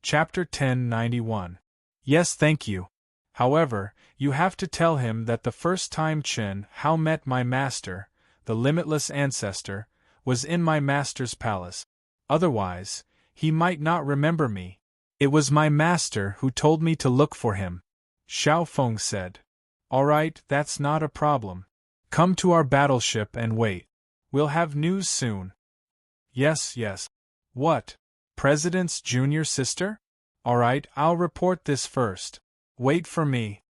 Chapter 1091. Yes, thank you. However, you have to tell him that the first time Chen Hao met my master, the limitless ancestor, was in my master's palace. Otherwise, he might not remember me. It was my master who told me to look for him, Xiao Feng said. All right, that's not a problem. Come to our battleship and wait. We'll have news soon. Yes. What? President's junior sister? All right, I'll report this first. Wait for me.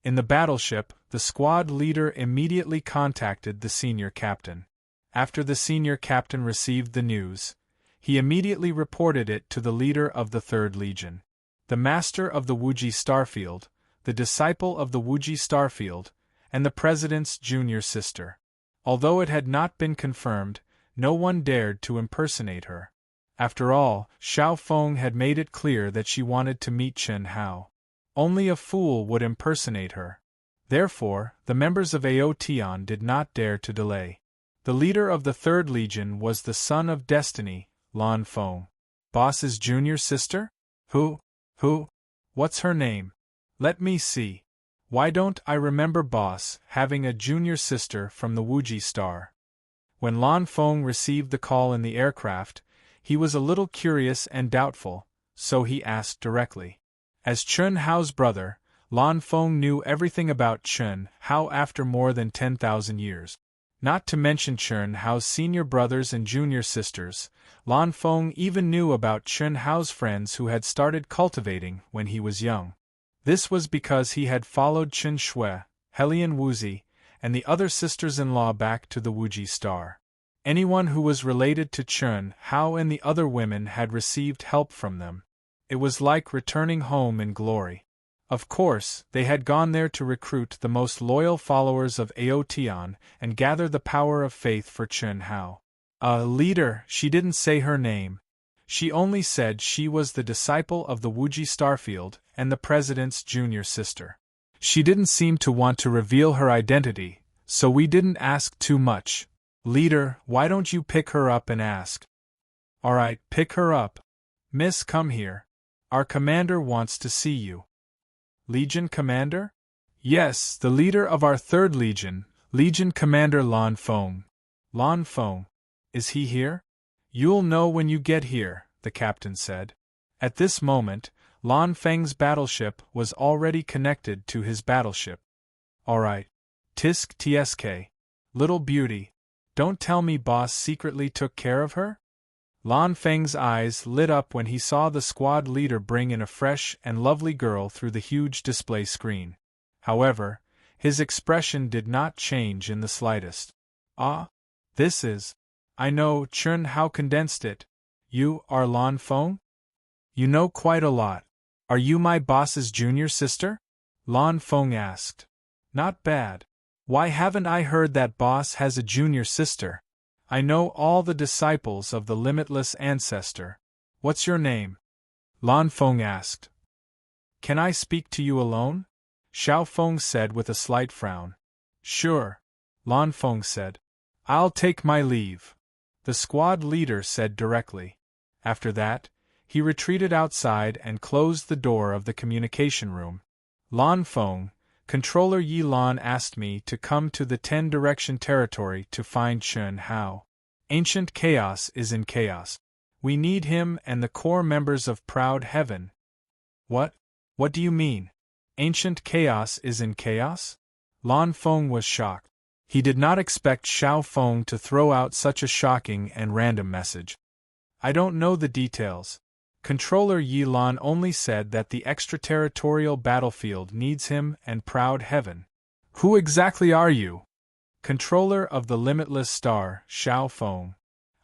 In the battleship, the squad leader immediately contacted the senior captain. After the senior captain received the news, he immediately reported it to the leader of the 3rd Legion. The master of the Wuji Starfield, the disciple of the Wuji Starfield, and the president's junior sister. Although it had not been confirmed, no one dared to impersonate her. After all, Xiao Feng had made it clear that she wanted to meet Chen Hao. Only a fool would impersonate her. Therefore, the members of Aotian did not dare to delay. The leader of the 3rd Legion was the son of Destiny, Lan Feng. Boss's junior sister? Who? What's her name? Let me see. Why don't I remember Boss having a junior sister from the Wuji Star? When Lan Feng received the call in the aircraft, he was a little curious and doubtful, so he asked directly. As Chen Hao's brother, Lan Feng knew everything about Chen Hao after more than 10,000 years. Not to mention Chen Hao's senior brothers and junior sisters, Lan Feng even knew about Chen Hao's friends who had started cultivating when he was young. This was because he had followed Chen Shui, Helian Wuzi, and the other sisters-in-law back to the Wuji Star. Anyone who was related to Chen Hao and the other women had received help from them. It was like returning home in glory. Of course, they had gone there to recruit the most loyal followers of Aotian and gather the power of faith for Chen Hao. A leader, she didn't say her name. She only said she was the disciple of the Wuji Starfield and the president's junior sister. She didn't seem to want to reveal her identity, so we didn't ask too much. Leader, why don't you pick her up and ask? All right, pick her up. Miss, come here. Our commander wants to see you. Legion commander? Yes, the leader of our 3rd Legion, Legion Commander Lan Feng. Lan Feng. Is he here? You'll know when you get here, the captain said. At this moment, Lan Feng's battleship was already connected to his battleship. All right. Tisk tsk. Little beauty. Don't tell me Boss secretly took care of her? Lan Feng's eyes lit up when he saw the squad leader bring in a fresh and lovely girl through the huge display screen. However, his expression did not change in the slightest. Ah, this is... I know, Chen Hao condensed it. You are Lan Feng? You know quite a lot. Are you my boss's junior sister? Lan Feng asked. Not bad. Why haven't I heard that boss has a junior sister? I know all the disciples of the limitless ancestor. What's your name? Lan Feng asked. Can I speak to you alone? Xiao Feng said with a slight frown. Sure, Lan Feng said. I'll take my leave. The squad leader said directly. After that, he retreated outside and closed the door of the communication room. Lan Feng, Controller Yi Lan asked me to come to the 10-direction territory to find Chen Hao. Ancient Chaos is in chaos. We need him and the core members of Proud Heaven. What? What do you mean? Ancient Chaos is in chaos? Lan Feng was shocked. He did not expect Xiao Feng to throw out such a shocking and random message. I don't know the details. Controller Yi Lan only said that the extraterritorial battlefield needs him and Proud Heaven. Who exactly are you? Controller of the Limitless Star, Xiao Feng.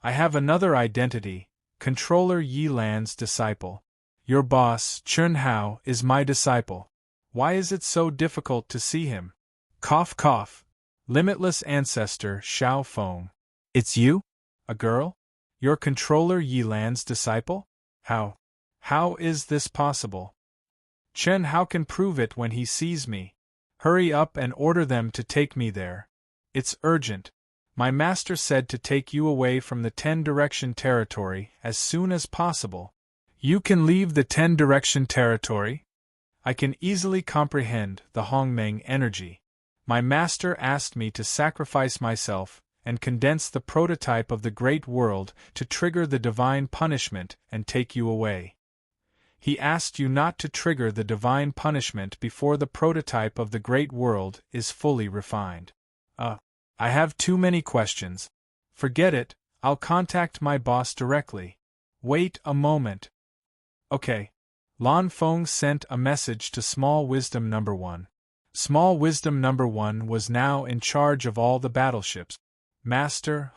I have another identity, Controller Yi Lan's disciple. Your boss, Chen Hao, is my disciple. Why is it so difficult to see him? Cough cough. Limitless Ancestor, Xiao Feng. It's you? A girl? Your Controller Yi Lan's disciple? How is this possible? Chen Hao can prove it when he sees me. Hurry up and order them to take me there. It's urgent. My master said to take you away from the 10-direction territory as soon as possible. You can leave the 10-direction territory? I can easily comprehend the Hongmeng energy. My master asked me to sacrifice myself and condense the prototype of the great world to trigger the divine punishment and take you away. He asked you not to trigger the divine punishment before the prototype of the great world is fully refined. I have too many questions. Forget it, I'll contact my boss directly. Wait a moment. Okay. Lan Feng sent a message to Small Wisdom Number 1. Small Wisdom Number 1 was now in charge of all the battleships. Master,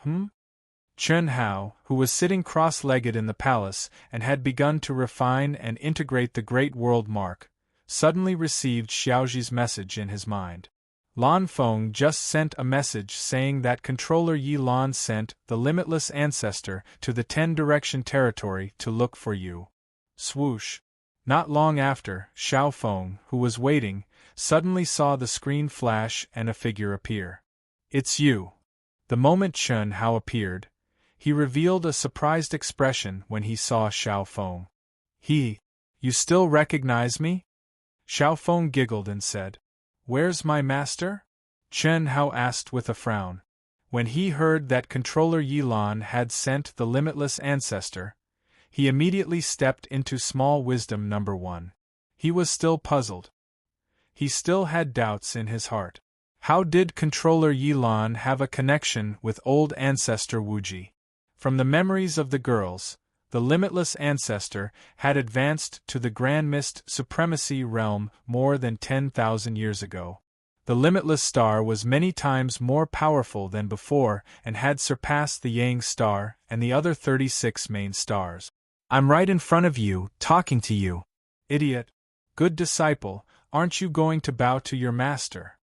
Chen Hao, who was sitting cross-legged in the palace and had begun to refine and integrate the Great World Mark, suddenly received Xiaoji's message in his mind. Lan Feng just sent a message saying that Controller Yi Lan sent the Limitless Ancestor to the 10-direction territory to look for you. Swoosh. Not long after, Xiao Feng, who was waiting, suddenly saw the screen flash and a figure appear. It's you. The moment Chen Hao appeared, he revealed a surprised expression when he saw Xiao Feng. You still recognize me? Xiao Feng giggled and said, Where's my master? Chen Hao asked with a frown. When he heard that Controller Yi Lan had sent the Limitless Ancestor, he immediately stepped into Small Wisdom Number 1. He was still puzzled. He still had doubts in his heart. How did Controller Yi Lan have a connection with old ancestor Wuji? From the memories of the girls, the Limitless Ancestor had advanced to the Grand Mist Supremacy realm more than 10,000 years ago. The Limitless Star was many times more powerful than before and had surpassed the Yang Star and the other 36 main stars. I'm right in front of you, talking to you. Idiot. Good disciple, aren't you going to bow to your master?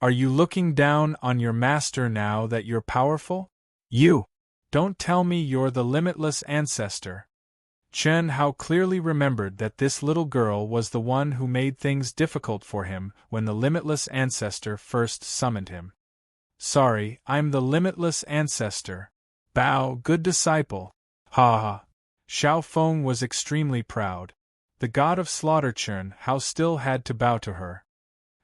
Are you looking down on your master now that you're powerful? You! Don't tell me you're the Limitless Ancestor. Chen Hao clearly remembered that this little girl was the one who made things difficult for him when the Limitless Ancestor first summoned him. Sorry, I'm the Limitless Ancestor. Bow, good disciple. Ha ha. Xiao Feng was extremely proud. The god of slaughter Chen Hao still had to bow to her.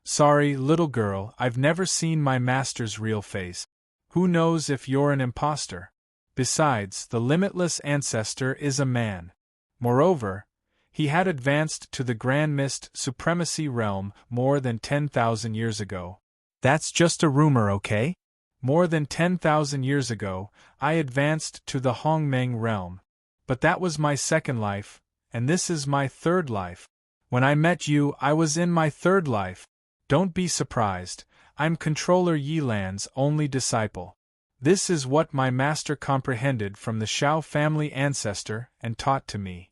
Sorry, little girl, I've never seen my master's real face. Who knows if you're an imposter? Besides, the Limitless Ancestor is a man. Moreover, he had advanced to the Grand Mist Supremacy realm more than 10,000 years ago. That's just a rumor, okay? More than 10,000 years ago, I advanced to the Hongmeng realm. But that was my second life, and this is my third life. When I met you, I was in my third life. Don't be surprised, I'm Controller Yi Lan's only disciple. This is what my master comprehended from the Xiao family ancestor and taught to me.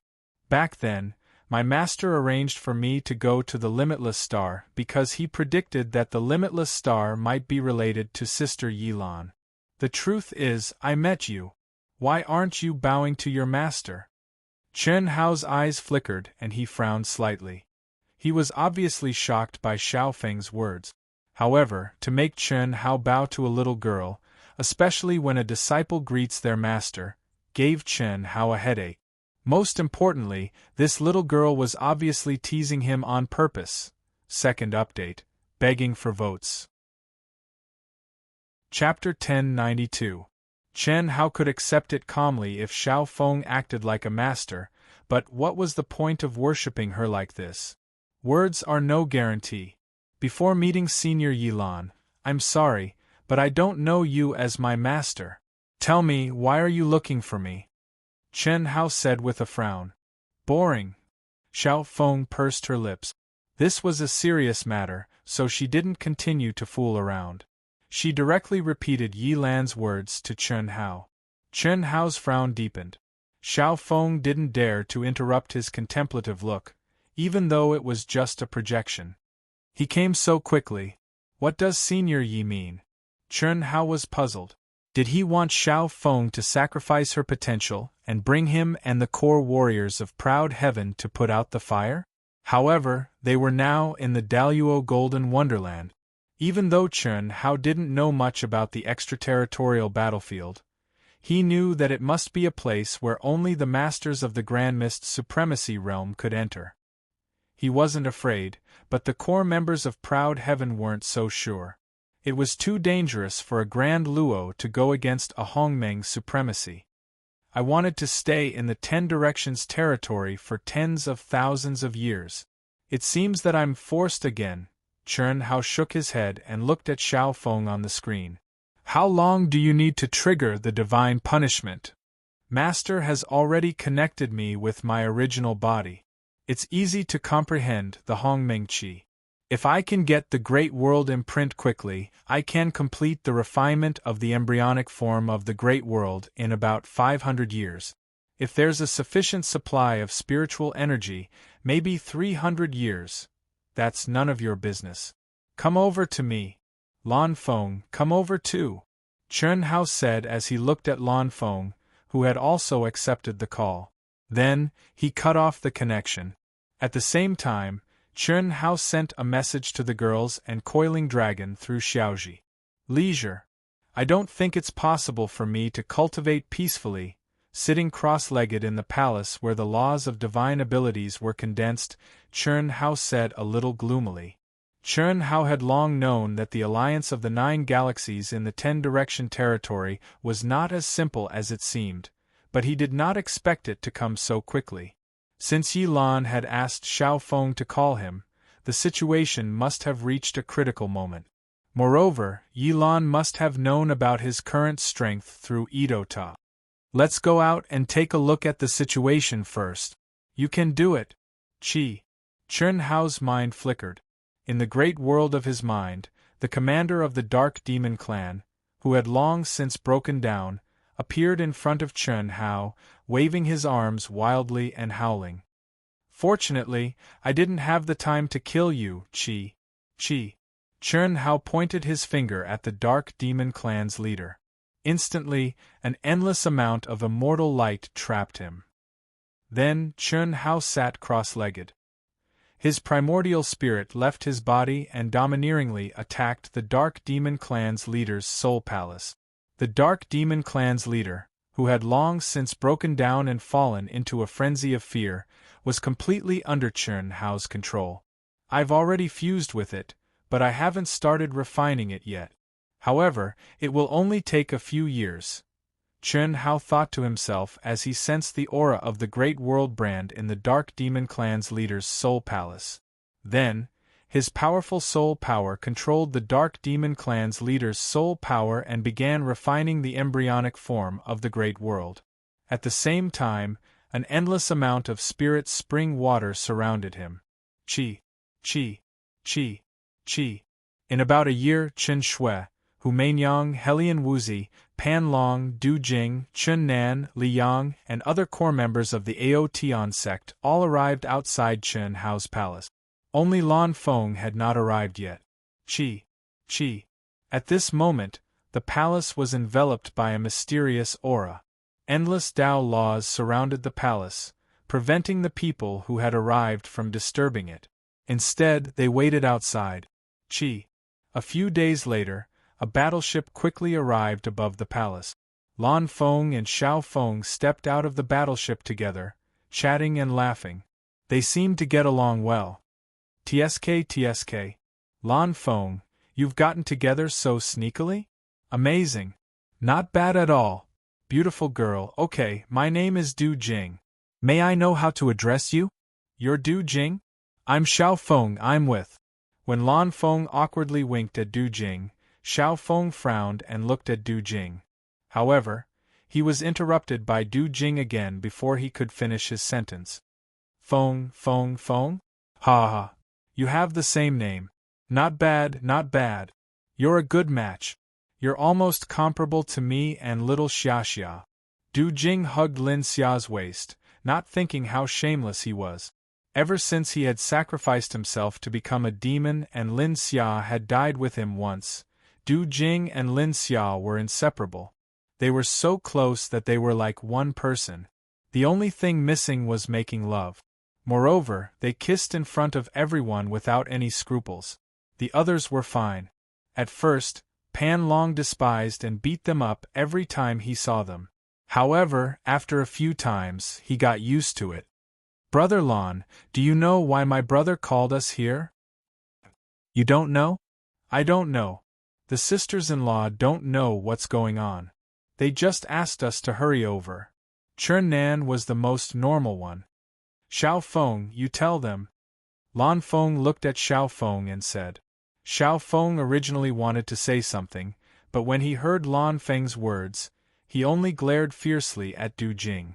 Back then, my master arranged for me to go to the Limitless Star because he predicted that the Limitless Star might be related to Sister Yi Lan. The truth is, I met you. Why aren't you bowing to your master? Chen Hao's eyes flickered and he frowned slightly. He was obviously shocked by Xiao Feng's words. However, to make Chen Hao bow to a little girl, especially when a disciple greets their master, gave Chen Hao a headache. Most importantly, this little girl was obviously teasing him on purpose. Second update, begging for votes. Chapter 1092. Chen Hao could accept it calmly if Xiao Feng acted like a master, but what was the point of worshipping her like this? Words are no guarantee. Before meeting Senior Yi Lan, I'm sorry, but I don't know you as my master. Tell me, why are you looking for me? Chen Hao said with a frown. Boring. Xiao Feng pursed her lips. This was a serious matter, so she didn't continue to fool around. She directly repeated Yi Lan's words to Chen Hao. Chen Hao's frown deepened. Xiao Feng didn't dare to interrupt his contemplative look, even though it was just a projection. He came so quickly. What does Senior Yi mean? Chen Hao was puzzled. Did he want Xiao Feng to sacrifice her potential and bring him and the core warriors of Proud Heaven to put out the fire? However, they were now in the Daluo Golden Wonderland. Even though Chen Hao didn't know much about the extraterritorial battlefield, He knew that it must be a place where only the masters of the Grand Mist Supremacy realm could enter. He wasn't afraid, but the core members of Proud Heaven weren't so sure. It was too dangerous for a Grand Luo to go against a Hongmeng supremacy. I wanted to stay in the 10 Directions territory for tens of thousands of years. It seems that I'm forced again. Chen Hao shook his head and looked at Xiao Feng on the screen. How long do you need to trigger the divine punishment? Master has already connected me with my original body. It's easy to comprehend the Hongmeng Qi. If I can get the Great World imprint quickly, I can complete the refinement of the embryonic form of the Great World in about 500 years. If there's a sufficient supply of spiritual energy, maybe 300 years. That's none of your business. Come over to me. Lan Feng, come over too, Chen Hao said as he looked at Lan Feng, who had also accepted the call. Then, he cut off the connection. At the same time, Chen Hao sent a message to the girls and Coiling Dragon through Xiaoji. Leisure. I don't think it's possible for me to cultivate peacefully, sitting cross-legged in the palace where the laws of divine abilities were condensed, Chen Hao said a little gloomily. Chen Hao had long known that the alliance of the 9 galaxies in the 10-direction territory was not as simple as it seemed, but he did not expect it to come so quickly. Since Yi Lan had asked Xiao Feng to call him, the situation must have reached a critical moment. Moreover, Yi Lan must have known about his current strength through Edo Ta. Let's go out and take a look at the situation first. You can do it, Qi. Chen Hao's mind flickered. In the great world of his mind, the commander of the Dark Demon clan, who had long since broken down, appeared in front of Chen Hao, waving his arms wildly and howling. Fortunately, I didn't have the time to kill you, Qi. Qi. Chen Hao pointed his finger at the Dark Demon clan's leader. Instantly, an endless amount of immortal light trapped him. Then Chen Hao sat cross-legged. His primordial spirit left his body and domineeringly attacked the Dark Demon clan's leader's soul palace. The Dark Demon clan's leader, who had long since broken down and fallen into a frenzy of fear, was completely under Chen Hao's control. I've already fused with it, but I haven't started refining it yet. However, it will only take a few years. Chen Hao thought to himself as he sensed the aura of the Great World brand in the Dark Demon clan's leader's soul palace. Then, his powerful soul power controlled the Dark Demon clan's leader's soul power and began refining the embryonic form of the Great World. At the same time, an endless amount of spirit spring water surrounded him. Qi, qi, qi, qi. In about a year, Chen Shui, Hu Mainyang, Helian Wuzi, Pan Long, Du Jing, Chun Nan, Li Yang, and other core members of the Ao Tian sect all arrived outside Chen Hao's palace. Only Lan Feng had not arrived yet. Qi, qi. At this moment, the palace was enveloped by a mysterious aura. Endless Tao laws surrounded the palace, preventing the people who had arrived from disturbing it. Instead, they waited outside. Qi. A few days later, a battleship quickly arrived above the palace. Lan Feng and Xiao Feng stepped out of the battleship together, chatting and laughing. They seemed to get along well. TSK. Lan Feng, you've gotten together so sneakily? Amazing. Not bad at all. Beautiful girl. Okay, my name is Du Jing. May I know how to address you? You're Du Jing? I'm Xiao Feng, I'm with. When Lan Feng awkwardly winked at Du Jing, Xiao Feng frowned and looked at Du Jing. However, he was interrupted by Du Jing again before he could finish his sentence. Feng? Ha ha. You have the same name. Not bad, not bad. You're a good match. You're almost comparable to me and little Xia. Du Jing hugged Lin Xia's waist, not thinking how shameless he was. Ever since he had sacrificed himself to become a demon and Lin Xia had died with him once, Du Jing and Lin Xia were inseparable. They were so close that they were like one person. The only thing missing was making love. Moreover, they kissed in front of everyone without any scruples. The others were fine. At first, Pan Long despised and beat them up every time he saw them. However, after a few times, he got used to it. Brother Lon, do you know why my brother called us here? You don't know? I don't know. The sisters-in-law don't know what's going on. They just asked us to hurry over. Chen Nan was the most normal one. Xiao Feng, you tell them. Lan Feng looked at Xiao Feng and said. Xiao Feng originally wanted to say something, but when he heard Lan Feng's words, he only glared fiercely at Du Jing.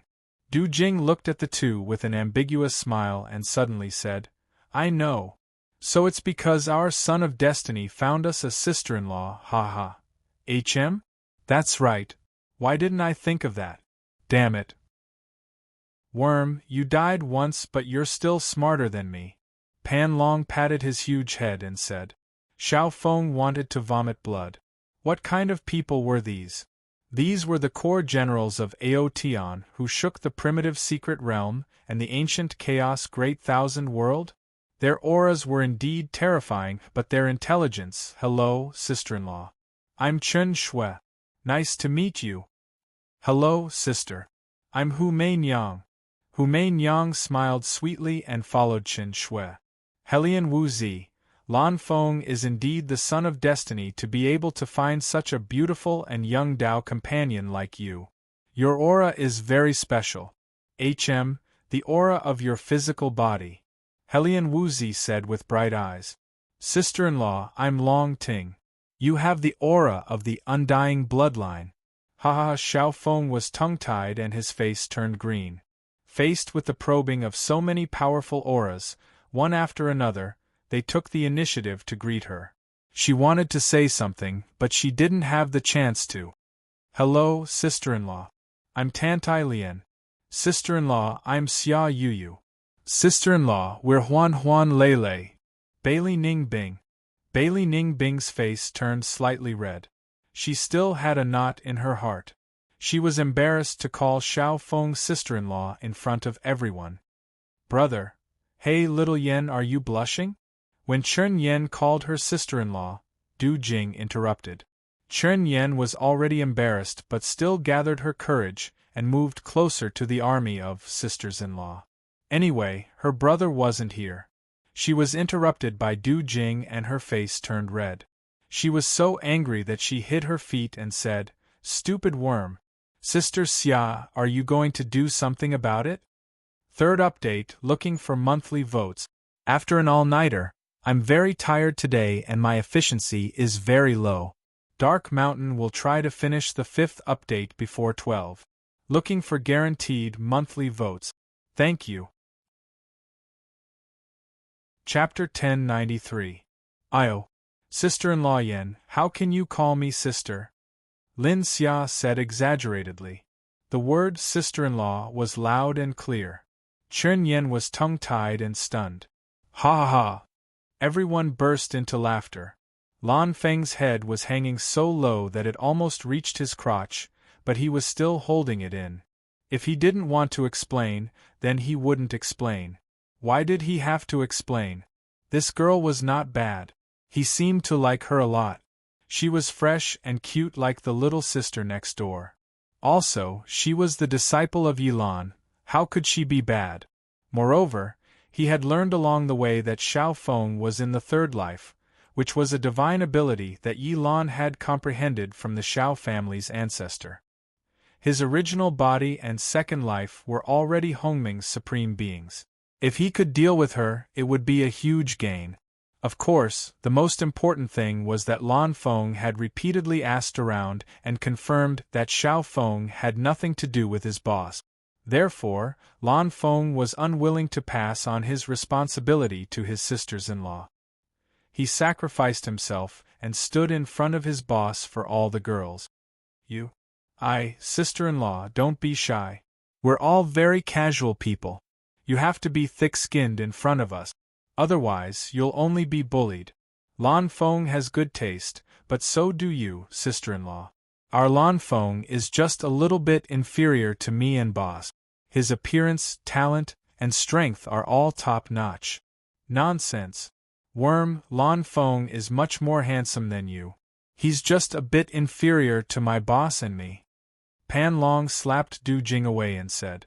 Du Jing looked at the two with an ambiguous smile and suddenly said, I know. So it's because our son of destiny found us a sister-in-law, ha ha. HM? That's right. Why didn't I think of that? Damn it. Worm, you died once but you're still smarter than me. Pan Long patted his huge head and said. Xiao Feng wanted to vomit blood. What kind of people were these? These were the core generals of Aotian who shook the primitive secret realm and the ancient chaos great thousand world? Their auras were indeed terrifying, but their intelligence. Hello, sister-in-law. I'm Chen Shui. Nice to meet you. Hello, sister. I'm Hu Meinyang. Hu Meinyang smiled sweetly and followed Chen Shui. Helian Wu Zi, Lan Feng is indeed the son of destiny to be able to find such a beautiful and young Dao companion like you. Your aura is very special. HM, the aura of your physical body. Helian Wu Zi said with bright eyes. Sister-in-law, I'm Long Ting. You have the aura of the undying bloodline. Haha, Xiao Feng was tongue-tied and his face turned green. Faced with the probing of so many powerful auras, one after another, they took the initiative to greet her. She wanted to say something, but she didn't have the chance to. Hello, sister-in-law. I'm Tantai Lian. Sister-in-law, I'm Xia Yuyu. Sister-in-law, we're Huan Lele. Bailey Ning Bing. Bailey Ning Bing's face turned slightly red. She still had a knot in her heart. She was embarrassed to call Xiao Feng's sister-in-law in front of everyone. Brother. Hey little Yen, are you blushing? When Chen Yen called her sister-in-law, Du Jing interrupted. Chen Yen was already embarrassed but still gathered her courage and moved closer to the army of sisters-in-law. Anyway, her brother wasn't here. She was interrupted by Du Jing and her face turned red. She was so angry that she hit her feet and said, Stupid worm. Sister Xia, are you going to do something about it? Third update, looking for monthly votes. After an all-nighter, I'm very tired today and my efficiency is very low. Dark Mountain will try to finish the fifth update before 12. Looking for guaranteed monthly votes. Thank you. Chapter 1093. Io. Sister-in-law Yen, how can you call me sister? Lin Xia said exaggeratedly. The word sister-in-law was loud and clear. Chen Yen was tongue-tied and stunned. Ha ha ha! Everyone burst into laughter. Lan Feng's head was hanging so low that it almost reached his crotch, but he was still holding it in. If he didn't want to explain, then he wouldn't explain. Why did he have to explain? This girl was not bad. He seemed to like her a lot. She was fresh and cute like the little sister next door. Also, she was the disciple of Yilan. How could she be bad? Moreover, he had learned along the way that Xiao Feng was in the third life, which was a divine ability that Yilan had comprehended from the Xiao family's ancestor. His original body and second life were already Hongming's supreme beings. If he could deal with her, it would be a huge gain. Of course, the most important thing was that Lan Feng had repeatedly asked around and confirmed that Xiao Feng had nothing to do with his boss. Therefore, Lan Feng was unwilling to pass on his responsibility to his sisters-in-law. He sacrificed himself and stood in front of his boss for all the girls. You? Sister-in-law, don't be shy. We're all very casual people. You have to be thick-skinned in front of us. Otherwise, you'll only be bullied. Lan Feng has good taste, but so do you, sister-in-law. Our Lan Feng is just a little bit inferior to me and boss. His appearance, talent, and strength are all top-notch. Nonsense. Worm, Lan Feng is much more handsome than you. He's just a bit inferior to my boss and me. Pan Long slapped Du Jing away and said.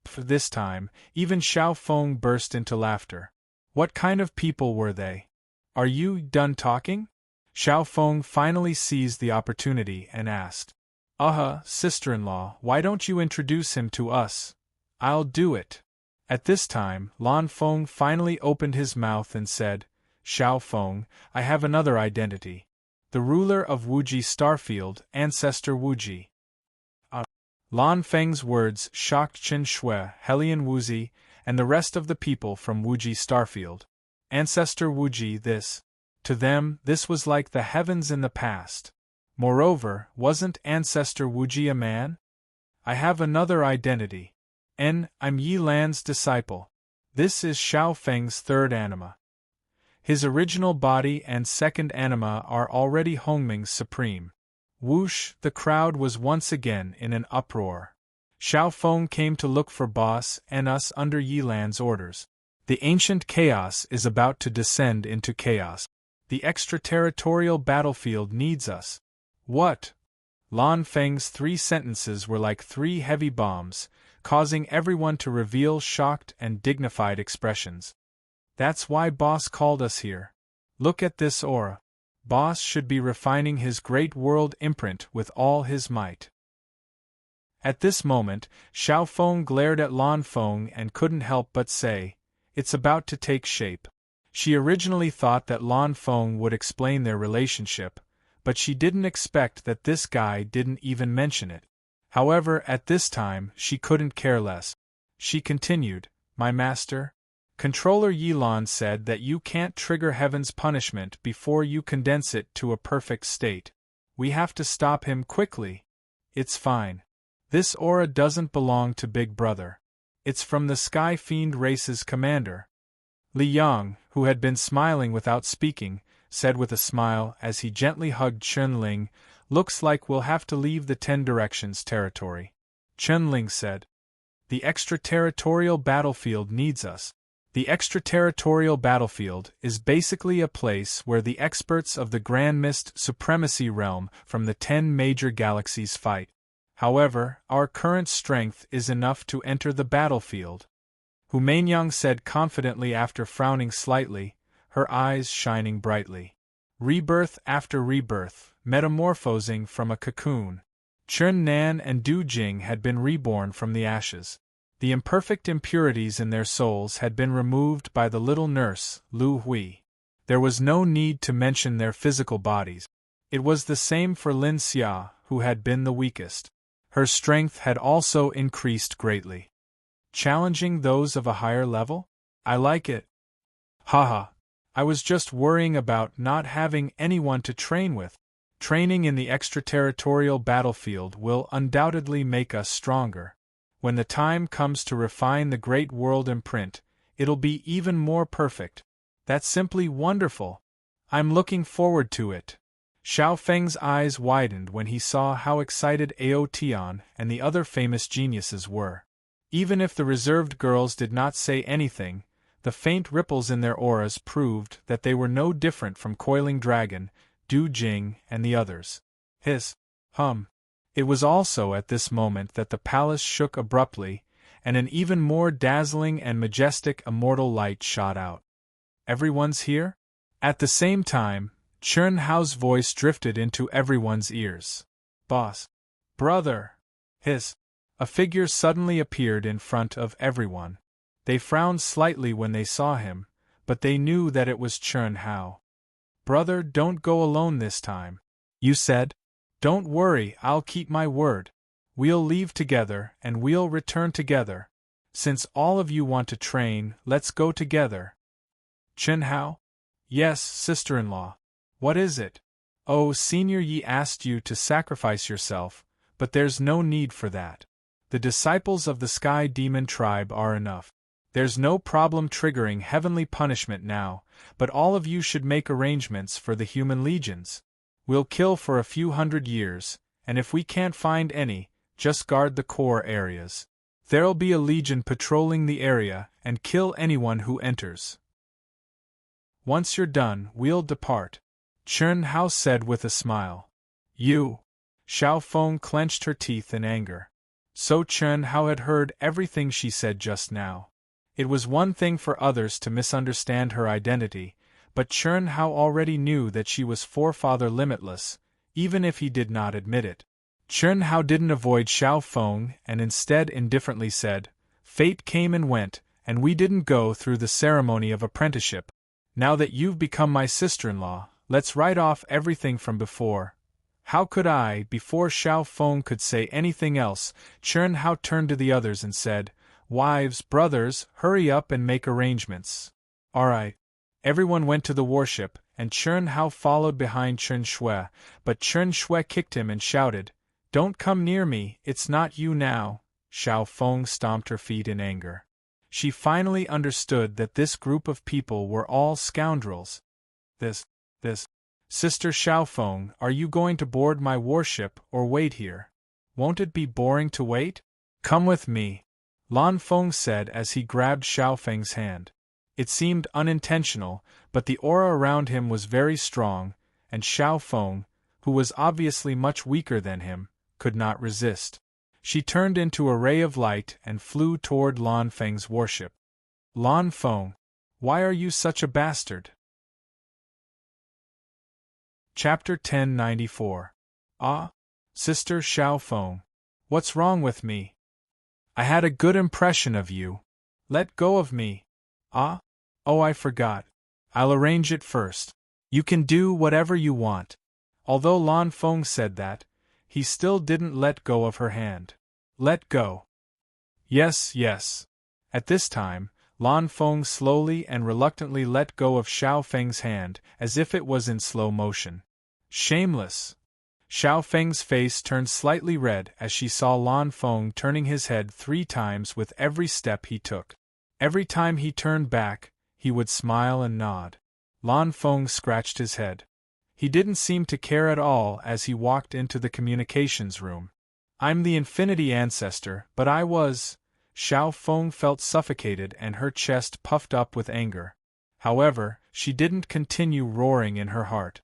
For this time, even Xiao Feng burst into laughter. What kind of people were they? Are you done talking? Xiao Feng finally seized the opportunity and asked. Sister-in-law, why don't you introduce him to us? I'll do it. At this time, Lan Feng finally opened his mouth and said, Xiao Feng, I have another identity. The ruler of Wuji Starfield, Ancestor Wuji. Lan Feng's words shocked Qin Shui, Helian Wuzi, and the rest of the people from Wuji Starfield. Ancestor Wuji, this. To them, this was like the heavens in the past. Moreover, wasn't Ancestor Wuji a man? I have another identity. I'm Yi Lan's disciple. This is Xiao Feng's third anima. His original body and second anima are already Hongming's supreme. Whoosh, the crowd was once again in an uproar. Xiao Feng came to look for boss and us under Yi Lan's orders. The ancient chaos is about to descend into chaos. The extraterritorial battlefield needs us. What? Lan Feng's 3 sentences were like 3 heavy bombs, causing everyone to reveal shocked and dignified expressions. That's why boss called us here. Look at this aura. Boss should be refining his great world imprint with all his might. At this moment, Xiao Feng glared at Lan Feng and couldn't help but say, it's about to take shape. She originally thought that Lan Feng would explain their relationship, but she didn't expect that this guy didn't even mention it. However, at this time, she couldn't care less. She continued, my master? Controller Yilan said that you can't trigger heaven's punishment before you condense it to a perfect state. We have to stop him quickly. It's fine. This aura doesn't belong to Big Brother. It's from the Sky Fiend race's commander. Li Yang, who had been smiling without speaking, said with a smile as he gently hugged Chunling, looks like we'll have to leave the 10 Directions territory. Chunling said, the extraterritorial battlefield needs us. The extraterritorial battlefield is basically a place where the experts of the Grand Mist Supremacy Realm from the 10 major galaxies fight. However, our current strength is enough to enter the battlefield. Hu Mainyang said confidently after frowning slightly, her eyes shining brightly. Rebirth after rebirth, metamorphosing from a cocoon. Chun Nan and Du Jing had been reborn from the ashes. The imperfect impurities in their souls had been removed by the little nurse, Lu Hui. There was no need to mention their physical bodies. It was the same for Lin Xia, who had been the weakest. Her strength had also increased greatly. Challenging those of a higher level? I like it. Haha. I was just worrying about not having anyone to train with. Training in the extraterritorial battlefield will undoubtedly make us stronger. When the time comes to refine the great world imprint, it'll be even more perfect. That's simply wonderful. I'm looking forward to it. Xiao Feng's eyes widened when he saw how excited Ao Tian and the other famous geniuses were. Even if the reserved girls did not say anything, the faint ripples in their auras proved that they were no different from Coiling Dragon, Du Jing, and the others. It was also at this moment that the palace shook abruptly, and an even more dazzling and majestic immortal light shot out. Everyone's here? At the same time, Chun Hao's voice drifted into everyone's ears. Boss. Brother. A figure suddenly appeared in front of everyone. They frowned slightly when they saw him, but they knew that it was Chun Hao. Brother, don't go alone this time. You said? Don't worry, I'll keep my word. We'll leave together and we'll return together. Since all of you want to train, let's go together. Chun Hao? Yes, sister-in-law. What is it? Oh, Senior Yi asked you to sacrifice yourself, but there's no need for that. The disciples of the Sky Demon tribe are enough. There's no problem triggering heavenly punishment now, but all of you should make arrangements for the human legions. We'll kill for a few hundred years, and if we can't find any, just guard the core areas. There'll be a legion patrolling the area and kill anyone who enters. Once you're done, we'll depart. Chen Hao said with a smile. You! Xiao Feng clenched her teeth in anger. So Chen Hao had heard everything she said just now. It was one thing for others to misunderstand her identity, but Chen Hao already knew that she was Forefather Limitless, even if he did not admit it. Chen Hao didn't avoid Xiao Feng and instead indifferently said, Fate came and went, and we didn't go through the ceremony of apprenticeship. Now that you've become my sister-in-law, let's write off everything from before. How could I? Before Xiao Feng could say anything else, Chen Hao turned to the others and said, Wives, brothers, hurry up and make arrangements. Alright. Everyone went to the warship, and Chen Hao followed behind Chen Shui, but Chen Shui kicked him and shouted, Don't come near me, it's not you now. Xiao Feng stomped her feet in anger. She finally understood that this group of people were all scoundrels. This. Sister Xiao Feng, are you going to board my warship or wait here? Won't it be boring to wait? Come with me, Lan Feng said as he grabbed Xiao Feng's hand. It seemed unintentional, but the aura around him was very strong, and Xiao Feng, who was obviously much weaker than him, could not resist. She turned into a ray of light and flew toward Lan Feng's warship. Lan Feng, why are you such a bastard? Chapter 1094. Ah, Sister Xiao Feng, what's wrong with me? I had a good impression of you. Let go of me. Ah? Oh, I forgot. I'll arrange it first. You can do whatever you want. Although Lan Feng said that, he still didn't let go of her hand. Let go. Yes. At this time, Lan Feng slowly and reluctantly let go of Xiao Feng's hand, as if it was in slow motion. Shameless! Xiao Feng's face turned slightly red as she saw Lan Feng turning his head 3 times with every step he took. Every time he turned back, he would smile and nod. Lan Feng scratched his head. He didn't seem to care at all as he walked into the communications room. I'm the Infinity Ancestor, but I was... Xiao Feng felt suffocated and her chest puffed up with anger. However, she didn't continue roaring in her heart.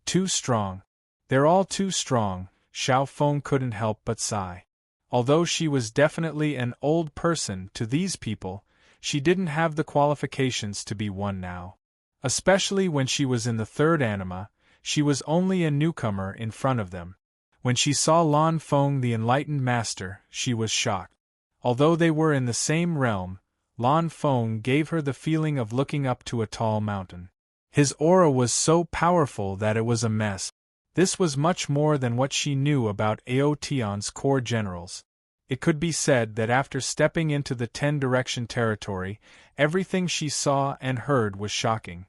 Too strong. They're all too strong, Xiao Feng couldn't help but sigh. Although she was definitely an old person to these people, she didn't have the qualifications to be one now. Especially when she was in the 3rd anima, she was only a newcomer in front of them. When she saw Lan Feng the Enlightened Master, she was shocked. Although they were in the same realm, Lan Feng gave her the feeling of looking up to a tall mountain. His aura was so powerful that it was a mess. This was much more than what she knew about Aotion's core generals. It could be said that after stepping into the 10-direction territory, everything she saw and heard was shocking.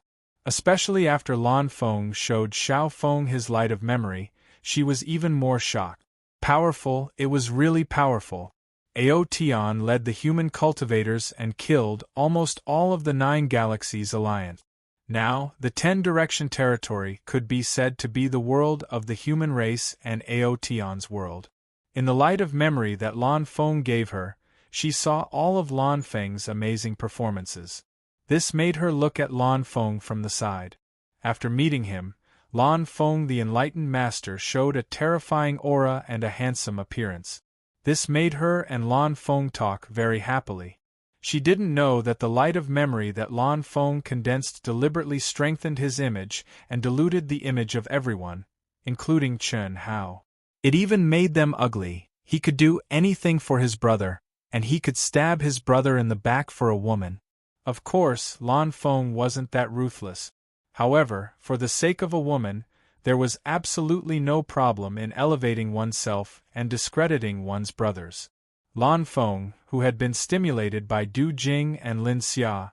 Especially after Lan Feng showed Xiao Feng his light of memory, she was even more shocked. Powerful, it was really powerful. Aotion led the human cultivators and killed almost all of the 9 galaxies alliance. Now, the 10-direction territory could be said to be the world of the human race and Aotion's world. In the light of memory that Lan Feng gave her, she saw all of Lan Feng's amazing performances. This made her look at Lan Feng from the side. After meeting him, Lan Feng the Enlightened Master showed a terrifying aura and a handsome appearance. This made her and Lan Feng talk very happily. She didn't know that the light of memory that Lan Feng condensed deliberately strengthened his image and diluted the image of everyone, including Chen Hao. It even made them ugly. He could do anything for his brother, and he could stab his brother in the back for a woman. Of course, Lan Feng wasn't that ruthless. However, for the sake of a woman, there was absolutely no problem in elevating oneself and discrediting one's brothers. Lan Feng, who had been stimulated by Du Jing and Lin Xia,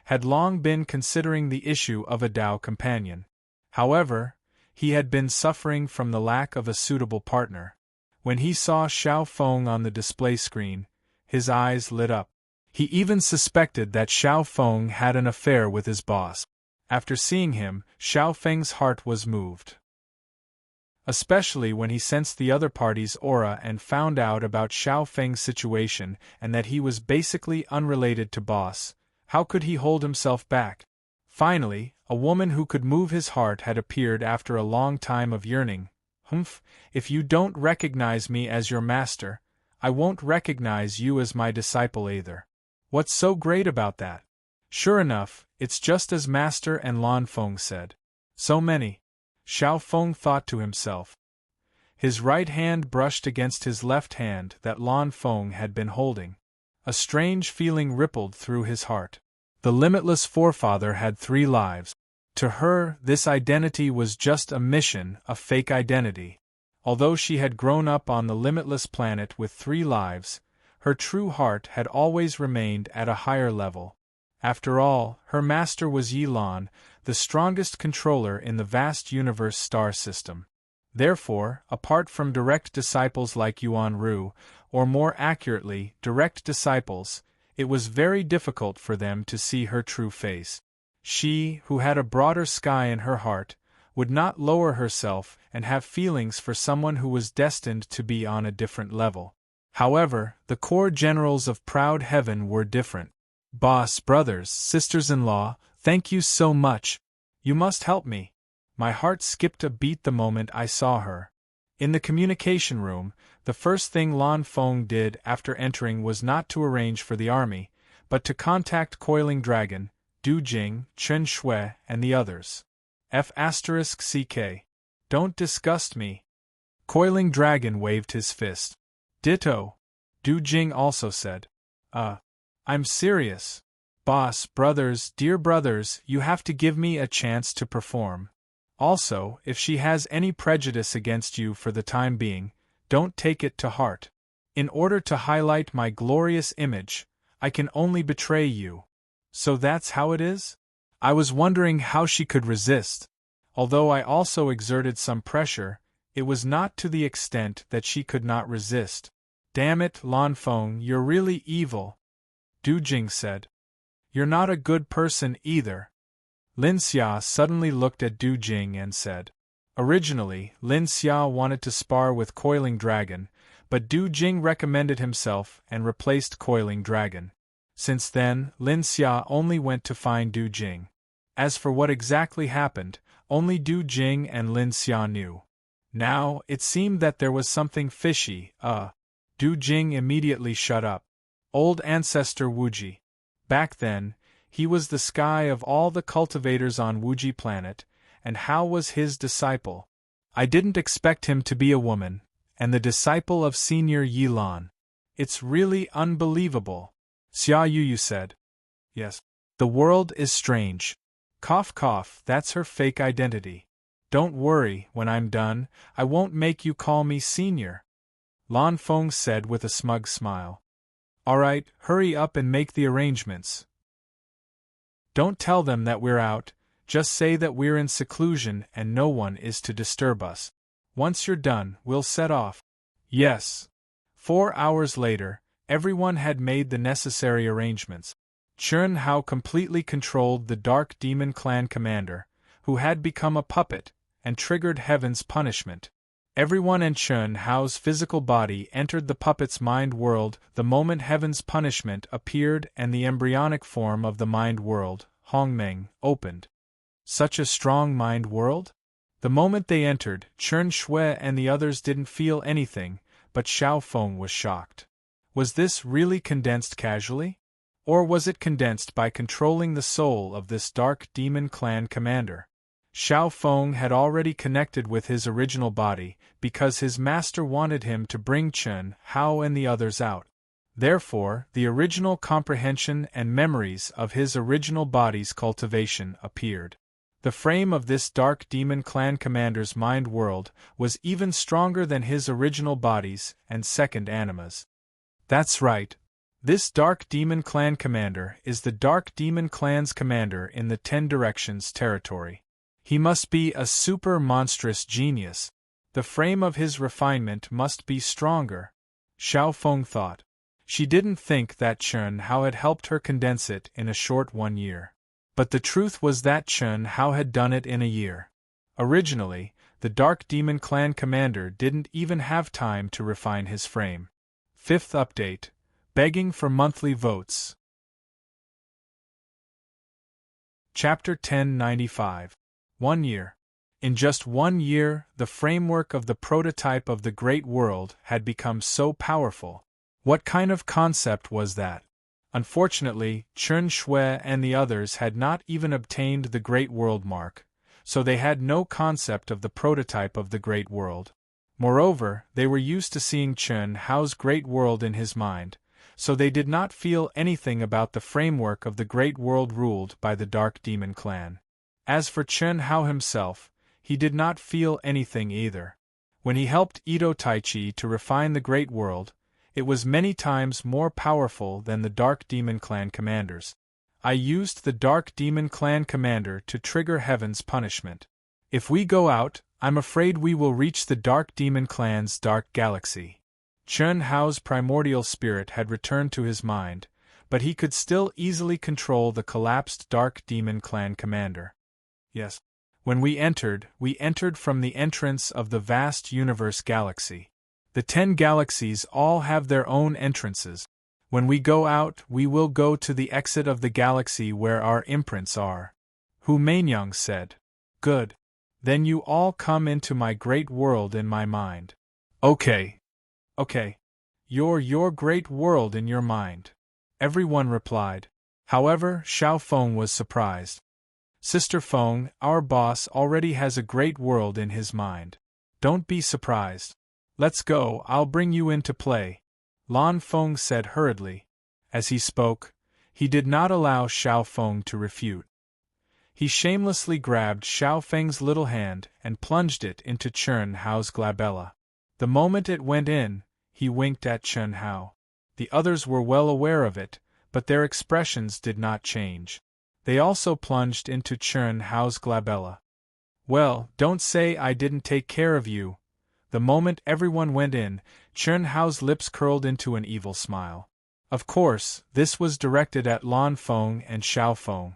had long been considering the issue of a Dao companion. However, he had been suffering from the lack of a suitable partner. When he saw Xiao Feng on the display screen, his eyes lit up. He even suspected that Xiao Feng had an affair with his boss. After seeing him, Xiao Feng's heart was moved. Especially when he sensed the other party's aura and found out about Xiao Feng's situation and that he was basically unrelated to boss. How could he hold himself back? Finally, a woman who could move his heart had appeared after a long time of yearning. Humph, if you don't recognize me as your master, I won't recognize you as my disciple either. What's so great about that? Sure enough, it's just as Master and Lan Feng said. So many. Xiao Feng thought to himself. His right hand brushed against his left hand that Lan Feng had been holding. A strange feeling rippled through his heart. The limitless forefather had 3 lives. To her, this identity was just a mission, a fake identity. Although she had grown up on the limitless planet with 3 lives, her true heart had always remained at a higher level. After all, her master was Yilan, the strongest controller in the vast universe star system. Therefore, apart from direct disciples like Yuan Ru, or more accurately, direct disciples, it was very difficult for them to see her true face. She, who had a broader sky in her heart, would not lower herself and have feelings for someone who was destined to be on a different level. However, the core generals of Proud Heaven were different. Boss, brothers, sisters-in-law, thank you so much. You must help me. My heart skipped a beat the moment I saw her. In the communication room, the first thing Lan Feng did after entering was not to arrange for the army, but to contact Coiling Dragon, Du Jing, Chen Shui, and the others. F***CK. Don't disgust me. Coiling Dragon waved his fist. Ditto. Du Jing also said. I'm serious. Boss, brothers, dear brothers, you have to give me a chance to perform. Also, if she has any prejudice against you for the time being, don't take it to heart. In order to highlight my glorious image, I can only betray you. So that's how it is? I was wondering how she could resist. Although I also exerted some pressure, it was not to the extent that she could not resist. Damn it, Lan Feng, you're really evil. Du Jing said. You're not a good person either. Lin Xia suddenly looked at Du Jing and said. Originally, Lin Xia wanted to spar with Coiling Dragon, but Du Jing recommended himself and replaced Coiling Dragon. Since then, Lin Xia only went to find Du Jing. As for what exactly happened, only Du Jing and Lin Xia knew. Now, it seemed that there was something fishy. Du Jing immediately shut up. Old ancestor Wuji. Back then, he was the sky of all the cultivators on Wuji planet, and how was his disciple? I didn't expect him to be a woman, and the disciple of Senior Yilan. It's really unbelievable. Xia Yuyu said. Yes. The world is strange. Cough cough, that's her fake identity. Don't worry, when I'm done, I won't make you call me Senior. Lan Feng said with a smug smile. Alright, hurry up and make the arrangements. Don't tell them that we're out, just say that we're in seclusion and no one is to disturb us. Once you're done, we'll set off. Yes. 4 hours later, everyone had made the necessary arrangements. Chen Hao completely controlled the Dark Demon Clan commander, who had become a puppet, and triggered Heaven's punishment. Everyone in Chen Hao's physical body entered the puppet's mind world the moment Heaven's punishment appeared and the embryonic form of the mind world, Hongmeng, opened. Such a strong mind world? The moment they entered, Chen Shui and the others didn't feel anything, but Xiao Feng was shocked. Was this really condensed casually? Or was it condensed by controlling the soul of this Dark Demon Clan commander? Xiao Feng had already connected with his original body, because his master wanted him to bring Chen Hao and the others out. Therefore, the original comprehension and memories of his original body's cultivation appeared. The frame of this Dark Demon Clan commander's mind world was even stronger than his original body's and second animas. That's right. This Dark Demon Clan commander is the Dark Demon Clan's commander in the 10 Directions territory. He must be a super monstrous genius. The frame of his refinement must be stronger. Xiao Feng thought. She didn't think that Chen Hao had helped her condense it in a short 1 year. But the truth was that Chen Hao had done it in a year. Originally, the Dark Demon Clan commander didn't even have time to refine his frame. 5th update. Begging for monthly votes. Chapter 1095. 1 year. In just 1 year, the framework of the prototype of the great world had become so powerful. What kind of concept was that? Unfortunately, Chen Shui and the others had not even obtained the Great World mark, so they had no concept of the prototype of the Great World. Moreover, they were used to seeing Chen Hao's Great World in his mind, so they did not feel anything about the framework of the Great World ruled by the Dark Demon clan. As for Chen Hao himself, he did not feel anything either. When he helped Ito Taichi to refine the Great World, it was many times more powerful than the Dark Demon Clan commanders. I used the Dark Demon Clan commander to trigger Heaven's punishment. If we go out, I'm afraid we will reach the Dark Demon Clan's Dark Galaxy. Chen Hao's primordial spirit had returned to his mind, but he could still easily control the collapsed Dark Demon Clan commander. Yes. When we entered from the entrance of the vast universe galaxy. The 10 galaxies all have their own entrances. When we go out, we will go to the exit of the galaxy where our imprints are. Hu Mainyang said. Good. Then you all come into my great world in my mind. Okay. Your great world in your mind. Everyone replied. However, Xiao Feng was surprised. Sister Feng, our boss already has a great world in his mind. Don't be surprised. Let's go, I'll bring you into play. Lan Feng said hurriedly. As he spoke, he did not allow Xiao Feng to refute. He shamelessly grabbed Xiao Feng's little hand and plunged it into Chen Hao's glabella. The moment it went in, he winked at Chen Hao. The others were well aware of it, but their expressions did not change. They also plunged into Chen Hao's glabella. Well, don't say I didn't take care of you. The moment everyone went in, Chen Hao's lips curled into an evil smile. Of course, this was directed at Lan Feng and Xiao Feng.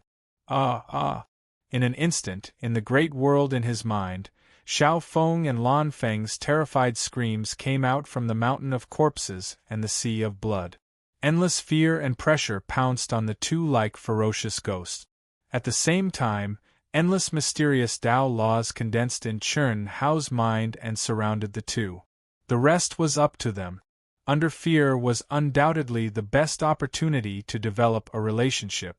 In an instant, in the great world in his mind, Xiao Feng and Lan Feng's terrified screams came out from the mountain of corpses and the sea of blood. Endless fear and pressure pounced on the two like ferocious ghosts. At the same time, endless mysterious Tao laws condensed in Chen Hao's mind and surrounded the two. The rest was up to them. Under fear was undoubtedly the best opportunity to develop a relationship.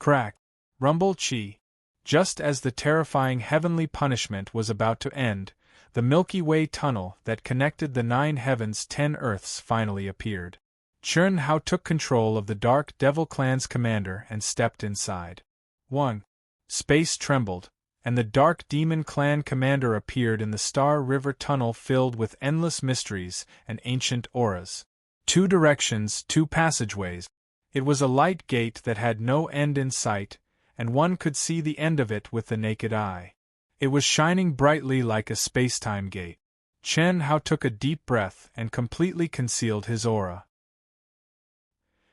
Crack! Rumble Chi! Just as the terrifying heavenly punishment was about to end, the Milky Way tunnel that connected the 9 heavens 10 earths finally appeared. Chen Hao took control of the Dark Devil Clan's commander and stepped inside. 1. Space trembled, and the Dark Demon Clan commander appeared in the Star River tunnel filled with endless mysteries and ancient auras. 2 directions, 2 passageways. It was a light gate that had no end in sight, and one could see the end of it with the naked eye. It was shining brightly like a space-time gate. Chen Hao took a deep breath and completely concealed his aura.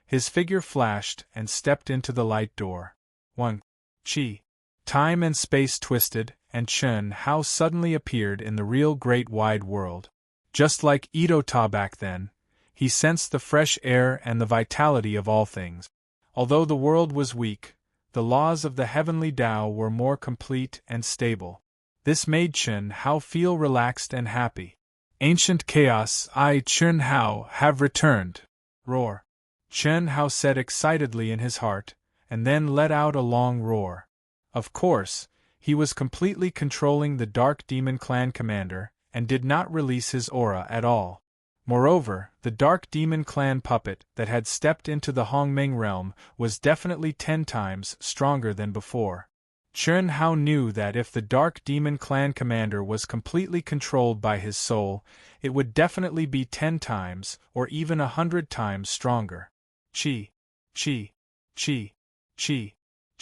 His figure flashed and stepped into the light door. 1. Chi. Time and space twisted, and Chen Hao suddenly appeared in the real great wide world. Just like Ito Ta back then, he sensed the fresh air and the vitality of all things. Although the world was weak, the laws of the heavenly Tao were more complete and stable. This made Chen Hao feel relaxed and happy. Ancient chaos, I, Chen Hao, have returned. Roar. Chen Hao said excitedly in his heart, and then let out a long roar. Of course, he was completely controlling the Dark Demon Clan commander, and did not release his aura at all. Moreover, the Dark Demon Clan puppet that had stepped into the Hongmeng realm was definitely 10 times stronger than before. Chen Hao knew that if the Dark Demon Clan commander was completely controlled by his soul, it would definitely be 10 times, or even 100 times stronger. Chi. Chi. Chi. Chi.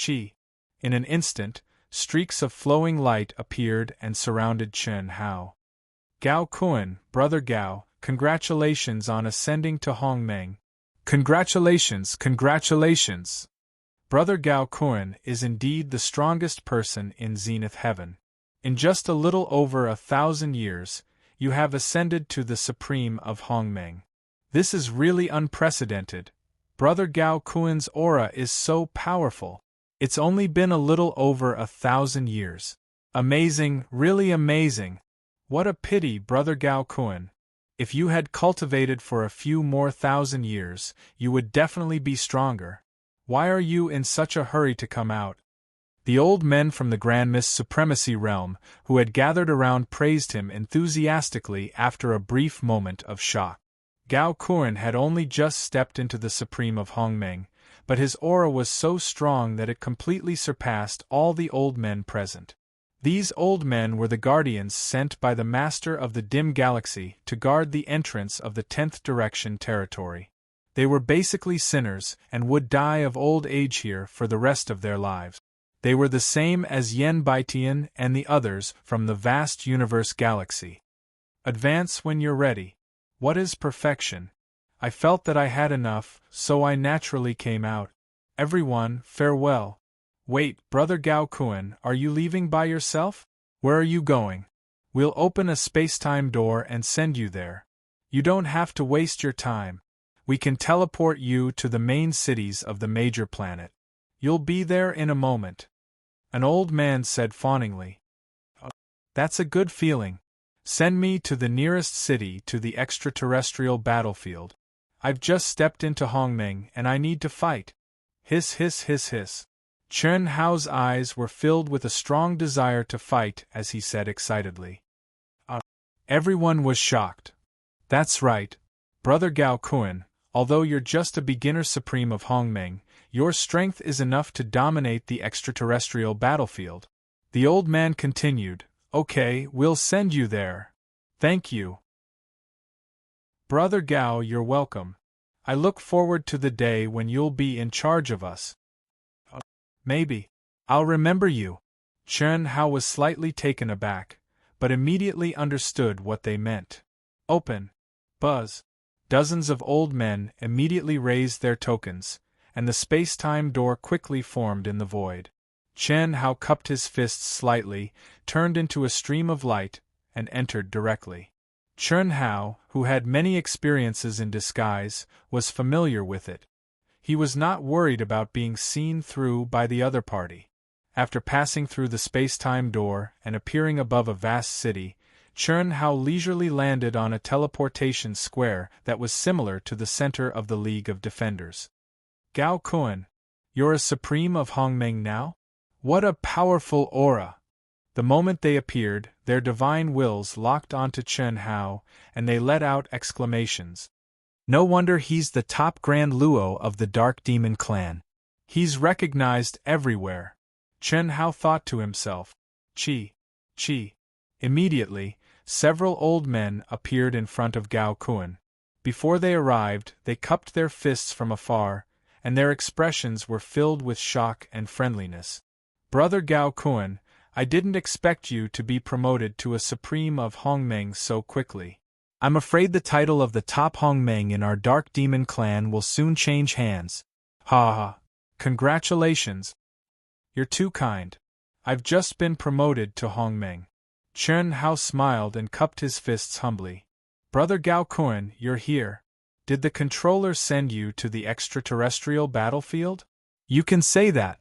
Chi. In an instant, streaks of flowing light appeared and surrounded Chen Hao. Gao Kun, Brother Gao, congratulations on ascending to Hongmeng. Congratulations, congratulations! Brother Gao Kun is indeed the strongest person in Zenith Heaven. In just a little over 1,000 years, you have ascended to the Supreme of Hongmeng. This is really unprecedented. Brother Gao Kun's aura is so powerful. It's only been a little over 1,000 years. Amazing, really amazing. What a pity, Brother Gao Kun. If you had cultivated for a few more thousand years, you would definitely be stronger. Why are you in such a hurry to come out? The old men from the Grand Mist Supremacy realm, who had gathered around, praised him enthusiastically after a brief moment of shock. Gao Kun had only just stepped into the Supreme of Hongmeng, but his aura was so strong that it completely surpassed all the old men present. These old men were the guardians sent by the Master of the Dim Galaxy to guard the entrance of the 10th Direction territory. They were basically sinners and would die of old age here for the rest of their lives. They were the same as Yen Baitian and the others from the vast universe galaxy. Advance when you're ready. What is perfection? I felt that I had enough, so I naturally came out. Everyone, farewell. Wait, Brother Gao Kun, are you leaving by yourself? Where are you going? We'll open a space-time door and send you there. You don't have to waste your time. We can teleport you to the main cities of the major planet. You'll be there in a moment. An old man said fawningly. That's a good feeling. Send me to the nearest city to the extraterrestrial battlefield. I've just stepped into Hongmeng and I need to fight. Hiss hiss hiss hiss. Chen Hao's eyes were filled with a strong desire to fight as he said excitedly. Everyone was shocked. That's right. Brother Gao Kun, although you're just a beginner supreme of Hongmeng, your strength is enough to dominate the extraterrestrial battlefield. The old man continued, Okay, we'll send you there. Thank you. Brother Gao, you're welcome. I look forward to the day when you'll be in charge of us. Maybe. I'll remember you. Chen Hao was slightly taken aback, but immediately understood what they meant. Open. Buzz. Dozens of old men immediately raised their tokens, and the space-time door quickly formed in the void. Chen Hao cupped his fists slightly, turned into a stream of light, and entered directly. Chen Hao, who had many experiences in disguise, was familiar with it. He was not worried about being seen through by the other party. After passing through the space-time door and appearing above a vast city, Chen Hao leisurely landed on a teleportation square that was similar to the center of the League of Defenders. Gao Kun, you're a Supreme of Hongmeng now? What a powerful aura! The moment they appeared, their divine wills locked onto Chen Hao, and they let out exclamations. No wonder he's the top Grand Luo of the Dark Demon clan. He's recognized everywhere. Chen Hao thought to himself. Chi. Immediately, several old men appeared in front of Gao Kun. Before they arrived, they cupped their fists from afar, and their expressions were filled with shock and friendliness. Brother Gao Kun, I didn't expect you to be promoted to a Supreme of Hongmeng so quickly. I'm afraid the title of the top Hongmeng in our Dark Demon clan will soon change hands. Ha ha. Congratulations. You're too kind. I've just been promoted to Hongmeng. Chen Hao smiled and cupped his fists humbly. Brother Gao Kun, you're here. Did the controller send you to the extraterrestrial battlefield? You can say that.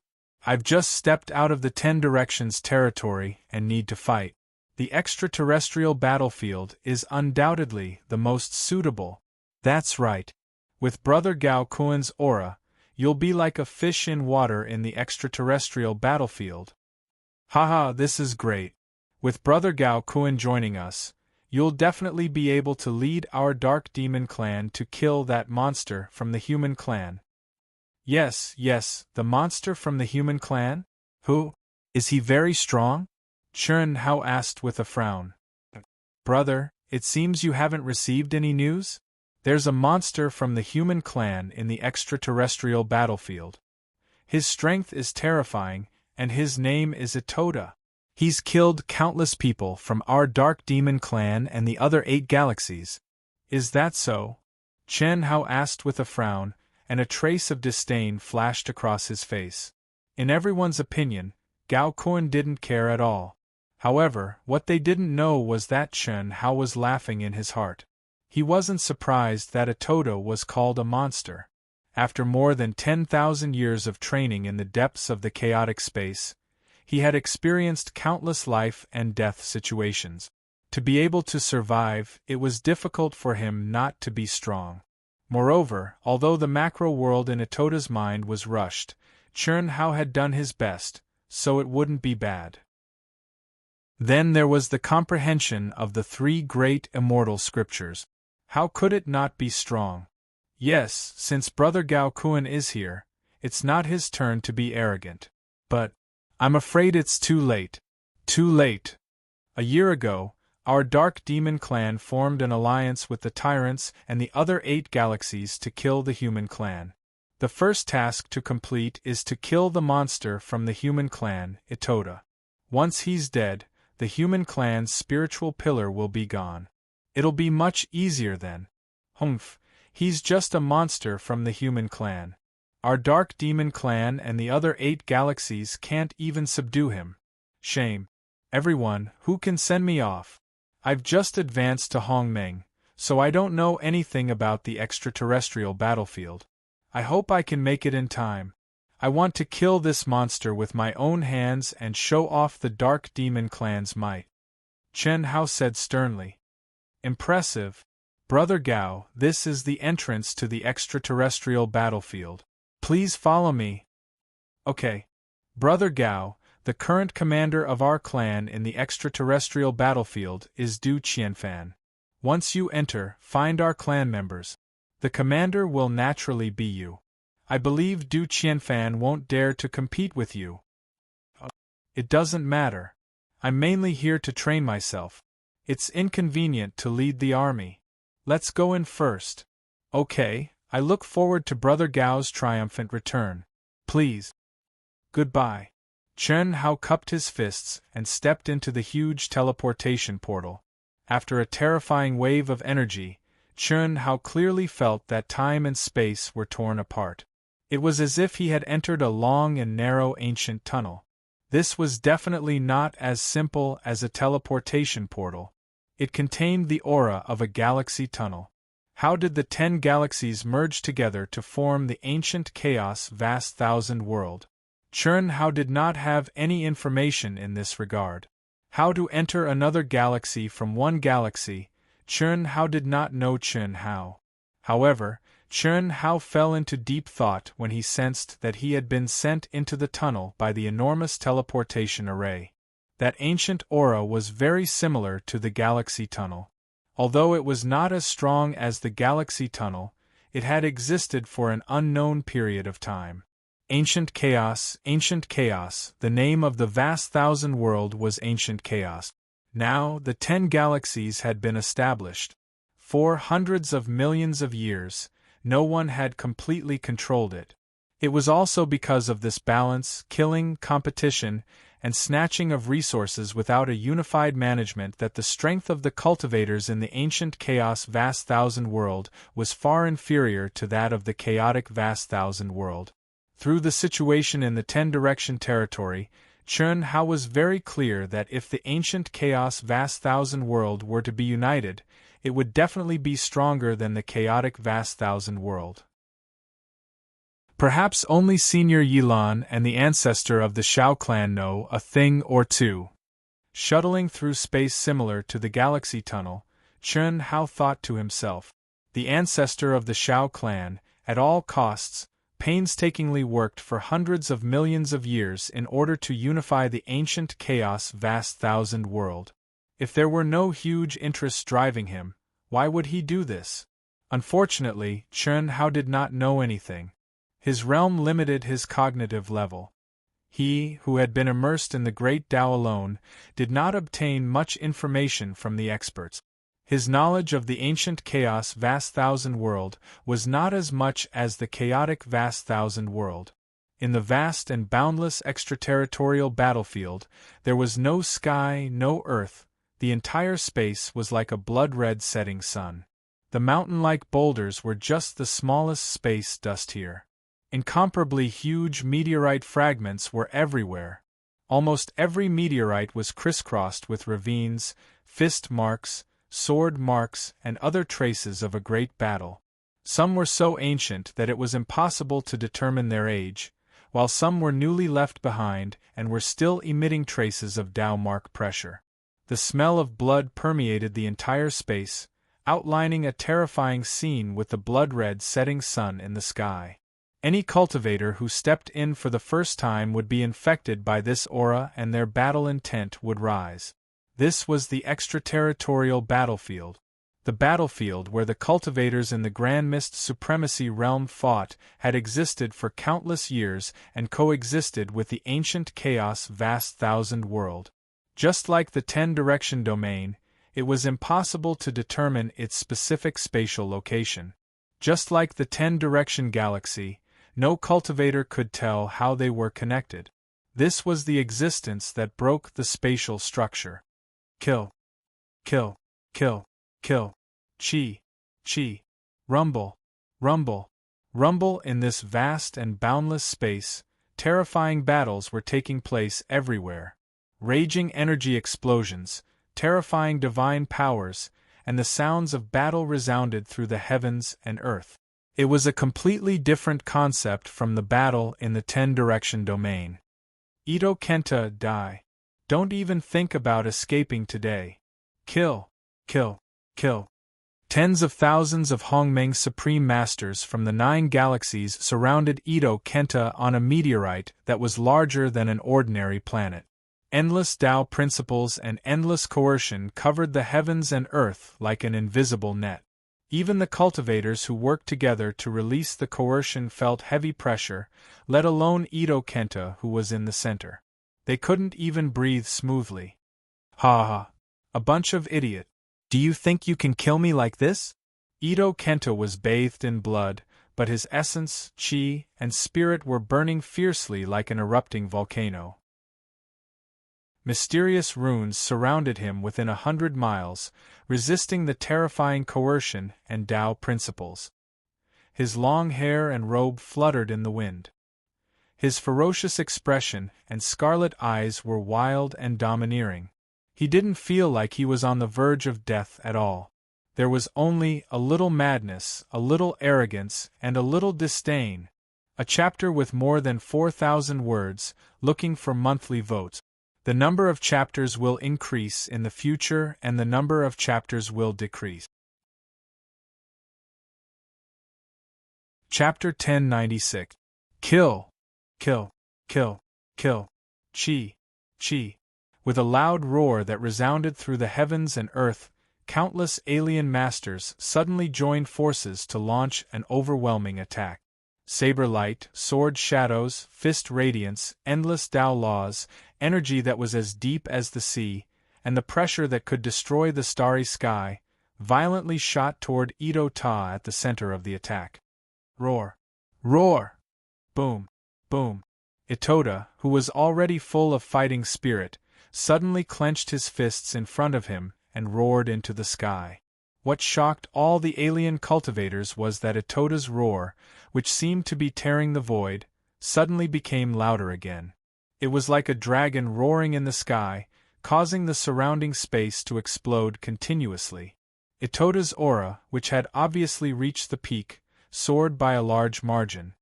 I've just stepped out of the 10 Directions territory and need to fight. The extraterrestrial battlefield is undoubtedly the most suitable. That's right. With Brother Gao Kun's aura, you'll be like a fish in water in the extraterrestrial battlefield. Haha, this is great. With Brother Gao Kun joining us, you'll definitely be able to lead our Dark Demon clan to kill that monster from the human clan. Yes, the monster from the human clan? Who? Is he very strong? Chen Hao asked with a frown. Brother, it seems you haven't received any news? There's a monster from the human clan in the extraterrestrial battlefield. His strength is terrifying, and his name is Itoda. He's killed countless people from our Dark Demon clan and the other 8 galaxies. Is that so? Chen Hao asked with a frown, and a trace of disdain flashed across his face. In everyone's opinion, Gao Kun didn't care at all. However, what they didn't know was that Chen Hao was laughing in his heart. He wasn't surprised that Itoda was called a monster. After more than 10,000 years of training in the depths of the chaotic space, he had experienced countless life and death situations. To be able to survive, it was difficult for him not to be strong. Moreover, although the macro world in Itota's mind was rushed, Chun Hao had done his best, so it wouldn't be bad. Then there was the comprehension of the three great immortal scriptures. How could it not be strong? Yes, since Brother Gao Kun is here, it's not his turn to be arrogant. But I'm afraid it's too late. Too late. A year ago, our Dark Demon clan formed an alliance with the tyrants and the other 8 galaxies to kill the human clan. The first task to complete is to kill the monster from the human clan, Itota. Once he's dead, the human clan's spiritual pillar will be gone. It'll be much easier then. Humph, he's just a monster from the human clan. Our Dark Demon clan and the other 8 galaxies can't even subdue him. Shame. Everyone, who can send me off? I've just advanced to Hongmeng, so I don't know anything about the extraterrestrial battlefield. I hope I can make it in time. I want to kill this monster with my own hands and show off the Dark Demon clan's might. Chen Hao said sternly. Impressive. Brother Gao, this is the entrance to the extraterrestrial battlefield. Please follow me. Okay. Brother Gao, the current commander of our clan in the extraterrestrial battlefield is Du Qianfan. Once you enter, find our clan members. The commander will naturally be you. I believe Du Qianfan won't dare to compete with you. It doesn't matter. I'm mainly here to train myself. It's inconvenient to lead the army. Let's go in first. Okay, I look forward to Brother Gao's triumphant return. Please. Goodbye. Chen Hao cupped his fists and stepped into the huge teleportation portal. After a terrifying wave of energy, Chen Hao clearly felt that time and space were torn apart. It was as if he had entered a long and narrow ancient tunnel. This was definitely not as simple as a teleportation portal. It contained the aura of a galaxy tunnel. How did the 10 galaxies merge together to form the ancient chaos vast thousand world? Chen Hao did not have any information in this regard. How to enter another galaxy from one galaxy, Chen Hao did not know Chen Hao. However, Chen Hao fell into deep thought when he sensed that he had been sent into the tunnel by the enormous teleportation array. That ancient aura was very similar to the galaxy tunnel. Although it was not as strong as the galaxy tunnel, it had existed for an unknown period of time. Ancient Chaos, the name of the vast thousand world was Ancient Chaos. Now, the 10 galaxies had been established. For hundreds of millions of years, no one had completely controlled it. It was also because of this balance, killing, competition, and snatching of resources without a unified management that the strength of the cultivators in the Ancient Chaos vast thousand world was far inferior to that of the chaotic vast thousand world. Through the situation in the 10-direction territory, Chen Hao was very clear that if the Ancient Chaos vast thousand world were to be united, it would definitely be stronger than the chaotic vast thousand world. Perhaps only Senior Yilan and the ancestor of the Shao clan know a thing or two. Shuttling through space similar to the galaxy tunnel, Chen Hao thought to himself. The ancestor of the Shao clan, at all costs, painstakingly worked for hundreds of millions of years in order to unify the ancient chaos vast thousand world. If there were no huge interests driving him, why would he do this? Unfortunately, Chen Hao did not know anything. His realm limited his cognitive level. He, who had been immersed in the great Tao alone, did not obtain much information from the experts. His knowledge of the ancient chaos vast thousand world was not as much as the chaotic vast thousand world. In the vast and boundless extraterritorial battlefield, there was no sky, no earth, the entire space was like a blood-red setting sun. The mountain-like boulders were just the smallest space dust here. Incomparably huge meteorite fragments were everywhere. Almost every meteorite was crisscrossed with ravines, fist marks, sword marks, and other traces of a great battle. Some were so ancient that it was impossible to determine their age, while some were newly left behind and were still emitting traces of Tao mark pressure. The smell of blood permeated the entire space, outlining a terrifying scene with the blood-red setting sun in the sky. Any cultivator who stepped in for the first time would be infected by this aura and their battle intent would rise. This was the extraterritorial battlefield. The battlefield where the cultivators in the Grand Mist Supremacy realm fought had existed for countless years and coexisted with the ancient chaos vast thousand world. Just like the 10-direction domain, it was impossible to determine its specific spatial location. Just like the 10-direction galaxy, no cultivator could tell how they were connected. This was the existence that broke the spatial structure. Kill. Kill. Kill. Kill. Chi. Chi. Rumble. Rumble. Rumble in this vast and boundless space, terrifying battles were taking place everywhere. Raging energy explosions, terrifying divine powers, and the sounds of battle resounded through the heavens and earth. It was a completely different concept from the battle in the 10-direction domain. Ito Kenta, die. Don't even think about escaping today. Kill. Kill. Kill. Tens of thousands of Hongmeng Supreme Masters from the 9 galaxies surrounded Ito Kenta on a meteorite that was larger than an ordinary planet. Endless Tao principles and endless coercion covered the heavens and earth like an invisible net. Even the cultivators who worked together to release the coercion felt heavy pressure, let alone Ito Kenta, who was in the center. They couldn't even breathe smoothly. Ha ha. A bunch of idiot. Do you think you can kill me like this? Ito Kenta was bathed in blood, but his essence, chi, and spirit were burning fiercely like an erupting volcano. Mysterious runes surrounded him within 100 miles, resisting the terrifying coercion and Tao principles. His long hair and robe fluttered in the wind. His ferocious expression and scarlet eyes were wild and domineering. He didn't feel like he was on the verge of death at all. There was only a little madness, a little arrogance, and a little disdain. A chapter with more than 4,000 words, looking for monthly votes. The number of chapters will increase in the future and the number of chapters will decrease. Chapter 1096. Kill. Kill. Kill. Kill. Chi. Chi. With a loud roar that resounded through the heavens and earth, countless alien masters suddenly joined forces to launch an overwhelming attack. Saber light, sword shadows, fist radiance, endless Tao laws, energy that was as deep as the sea, and the pressure that could destroy the starry sky, violently shot toward Ito Ta at the center of the attack. Roar! Roar! Boom! Boom! Itoda, who was already full of fighting spirit, suddenly clenched his fists in front of him and roared into the sky. What shocked all the alien cultivators was that Itoda's roar, which seemed to be tearing the void, suddenly became louder again. It was like a dragon roaring in the sky, causing the surrounding space to explode continuously. Itoda's aura, which had obviously reached the peak, soared by a large margin.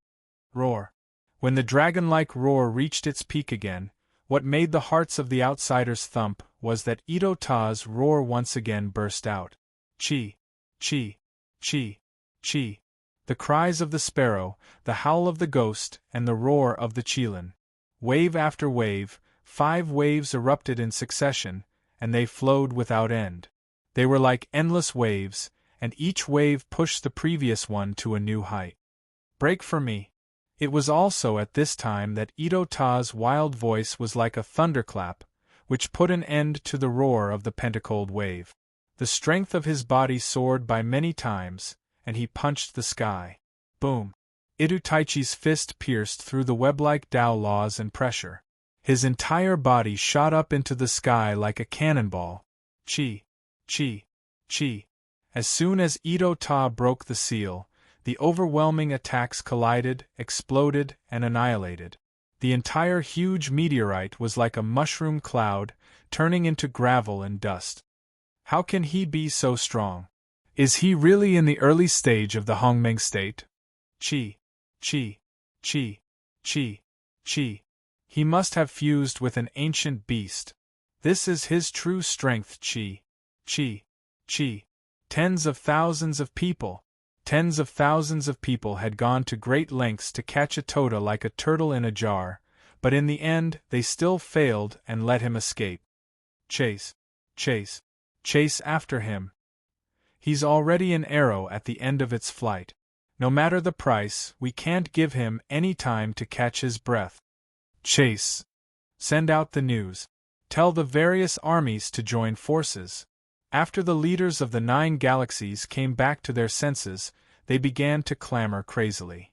Roar. When the dragon-like roar reached its peak again, what made the hearts of the outsiders thump was that Ito Ta's roar once again burst out. Chi, chi, chi, chi. The cries of the sparrow, the howl of the ghost, and the roar of the Qilin. Wave after wave, 5 waves erupted in succession, and they flowed without end. They were like endless waves, and each wave pushed the previous one to a new height. Break for me. It was also at this time that Ito Ta's wild voice was like a thunderclap, which put an end to the roar of the pentacled wave. The strength of his body soared by many times, and he punched the sky. Boom! Ito Taichi's fist pierced through the web-like Tao laws and pressure. His entire body shot up into the sky like a cannonball. Chi, chi, chi. As soon as Ito Ta broke the seal, the overwhelming attacks collided, exploded, and annihilated. The entire huge meteorite was like a mushroom cloud, turning into gravel and dust. How can he be so strong? Is he really in the early stage of the Hongmeng state? Chi. Chi. Chi. Chi. Chi. He must have fused with an ancient beast. This is his true strength. Chi. Chi. Chi. Tens of thousands of people had gone to great lengths to catch Itoda like a turtle in a jar, but in the end they still failed and let him escape. Chase. Chase. Chase after him. He's already an arrow at the end of its flight. No matter the price, we can't give him any time to catch his breath. Chase. Send out the news. Tell the various armies to join forces. After the leaders of the 9 galaxies came back to their senses, they began to clamor crazily.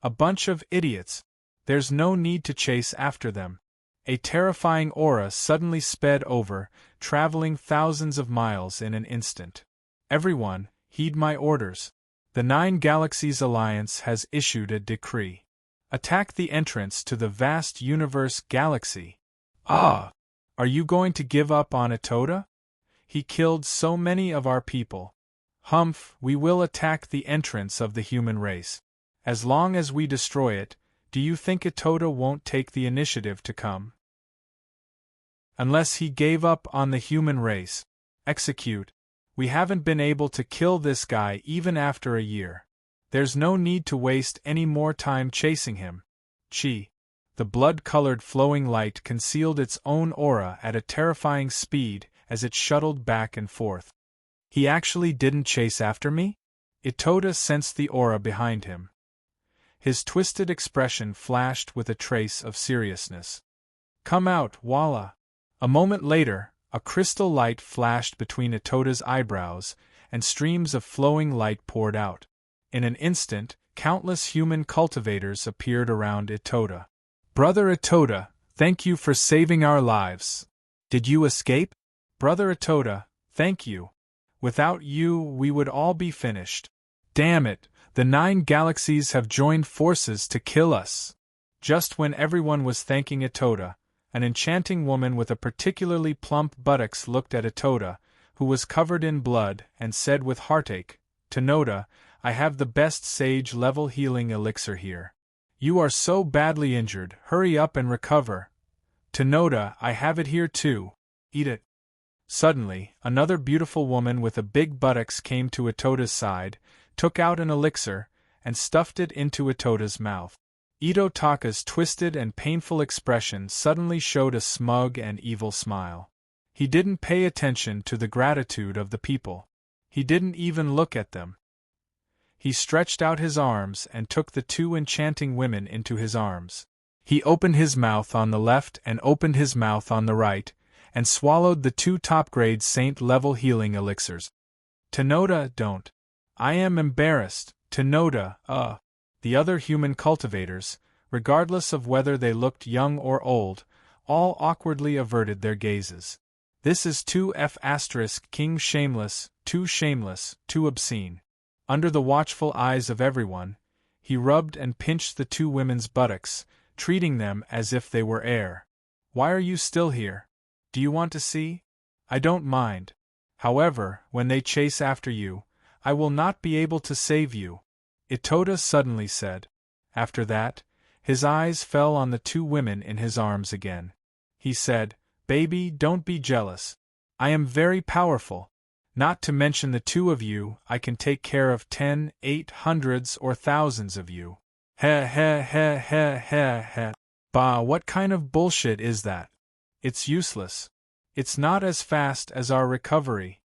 A bunch of idiots. There's no need to chase after them. A terrifying aura suddenly sped over, traveling thousands of miles in an instant. Everyone, heed my orders. The 9 Galaxies Alliance has issued a decree. Attack the entrance to the vast universe galaxy. Ah! Are you going to give up on Itoda? He killed so many of our people. Humph, we will attack the entrance of the human race. As long as we destroy it, do you think Itoda won't take the initiative to come? Unless he gave up on the human race. Execute. We haven't been able to kill this guy even after a year. There's no need to waste any more time chasing him. Chi. The blood-colored flowing light concealed its own aura at a terrifying speed as it shuttled back and forth. He actually didn't chase after me? Itoda sensed the aura behind him. His twisted expression flashed with a trace of seriousness. Come out, Walla. A moment later, a crystal light flashed between Itoda's eyebrows, and streams of flowing light poured out. In an instant, countless human cultivators appeared around Itoda. Brother Itoda, thank you for saving our lives. Did you escape? Brother Itoda, thank you. Without you, we would all be finished. Damn it, the 9 galaxies have joined forces to kill us. Just when everyone was thanking Itoda, an enchanting woman with a particularly plump buttocks looked at Itoda, who was covered in blood, and said with heartache, Tenoda, I have the best sage-level healing elixir here. You are so badly injured, hurry up and recover. Tenoda, I have it here too. Eat it. Suddenly, another beautiful woman with a big buttocks came to Itoda's side, took out an elixir, and stuffed it into Itoda's mouth. Ito Taka's twisted and painful expression suddenly showed a smug and evil smile. He didn't pay attention to the gratitude of the people. He didn't even look at them. He stretched out his arms and took the 2 enchanting women into his arms. He opened his mouth on the left and opened his mouth on the right, and swallowed the 2 top-grade saint-level healing elixirs. Tenoda, don't. I am embarrassed, Tenoda, The other human cultivators, regardless of whether they looked young or old, all awkwardly averted their gazes. This is too King shameless, too obscene. Under the watchful eyes of everyone, he rubbed and pinched the 2 women's buttocks, treating them as if they were air. Why are you still here? Do you want to see? I don't mind. However, when they chase after you, I will not be able to save you. Itoda suddenly said. After that, his eyes fell on the 2 women in his arms again. He said, Baby, don't be jealous. I am very powerful. Not to mention the 2 of you, I can take care of 10, 800s or thousands of you. Heh heh heh heh heh heh. Bah, what kind of bullshit is that? It's useless. It's not as fast as our recovery.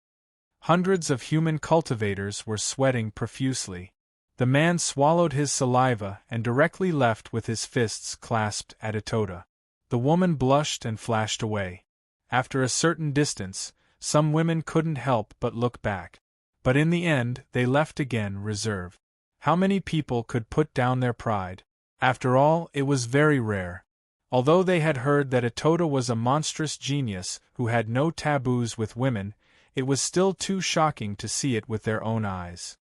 Hundreds of human cultivators were sweating profusely. The man swallowed his saliva and directly left with his fists clasped at Itoda. The woman blushed and flashed away. After a certain distance, some women couldn't help but look back. But in the end, they left again reserved. How many people could put down their pride? After all, it was very rare. Although they had heard that Itoda was a monstrous genius who had no taboos with women, it was still too shocking to see it with their own eyes.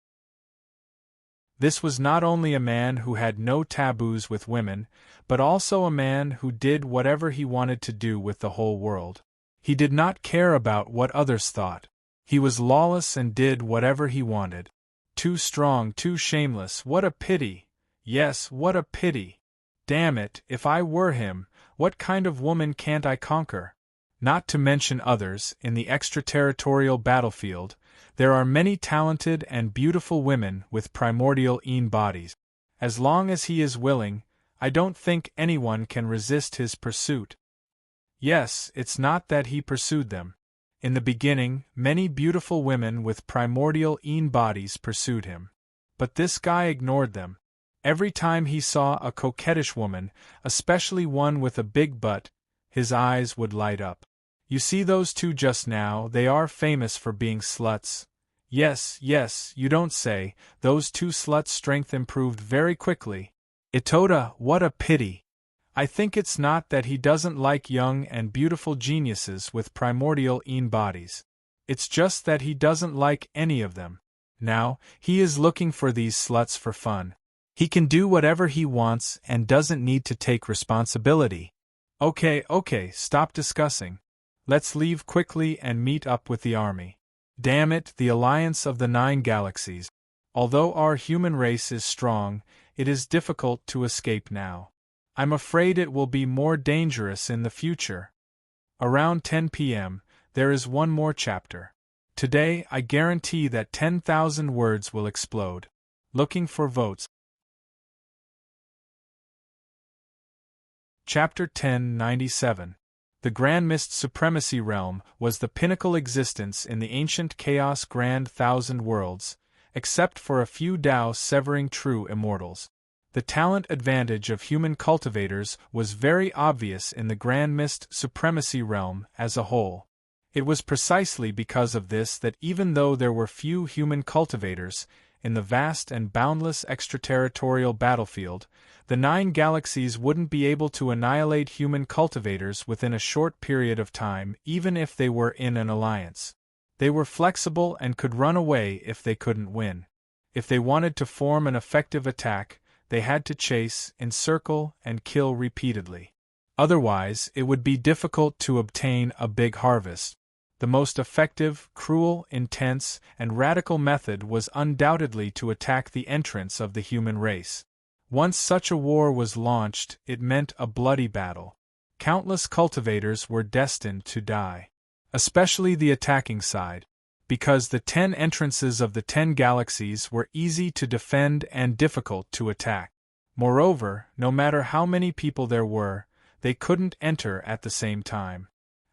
This was not only a man who had no taboos with women, but also a man who did whatever he wanted to do with the whole world. He did not care about what others thought. He was lawless and did whatever he wanted. Too strong, too shameless, what a pity! Yes, what a pity! Damn it, if I were him, what kind of woman can't I conquer? Not to mention others, in the extraterritorial battlefield, there are many talented and beautiful women with primordial bodies. As long as he is willing, I don't think anyone can resist his pursuit. Yes, it's not that he pursued them. In the beginning, many beautiful women with primordial bodies pursued him. But this guy ignored them. Every time he saw a coquettish woman, especially one with a big butt, his eyes would light up. You see those two just now, they are famous for being sluts. Yes, yes, you don't say, those two sluts' strength improved very quickly. Itoda, what a pity! I think it's not that he doesn't like young and beautiful geniuses with primordial bodies. It's just that he doesn't like any of them. Now, he is looking for these sluts for fun. He can do whatever he wants and doesn't need to take responsibility. Okay, stop discussing. Let's leave quickly and meet up with the army. Damn it, the alliance of the 9 galaxies. Although our human race is strong, it is difficult to escape now. I'm afraid it will be more dangerous in the future. Around 10 p.m., there is one more chapter. Today, I guarantee that 10,000 words will explode. Looking for votes. Chapter 1097. The Grand Mist Supremacy Realm was the pinnacle existence in the ancient chaos Grand Thousand Worlds, except for a few Tao severing true immortals. The talent advantage of human cultivators was very obvious in the Grand Mist Supremacy Realm as a whole. It was precisely because of this that even though there were few human cultivators, in the vast and boundless extraterritorial battlefield, the 9 galaxies wouldn't be able to annihilate human cultivators within a short period of time even if they were in an alliance. They were flexible and could run away if they couldn't win. If they wanted to form an effective attack, they had to chase, encircle, and kill repeatedly. Otherwise, it would be difficult to obtain a big harvest. The most effective, cruel, intense, and radical method was undoubtedly to attack the entrance of the human race. Once such a war was launched, it meant a bloody battle. Countless cultivators were destined to die. Especially the attacking side, because the 10 entrances of the 10 galaxies were easy to defend and difficult to attack. Moreover, no matter how many people there were, they couldn't enter at the same time.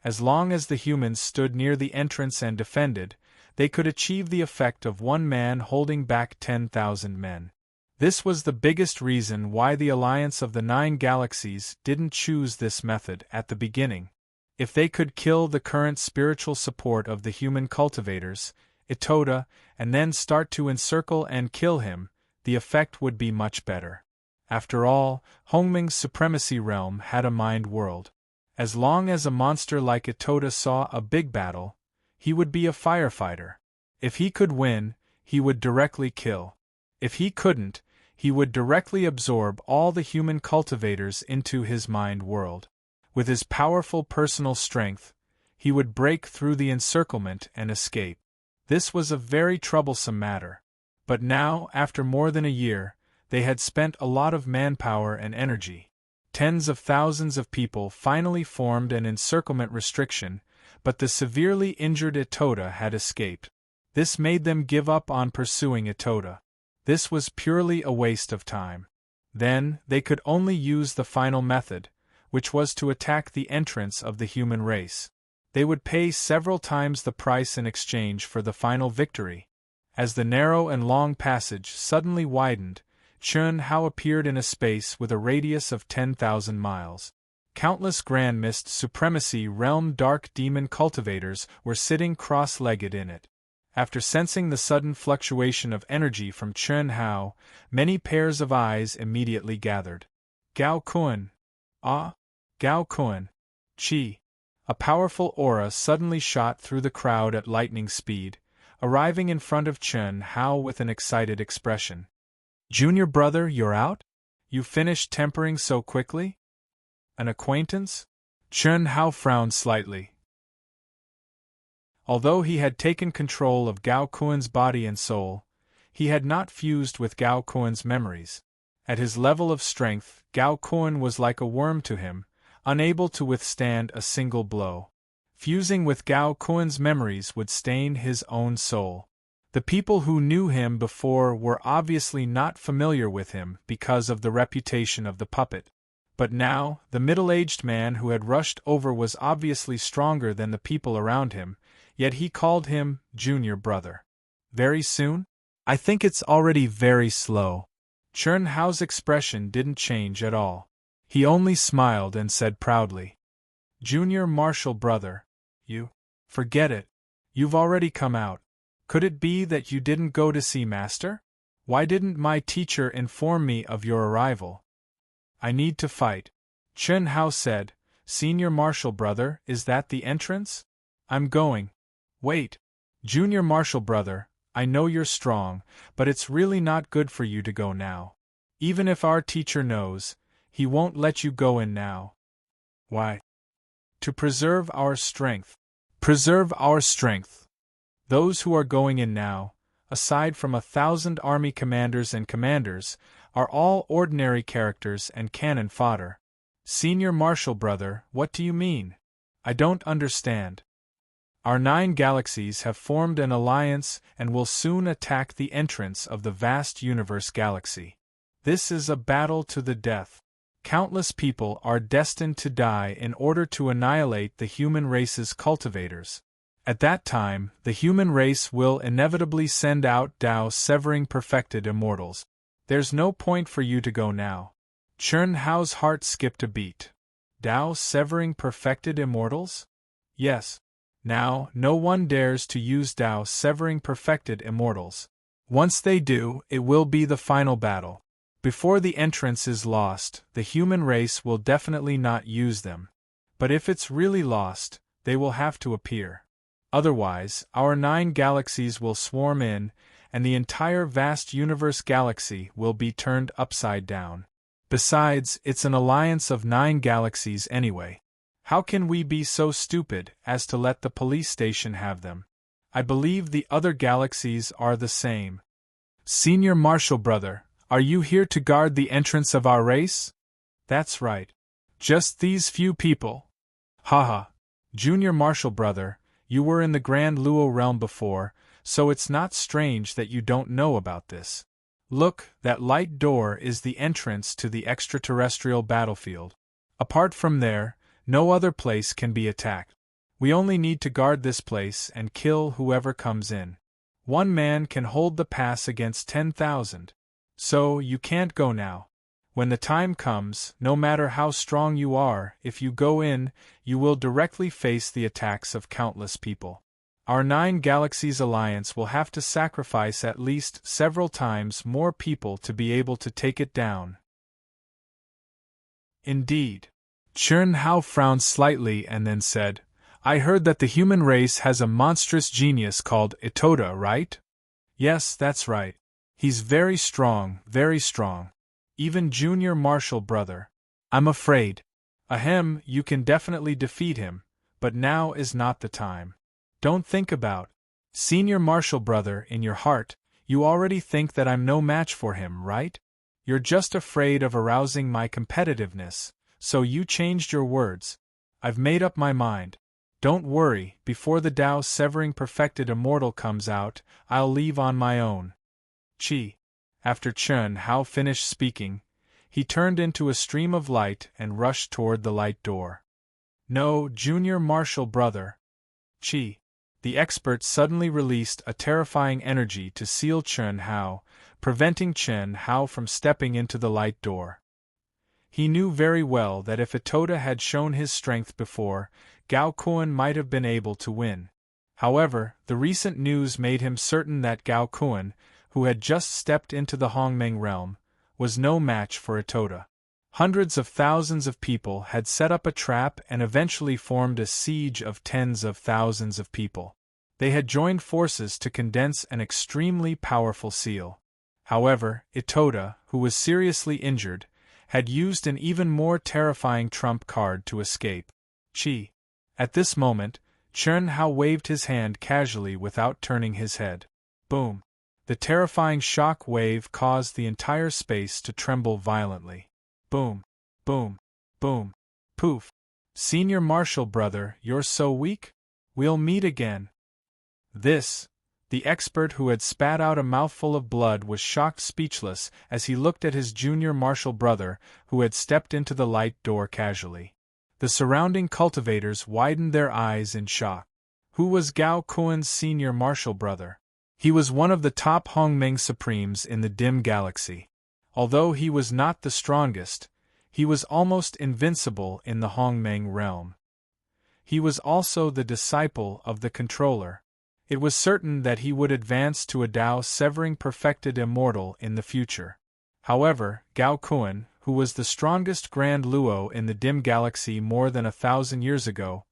As long as the humans stood near the entrance and defended, they could achieve the effect of one man holding back 10,000 men. This was the biggest reason why the alliance of the 9 galaxies didn't choose this method at the beginning. If they could kill the current spiritual support of the human cultivators, Itoda, and then start to encircle and kill him, the effect would be much better. After all, Hongming's supremacy realm had a mind world. As long as a monster like Itoda saw a big battle, he would be a firefighter. If he could win, he would directly kill. If he couldn't, he would directly absorb all the human cultivators into his mind world. With his powerful personal strength, he would break through the encirclement and escape. This was a very troublesome matter. But now, after more than a year, they had spent a lot of manpower and energy. Tens of thousands of people finally formed an encirclement restriction, but the severely injured Itoda had escaped. This made them give up on pursuing Itoda. This was purely a waste of time. Then, they could only use the final method, which was to attack the entrance of the human race. They would pay several times the price in exchange for the final victory. As the narrow and long passage suddenly widened, Chun Hao appeared in a space with a radius of 10,000 miles. Countless Grand Mist Supremacy Realm Dark Demon cultivators were sitting cross-legged in it. After sensing the sudden fluctuation of energy from Chun Hao, many pairs of eyes immediately gathered. Gao Kun! Ah! Gao Kun! Chi! A powerful aura suddenly shot through the crowd at lightning speed, arriving in front of Chun Hao with an excited expression. Junior brother, you're out? You finished tempering so quickly? An acquaintance? Chun Hao frowned slightly. Although he had taken control of Gao Kuen's body and soul, he had not fused with Gao Kuen's memories. At his level of strength, Gao Kuen was like a worm to him, unable to withstand a single blow. Fusing with Gao Kuen's memories would stain his own soul. The people who knew him before were obviously not familiar with him because of the reputation of the puppet. But now, the middle-aged man who had rushed over was obviously stronger than the people around him, yet he called him junior brother. Very soon? I think it's already very slow. Chen Hao's expression didn't change at all. He only smiled and said proudly, Junior martial brother. You? Forget it. You've already come out. Could it be that you didn't go to see Master? Why didn't my teacher inform me of your arrival? I need to fight. Chen Hao said, Senior martial brother, is that the entrance? I'm going. Wait. Junior martial brother, I know you're strong, but it's really not good for you to go now. Even if our teacher knows, he won't let you go in now. Why? To preserve our strength. Preserve our strength. Those who are going in now, aside from 1,000 army commanders and commanders, are all ordinary characters and cannon fodder. Senior martial brother, what do you mean? I don't understand. Our 9 galaxies have formed an alliance and will soon attack the entrance of the vast universe galaxy. This is a battle to the death. Countless people are destined to die in order to annihilate the human race's cultivators. At that time, the human race will inevitably send out Tao-severing perfected immortals. There's no point for you to go now. Chen Hao's heart skipped a beat. Tao-severing perfected immortals? Yes. Now, no one dares to use Tao-severing perfected immortals. Once they do, it will be the final battle. Before the entrance is lost, the human race will definitely not use them. But if it's really lost, they will have to appear. Otherwise, our 9 galaxies will swarm in, and the entire vast universe galaxy will be turned upside down. Besides, it's an alliance of 9 galaxies anyway. How can we be so stupid as to let the police station have them? I believe the other galaxies are the same. Senior martial brother, are you here to guard the entrance of our race? That's right. Just these few people. Haha. Junior martial brother, you were in the Grand Luo realm before, so it's not strange that you don't know about this. Look, that light door is the entrance to the extraterrestrial battlefield. Apart from there, no other place can be attacked. We only need to guard this place and kill whoever comes in. 1 man can hold the pass against 10,000. So, you can't go now. When the time comes, no matter how strong you are, if you go in, you will directly face the attacks of countless people. Our 9 galaxies alliance will have to sacrifice at least several times more people to be able to take it down. Indeed. Chen Hao frowned slightly and then said, I heard that the human race has a monstrous genius called Itoda, right? Yes, that's right. He's very strong, very strong. Even junior martial brother. I'm afraid. Ahem, you can definitely defeat him, but now is not the time. Don't think about senior martial brother in your heart, you already think that I'm no match for him, right? You're just afraid of arousing my competitiveness, so you changed your words. I've made up my mind. Don't worry, before the Tao-severing perfected immortal comes out, I'll leave on my own. Chi. After Chen Hao finished speaking, he turned into a stream of light and rushed toward the light door. No, junior martial brother. Chi. The expert suddenly released a terrifying energy to seal Chen Hao, preventing Chen Hao from stepping into the light door. He knew very well that if Itoda had shown his strength before, Gao Kuen might have been able to win. However, the recent news made him certain that Gao Kuen, who had just stepped into the Hongmeng realm, was no match for Itoda. Hundreds of thousands of people had set up a trap and eventually formed a siege of tens of thousands of people. They had joined forces to condense an extremely powerful seal. However, Itoda, who was seriously injured, had used an even more terrifying trump card to escape. Chi. At this moment, Chen Hao waved his hand casually without turning his head. Boom! The terrifying shock wave caused the entire space to tremble violently. Boom! Boom! Boom! Poof! Senior Marshal brother, you're so weak? We'll meet again. The expert who had spat out a mouthful of blood was shocked speechless as he looked at his junior marshal brother who had stepped into the light door casually. The surrounding cultivators widened their eyes in shock. Who was Gao Kuan's senior marshal brother? He was one of the top Hongmeng Supremes in the dim galaxy. Although he was not the strongest, he was almost invincible in the Hongmeng realm. He was also the disciple of the controller. It was certain that he would advance to a Dao-severing perfected immortal in the future. However, Gao Kuan, who was the strongest Grand Luo in the dim galaxy more than 1,000 years ago,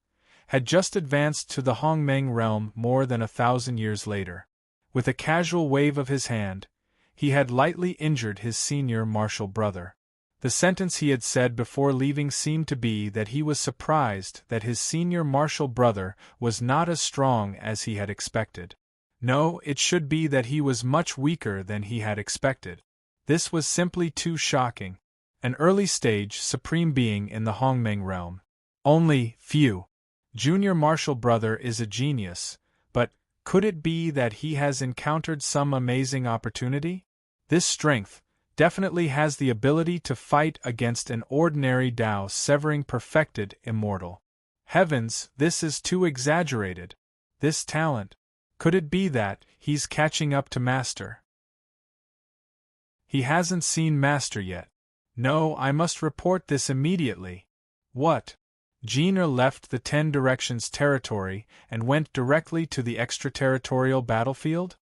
had just advanced to the Hongmeng realm more than 1,000 years later. With a casual wave of his hand, he had lightly injured his senior marshal brother. The sentence he had said before leaving seemed to be that he was surprised that his senior marshal brother was not as strong as he had expected. No, it should be that he was much weaker than he had expected. This was simply too shocking. An early-stage supreme being in the Hongmeng realm. Only, phew. Junior marshal brother is a genius, but could it be that he has encountered some amazing opportunity? This strength definitely has the ability to fight against an ordinary Dao-severing perfected immortal. Heavens, this is too exaggerated. This talent. Could it be that he's catching up to Master? He hasn't seen Master yet. No, I must report this immediately. What? Gina left the 10 Directions territory and went directly to the extraterritorial battlefield?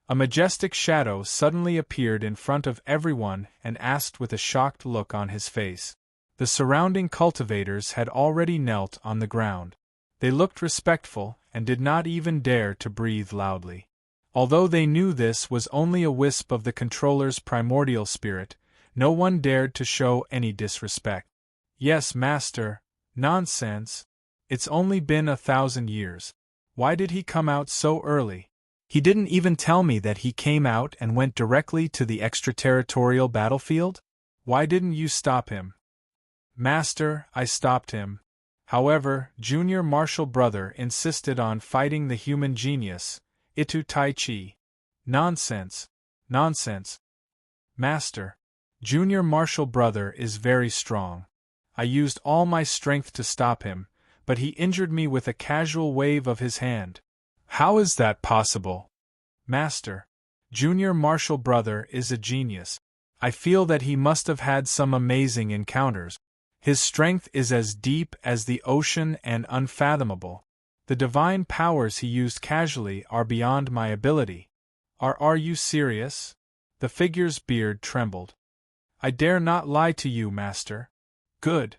A majestic shadow suddenly appeared in front of everyone and asked with a shocked look on his face. The surrounding cultivators had already knelt on the ground. They looked respectful and did not even dare to breathe loudly. Although they knew this was only a wisp of the controller's primordial spirit, no one dared to show any disrespect. Yes, Master. Nonsense. It's only been 1,000 years. Why did he come out so early? He didn't even tell me that he came out and went directly to the extraterritorial battlefield? Why didn't you stop him? Master, I stopped him. However, junior marshal brother insisted on fighting the human genius, Itu Tai Chi. Nonsense. Nonsense. Master, junior marshal brother is very strong. I used all my strength to stop him, but he injured me with a casual wave of his hand. How is that possible? Master, junior marshal brother is a genius. I feel that he must have had some amazing encounters. His strength is as deep as the ocean and unfathomable. The divine powers he used casually are beyond my ability. Are you serious? The figure's beard trembled. I dare not lie to you, Master. Good.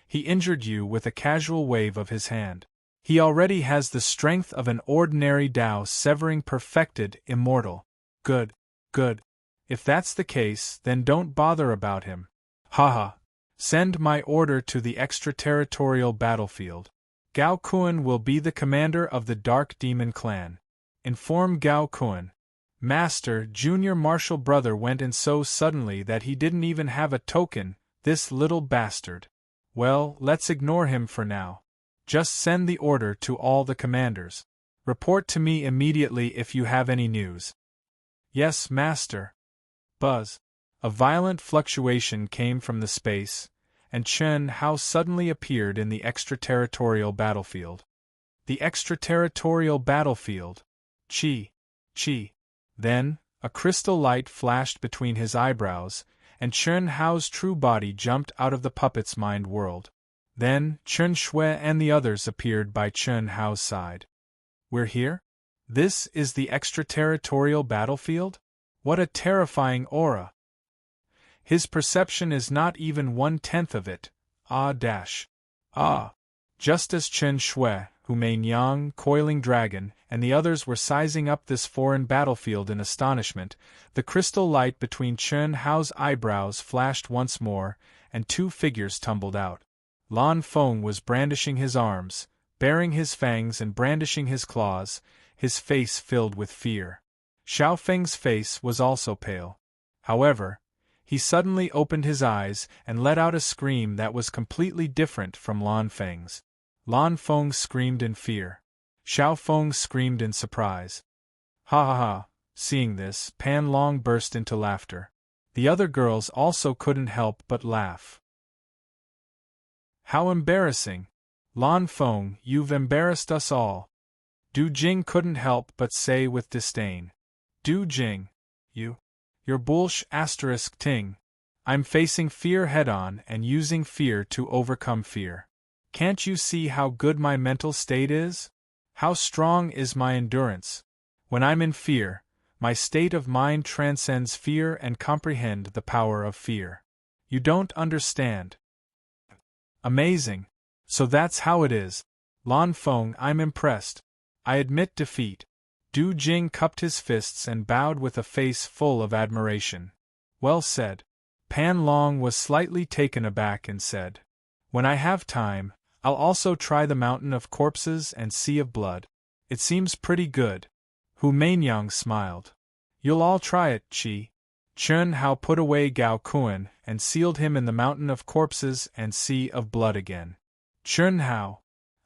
He injured you with a casual wave of his hand. He already has the strength of an ordinary Dao-severing perfected immortal. Good. If that's the case, then don't bother about him. Haha. Send my order to the extraterritorial battlefield. Gao Kuan will be the commander of the Dark Demon clan. Inform Gao Kuan. Master, junior marshal brother went in so suddenly that he didn't even have a token, this little bastard. Well, let's ignore him for now. Just send the order to all the commanders. Report to me immediately if you have any news. Yes, Master. Buzz. A violent fluctuation came from the space, and Chen Hao suddenly appeared in the extraterritorial battlefield. The extraterritorial battlefield. Chi. Then, a crystal light flashed between his eyebrows, and Chen Hao's true body jumped out of the puppet's mind world. Then, Chen Shui and the others appeared by Chen Hao's side. We're here? This is the extraterritorial battlefield? What a terrifying aura! His perception is not even 1/10 of it. Just as Chen Shui, Hu Meinyang, Coiling Dragon, and the others were sizing up this foreign battlefield in astonishment, the crystal light between Chen Hao's eyebrows flashed once more, and 2 figures tumbled out. Lan Feng was brandishing his arms, baring his fangs and brandishing his claws, his face filled with fear. Xiao Feng's face was also pale. However, he suddenly opened his eyes and let out a scream that was completely different from Lan Feng's. Lan Feng screamed in fear. Xiao Feng screamed in surprise. Ha ha ha! Seeing this, Pan Long burst into laughter. The other girls also couldn't help but laugh. How embarrassing! Lan Feng, you've embarrassed us all. Du Jing couldn't help but say with disdain. Du Jing, you're bullsh asterisk ting. I'm facing fear head-on and using fear to overcome fear. Can't you see how good my mental state is? How strong is my endurance? When I'm in fear, my state of mind transcends fear and comprehend the power of fear. You don't understand. Amazing. So that's how it is. Lan Feng, I'm impressed. I admit defeat. Du Jing cupped his fists and bowed with a face full of admiration. Well said. Pan Long was slightly taken aback and said, When I have time, I'll also try the mountain of corpses and sea of blood. It seems pretty good. Hu Mainyang smiled. You'll all try it, Qi. Chen Hao put away Gao Kuan and sealed him in the mountain of corpses and sea of blood again. Chen Hao,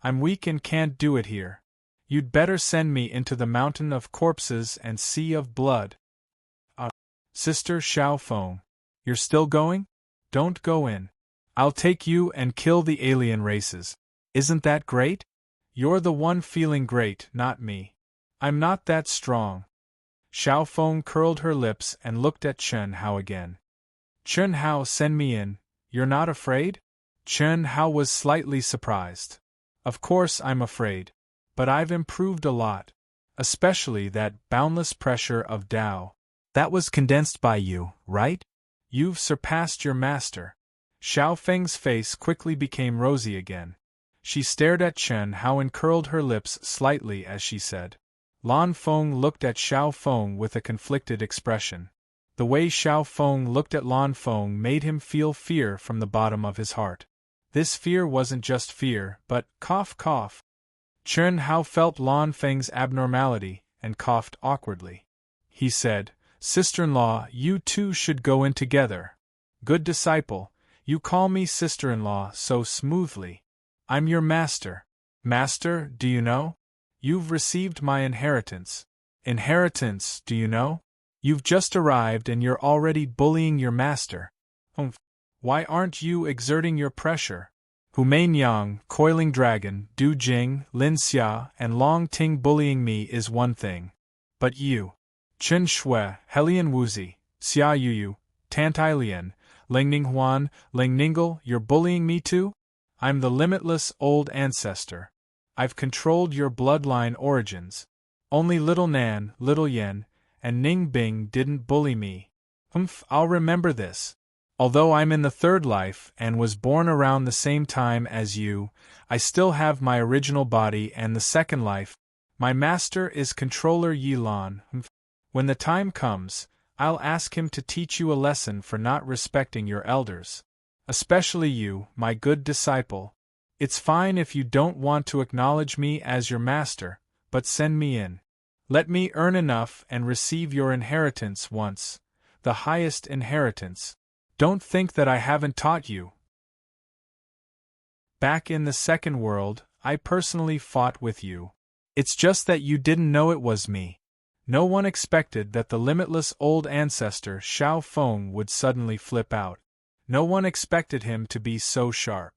I'm weak and can't do it here. You'd better send me into the mountain of corpses and sea of blood. Sister Xiao Feng, you're still going? Don't go in. I'll take you and kill the alien races. Isn't that great? You're the one feeling great, not me. I'm not that strong. Xiao Feng curled her lips and looked at Chen Hao again. Chen Hao, send me in. You're not afraid? Chen Hao was slightly surprised. Of course I'm afraid. But I've improved a lot. Especially that boundless pressure of Tao. That was condensed by you, right? You've surpassed your master. Xiao Feng's face quickly became rosy again. She stared at Chen Hao and curled her lips slightly as she said. Lan Feng looked at Xiao Feng with a conflicted expression. The way Xiao Feng looked at Lan Feng made him feel fear from the bottom of his heart. This fear wasn't just fear, but cough cough. Chen Hao felt Lan Feng's abnormality and coughed awkwardly. He said, Sister-in-law, you two should go in together. Good disciple, you call me sister-in-law so smoothly. I'm your master. Master, do you know? You've received my inheritance. Inheritance, do you know? You've just arrived and you're already bullying your master. Why aren't you exerting your pressure? Hu Mainyang, Coiling Dragon, Du Jing, Lin Xia, and Long Ting bullying me is one thing. But you, Chen Shui, Helian Wuzi, Xia Yuyu, Tantai Lian, Lingning Huan, Ling Ningle, you're bullying me too? I'm the limitless old ancestor. I've controlled your bloodline origins. Only Little Nan, Little Yen, and Ning Bing didn't bully me. I'll remember this. Although I'm in the third life and was born around the same time as you, I still have my original body and the second life. My master is Controller Yi Lan. When the time comes, I'll ask him to teach you a lesson for not respecting your elders. Especially you, my good disciple. It's fine if you don't want to acknowledge me as your master, but send me in. Let me earn enough and receive your inheritance once. The highest inheritance. Don't think that I haven't taught you. Back in the second world, I personally fought with you. It's just that you didn't know it was me. No one expected that the limitless old ancestor Xiao Feng would suddenly flip out. No one expected him to be so sharp.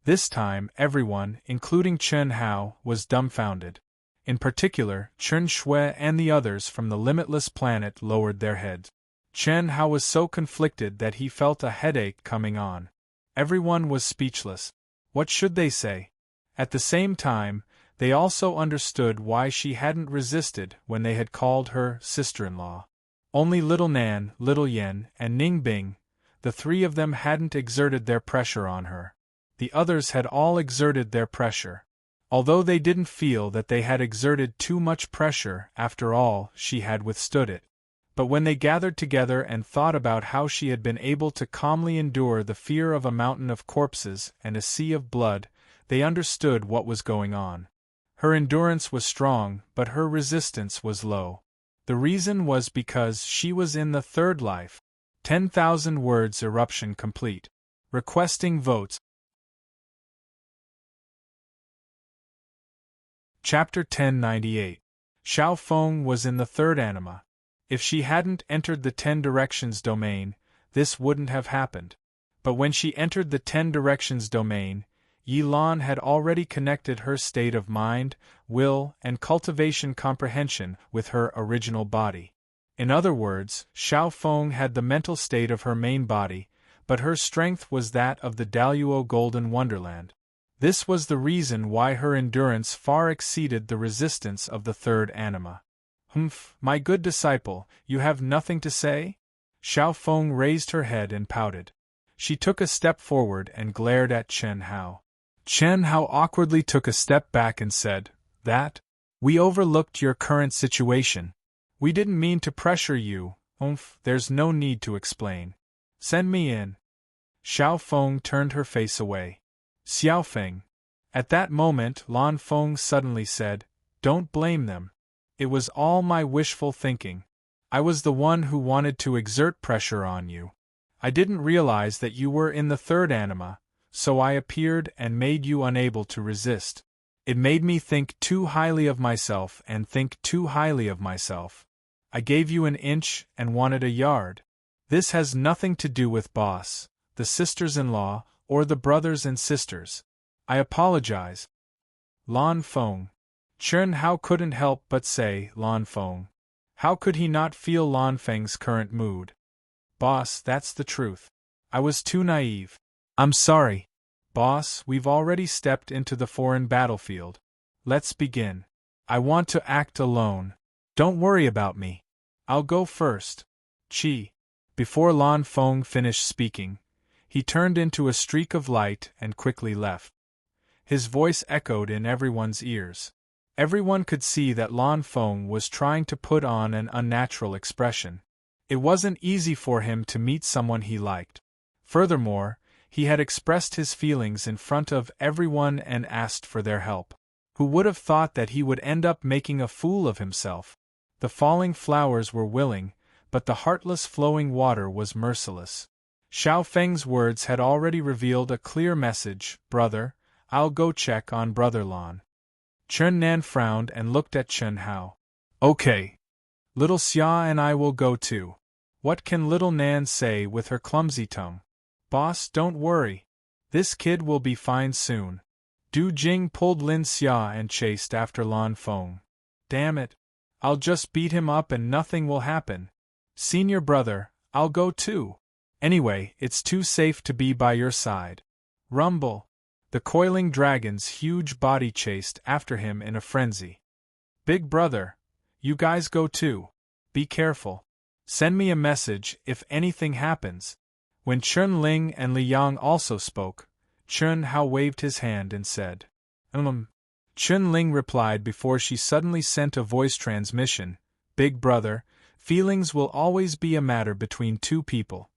This time, everyone, including Chen Hao, was dumbfounded. In particular, Chen Shui and the others from the limitless planet lowered their heads. Chen Hao was so conflicted that he felt a headache coming on. Everyone was speechless. What should they say? At the same time, they also understood why she hadn't resisted when they had called her sister-in-law. Only Little Nan, Little Yen, and Ning Bing, the three of them hadn't exerted their pressure on her. The others had all exerted their pressure. Although they didn't feel that they had exerted too much pressure, after all, she had withstood it. But when they gathered together and thought about how she had been able to calmly endure the fear of a mountain of corpses and a sea of blood, they understood what was going on. Her endurance was strong, but her resistance was low. The reason was because she was in the third life. 10,000 words eruption complete. Requesting votes. Chapter 1098. Xiao Feng was in the third anima. If she hadn't entered the 10 directions domain, this wouldn't have happened. But when she entered the 10 directions domain, Yi Lan had already connected her state of mind, will, and cultivation comprehension with her original body. In other words, Xiao Feng had the mental state of her main body, but her strength was that of the Daluo Golden Wonderland. This was the reason why her endurance far exceeded the resistance of the third anima. Humph, my good disciple, you have nothing to say? Xiao Feng raised her head and pouted. She took a step forward and glared at Chen Hao. Chen Hao awkwardly took a step back and said, "That? We overlooked your current situation. We didn't mean to pressure you. There's no need to explain. Send me in." Xiao Feng turned her face away. Xiao Feng. At that moment Lan Feng suddenly said, "Don't blame them. It was all my wishful thinking. I was the one who wanted to exert pressure on you. I didn't realize that you were in the third anima, so I appeared and made you unable to resist. It made me think too highly of myself and think too highly of myself. I gave you an inch and wanted a yard. This has nothing to do with boss, the sisters-in-law, or the brothers and sisters. I apologize." Lan Feng. Chen Hao couldn't help but say Lan Feng. How could he not feel Lan Feng's current mood? "Boss, that's the truth. I was too naive. I'm sorry. Boss, we've already stepped into the foreign battlefield. Let's begin. I want to act alone. Don't worry about me. I'll go first. Chi." Before Lan Feng finished speaking, he turned into a streak of light and quickly left. His voice echoed in everyone's ears. Everyone could see that Lan Feng was trying to put on an unnatural expression. It wasn't easy for him to meet someone he liked. Furthermore, he had expressed his feelings in front of everyone and asked for their help. Who would have thought that he would end up making a fool of himself? The falling flowers were willing, but the heartless flowing water was merciless. Xiao Feng's words had already revealed a clear message: "Brother, I'll go check on Brother Lan." Chen Nan frowned and looked at Chen Hao. "Okay. Little Xia and I will go too." What can little Nan say with her clumsy tongue? "Boss, don't worry. This kid will be fine soon." Du Jing pulled Lin Xia and chased after Lan Feng. "Damn it. I'll just beat him up and nothing will happen. Senior brother, I'll go too. Anyway, it's too safe to be by your side." Rumble. The coiling dragon's huge body chased after him in a frenzy. "Big brother, you guys go too. Be careful. Send me a message if anything happens." When Chen Ling and Li Yang also spoke, Chen Hao waved his hand and said, Chen Ling replied before she suddenly sent a voice transmission, "Big brother, feelings will always be a matter between two people.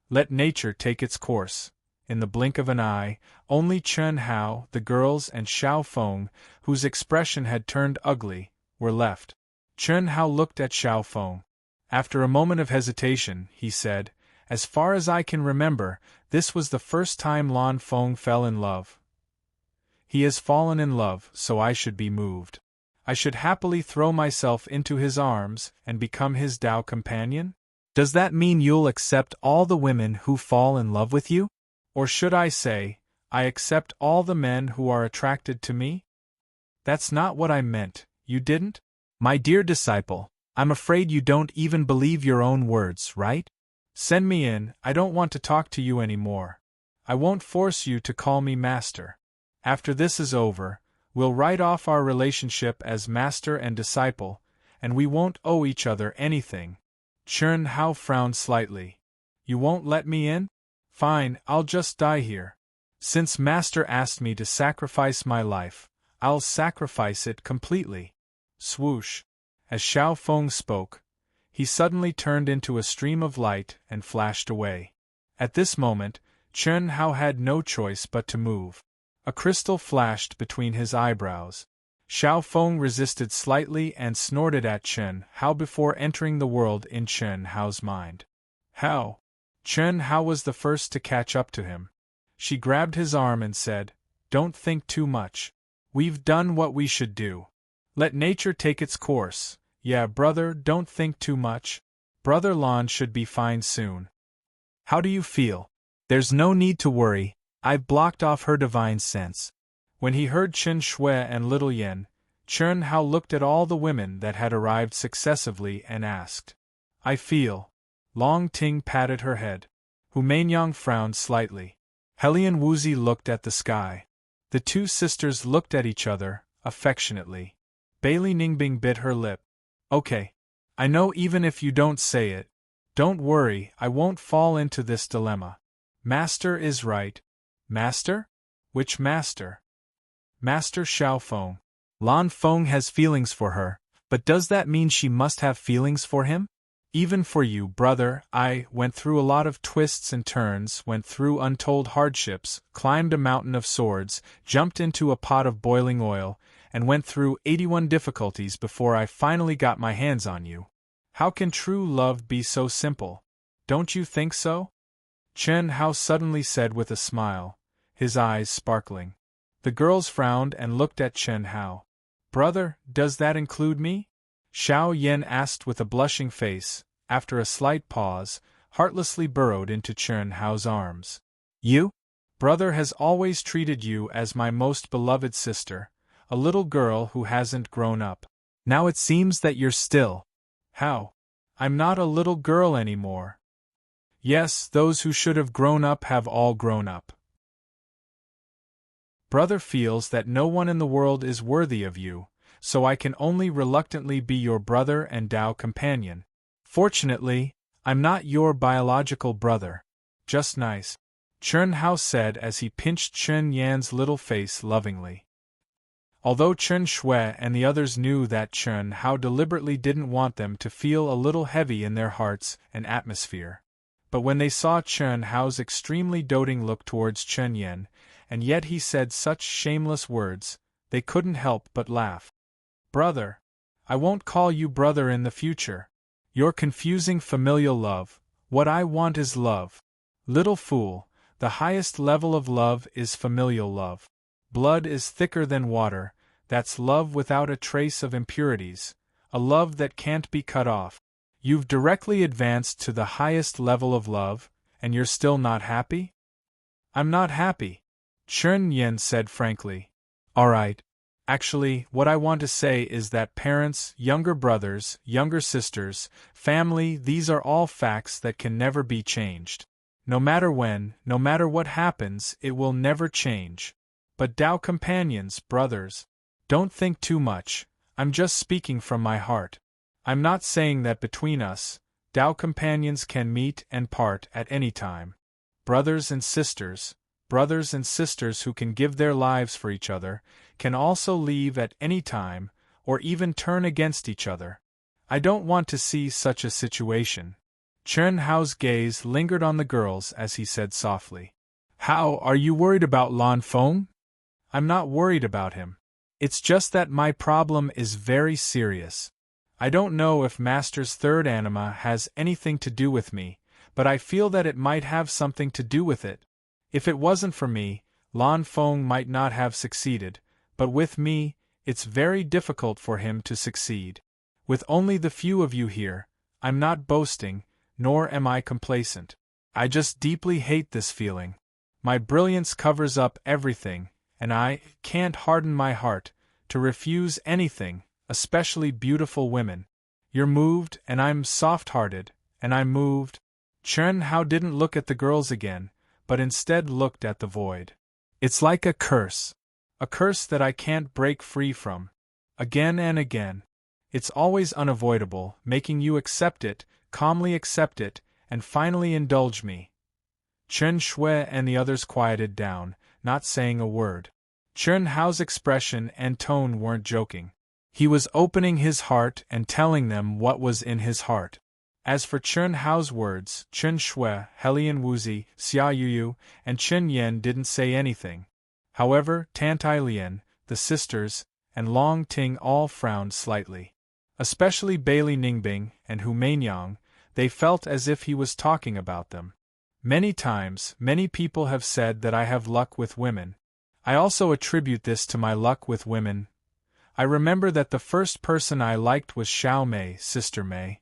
Let nature take its course." In the blink of an eye, only Chen Hao, the girls, and Xiao Feng, whose expression had turned ugly, were left. Chen Hao looked at Xiao Feng. After a moment of hesitation, he said, "As far as I can remember, this was the first time Lan Feng fell in love. He has fallen in love, so I should be moved. I should happily throw myself into his arms and become his Tao companion? Does that mean you'll accept all the women who fall in love with you? Or should I say, I accept all the men who are attracted to me?" "That's not what I meant, you didn't? My dear disciple, I'm afraid you don't even believe your own words, right? Send me in, I don't want to talk to you anymore. I won't force you to call me master. After this is over, we'll write off our relationship as master and disciple, and we won't owe each other anything." Chen Hao frowned slightly. "You won't let me in? Fine, I'll just die here. Since Master asked me to sacrifice my life, I'll sacrifice it completely." Swoosh. As Xiao Feng spoke, he suddenly turned into a stream of light and flashed away. At this moment, Chen Hao had no choice but to move. A crystal flashed between his eyebrows. Xiao Feng resisted slightly and snorted at Chen Hao before entering the world in Chen Hao's mind. How? Chen Hao was the first to catch up to him. She grabbed his arm and said, "Don't think too much. We've done what we should do. Let nature take its course. Yeah, brother, don't think too much. Brother Lan should be fine soon. How do you feel? There's no need to worry, I've blocked off her divine sense." When he heard Chen Shui and Little Yen, Chen Hao looked at all the women that had arrived successively and asked, "I feel." Long Ting patted her head. Hu Mainyang frowned slightly. Helian Wuzi looked at the sky. The two sisters looked at each other, affectionately. Bailey Ningbing bit her lip. "Okay. I know even if you don't say it. Don't worry, I won't fall into this dilemma. Master is right." "Master? Which master?" "Master Xiao Feng. Lan Feng has feelings for her, but does that mean she must have feelings for him? Even for you, brother, I went through a lot of twists and turns, went through untold hardships, climbed a mountain of swords, jumped into a pot of boiling oil, and went through 81 difficulties before I finally got my hands on you. How can true love be so simple? Don't you think so?" Chen Hao suddenly said with a smile, his eyes sparkling. The girls frowned and looked at Chen Hao. "Brother, does that include me?" Xiao Yan asked with a blushing face, after a slight pause, heartlessly burrowed into Chen Hao's arms. "You? Brother has always treated you as my most beloved sister, a little girl who hasn't grown up. Now it seems that you're still." "How? I'm not a little girl anymore." "Yes, those who should have grown up have all grown up. Brother feels that no one in the world is worthy of you, so I can only reluctantly be your brother and Tao companion. Fortunately, I'm not your biological brother. Just nice," Chen Hao said as he pinched Chen Yan's little face lovingly. Although Chen Shui and the others knew that Chen Hao deliberately didn't want them to feel a little heavy in their hearts and atmosphere. But when they saw Chen Hao's extremely doting look towards Chen Yan, and yet he said such shameless words, they couldn't help but laugh. "Brother. I won't call you brother in the future. You're confusing familial love. What I want is love. Little fool, the highest level of love is familial love. Blood is thicker than water, that's love without a trace of impurities, a love that can't be cut off. You've directly advanced to the highest level of love, and you're still not happy?" "I'm not happy," Chen Yan said frankly. "Alright. Actually, what I want to say is that parents, younger brothers, younger sisters, family, these are all facts that can never be changed. No matter when, no matter what happens, it will never change. But Tao companions, brothers, don't think too much, I'm just speaking from my heart. I'm not saying that between us, Tao companions can meet and part at any time. Brothers and sisters who can give their lives for each other, can also leave at any time, or even turn against each other. I don't want to see such a situation." Chen Hao's gaze lingered on the girls as he said softly, "How, are you worried about Lan Feng?" "I'm not worried about him. It's just that my problem is very serious. I don't know if Master's third anima has anything to do with me, but I feel that it might have something to do with it. If it wasn't for me, Lan Feng might not have succeeded, but with me, it's very difficult for him to succeed. With only the few of you here, I'm not boasting, nor am I complacent. I just deeply hate this feeling. My brilliance covers up everything, and I can't harden my heart to refuse anything, especially beautiful women. You're moved, and I'm soft-hearted, and I'm moved." Chen Hao didn't look at the girls again, but instead looked at the void. "It's like a curse that I can't break free from. Again and again. It's always unavoidable, making you accept it, calmly accept it, and finally indulge me." Chen Shui and the others quieted down, not saying a word. Chen Hao's expression and tone weren't joking. He was opening his heart and telling them what was in his heart. As for Chun Hao's words, Chun Shui, Helian Wuzi, Xia Yuyu, and Chun Yen didn't say anything. However, Tantai Lian, the sisters, and Long Ting all frowned slightly. Especially Bailey Ningbing and Hu Mainyang, they felt as if he was talking about them. Many times, many people have said that I have luck with women. I also attribute this to my luck with women. I remember that the first person I liked was Xiao Mei, Sister Mei.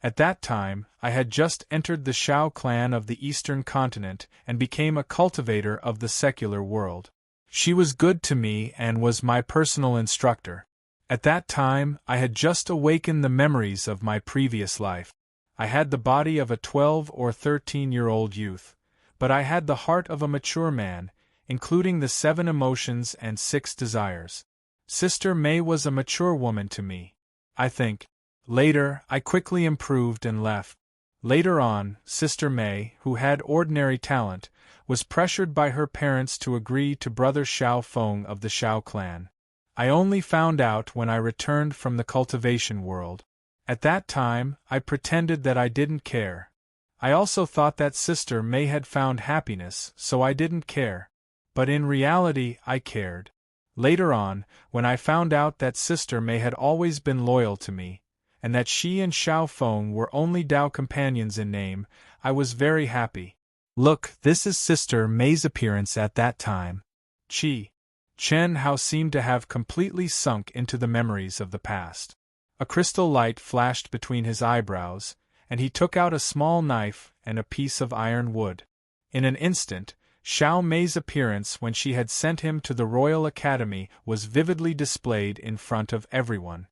At that time, I had just entered the Xiao clan of the Eastern continent and became a cultivator of the secular world. She was good to me and was my personal instructor. At that time, I had just awakened the memories of my previous life. I had the body of a 12 or 13-year-old youth, but I had the heart of a mature man, including the 7 emotions and 6 desires. Sister Mei was a mature woman to me, I think. Later, I quickly improved and left. Later on, Sister Mei, who had ordinary talent, was pressured by her parents to agree to Brother Xiao Feng of the Xiao clan. I only found out when I returned from the cultivation world. At that time, I pretended that I didn't care. I also thought that Sister Mei had found happiness, so I didn't care. But in reality, I cared. Later on, when I found out that Sister Mei had always been loyal to me, and that she and Xiao Feng were only Dao companions in name, I was very happy. Look, this is Sister Mei's appearance at that time. Chen Hao seemed to have completely sunk into the memories of the past. A crystal light flashed between his eyebrows, and he took out a small knife and a piece of iron wood. In an instant, Xiao Mei's appearance when she had sent him to the Royal Academy was vividly displayed in front of everyone.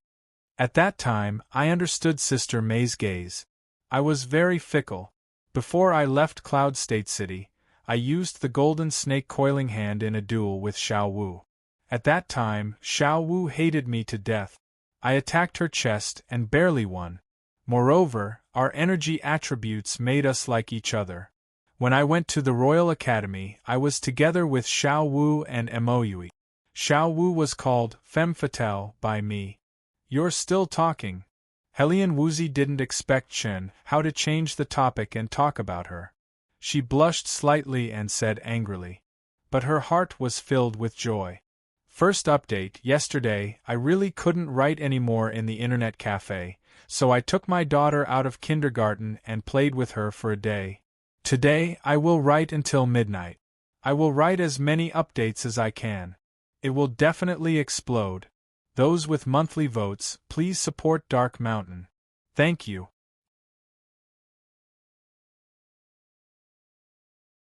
At that time, I understood Sister Mei's gaze. I was very fickle. Before I left Cloud State City, I used the golden snake coiling hand in a duel with Xiao Wu. At that time, Xiao Wu hated me to death. I attacked her chest and barely won. Moreover, our energy attributes made us like each other. When I went to the Royal Academy, I was together with Xiao Wu and Moyui. Xiao Wu was called Femme Fatale by me. You're still talking. Helian Wuzi didn't expect Chen Hao to change the topic and talk about her. She blushed slightly and said angrily. But her heart was filled with joy. First update, yesterday, I really couldn't write anymore in the internet cafe, so I took my daughter out of kindergarten and played with her for a day. Today, I will write until midnight. I will write as many updates as I can. It will definitely explode. Those with monthly votes, please support Dark Mountain. Thank you.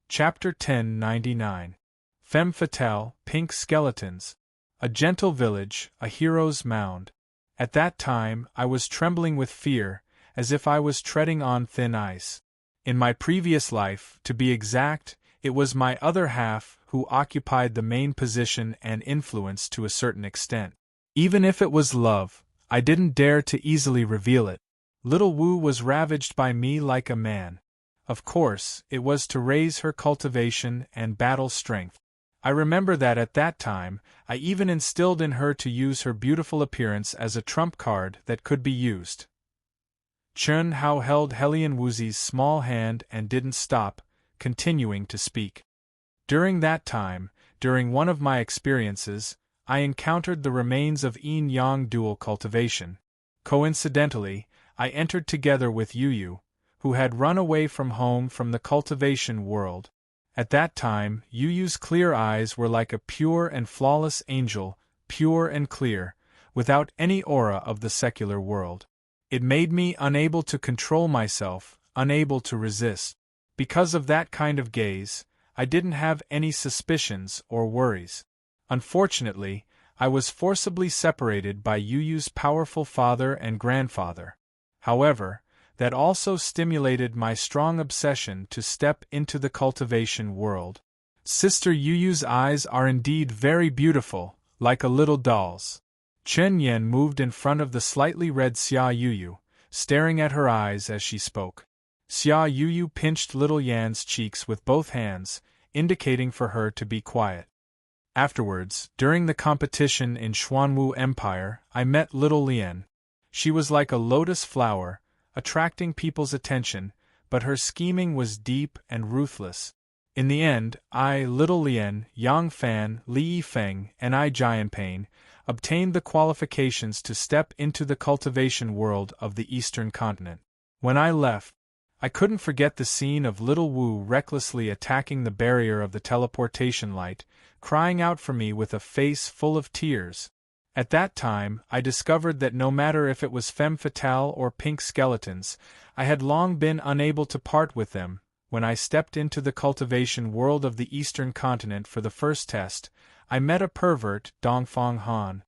Chapter 1099. Femme Fatale, Pink Skeletons. A gentle village, a hero's mound. At that time, I was trembling with fear, as if I was treading on thin ice. In my previous life, to be exact, it was my other half who occupied the main position and influence to a certain extent. Even if it was love, I didn't dare to easily reveal it. Little Wu was ravaged by me like a man. Of course, it was to raise her cultivation and battle strength. I remember that at that time, I even instilled in her to use her beautiful appearance as a trump card that could be used. Chun Hao held Helian Wuzi's small hand and didn't stop, continuing to speak. During that time, during one of my experiences, I encountered the remains of yin-yang dual cultivation. Coincidentally, I entered together with Yuyu, who had run away from home from the cultivation world. At that time, Yuyu's clear eyes were like a pure and flawless angel, pure and clear, without any aura of the secular world. It made me unable to control myself, unable to resist. Because of that kind of gaze, I didn't have any suspicions or worries. Unfortunately, I was forcibly separated by Yuyu's powerful father and grandfather. However, that also stimulated my strong obsession to step into the cultivation world. Sister Yuyu's eyes are indeed very beautiful, like a little doll's. Chen Yen moved in front of the slightly red Xia Yuyu, staring at her eyes as she spoke. Xia Yuyu pinched little Yan's cheeks with both hands, indicating for her to be quiet. Afterwards, during the competition in Xuanwu Empire, I met little Lian. She was like a lotus flower, attracting people's attention, but her scheming was deep and ruthless. In the end, I, Little Lien, Yang Fan, Li Yifeng, and I, Jianping, obtained the qualifications to step into the cultivation world of the Eastern continent. When I left, I couldn't forget the scene of Little Wu recklessly attacking the barrier of the teleportation light, crying out for me with a face full of tears. At that time, I discovered that no matter if it was femme fatale or pink skeletons, I had long been unable to part with them. When I stepped into the cultivation world of the Eastern continent for the first test, I met a pervert, Dongfang Han.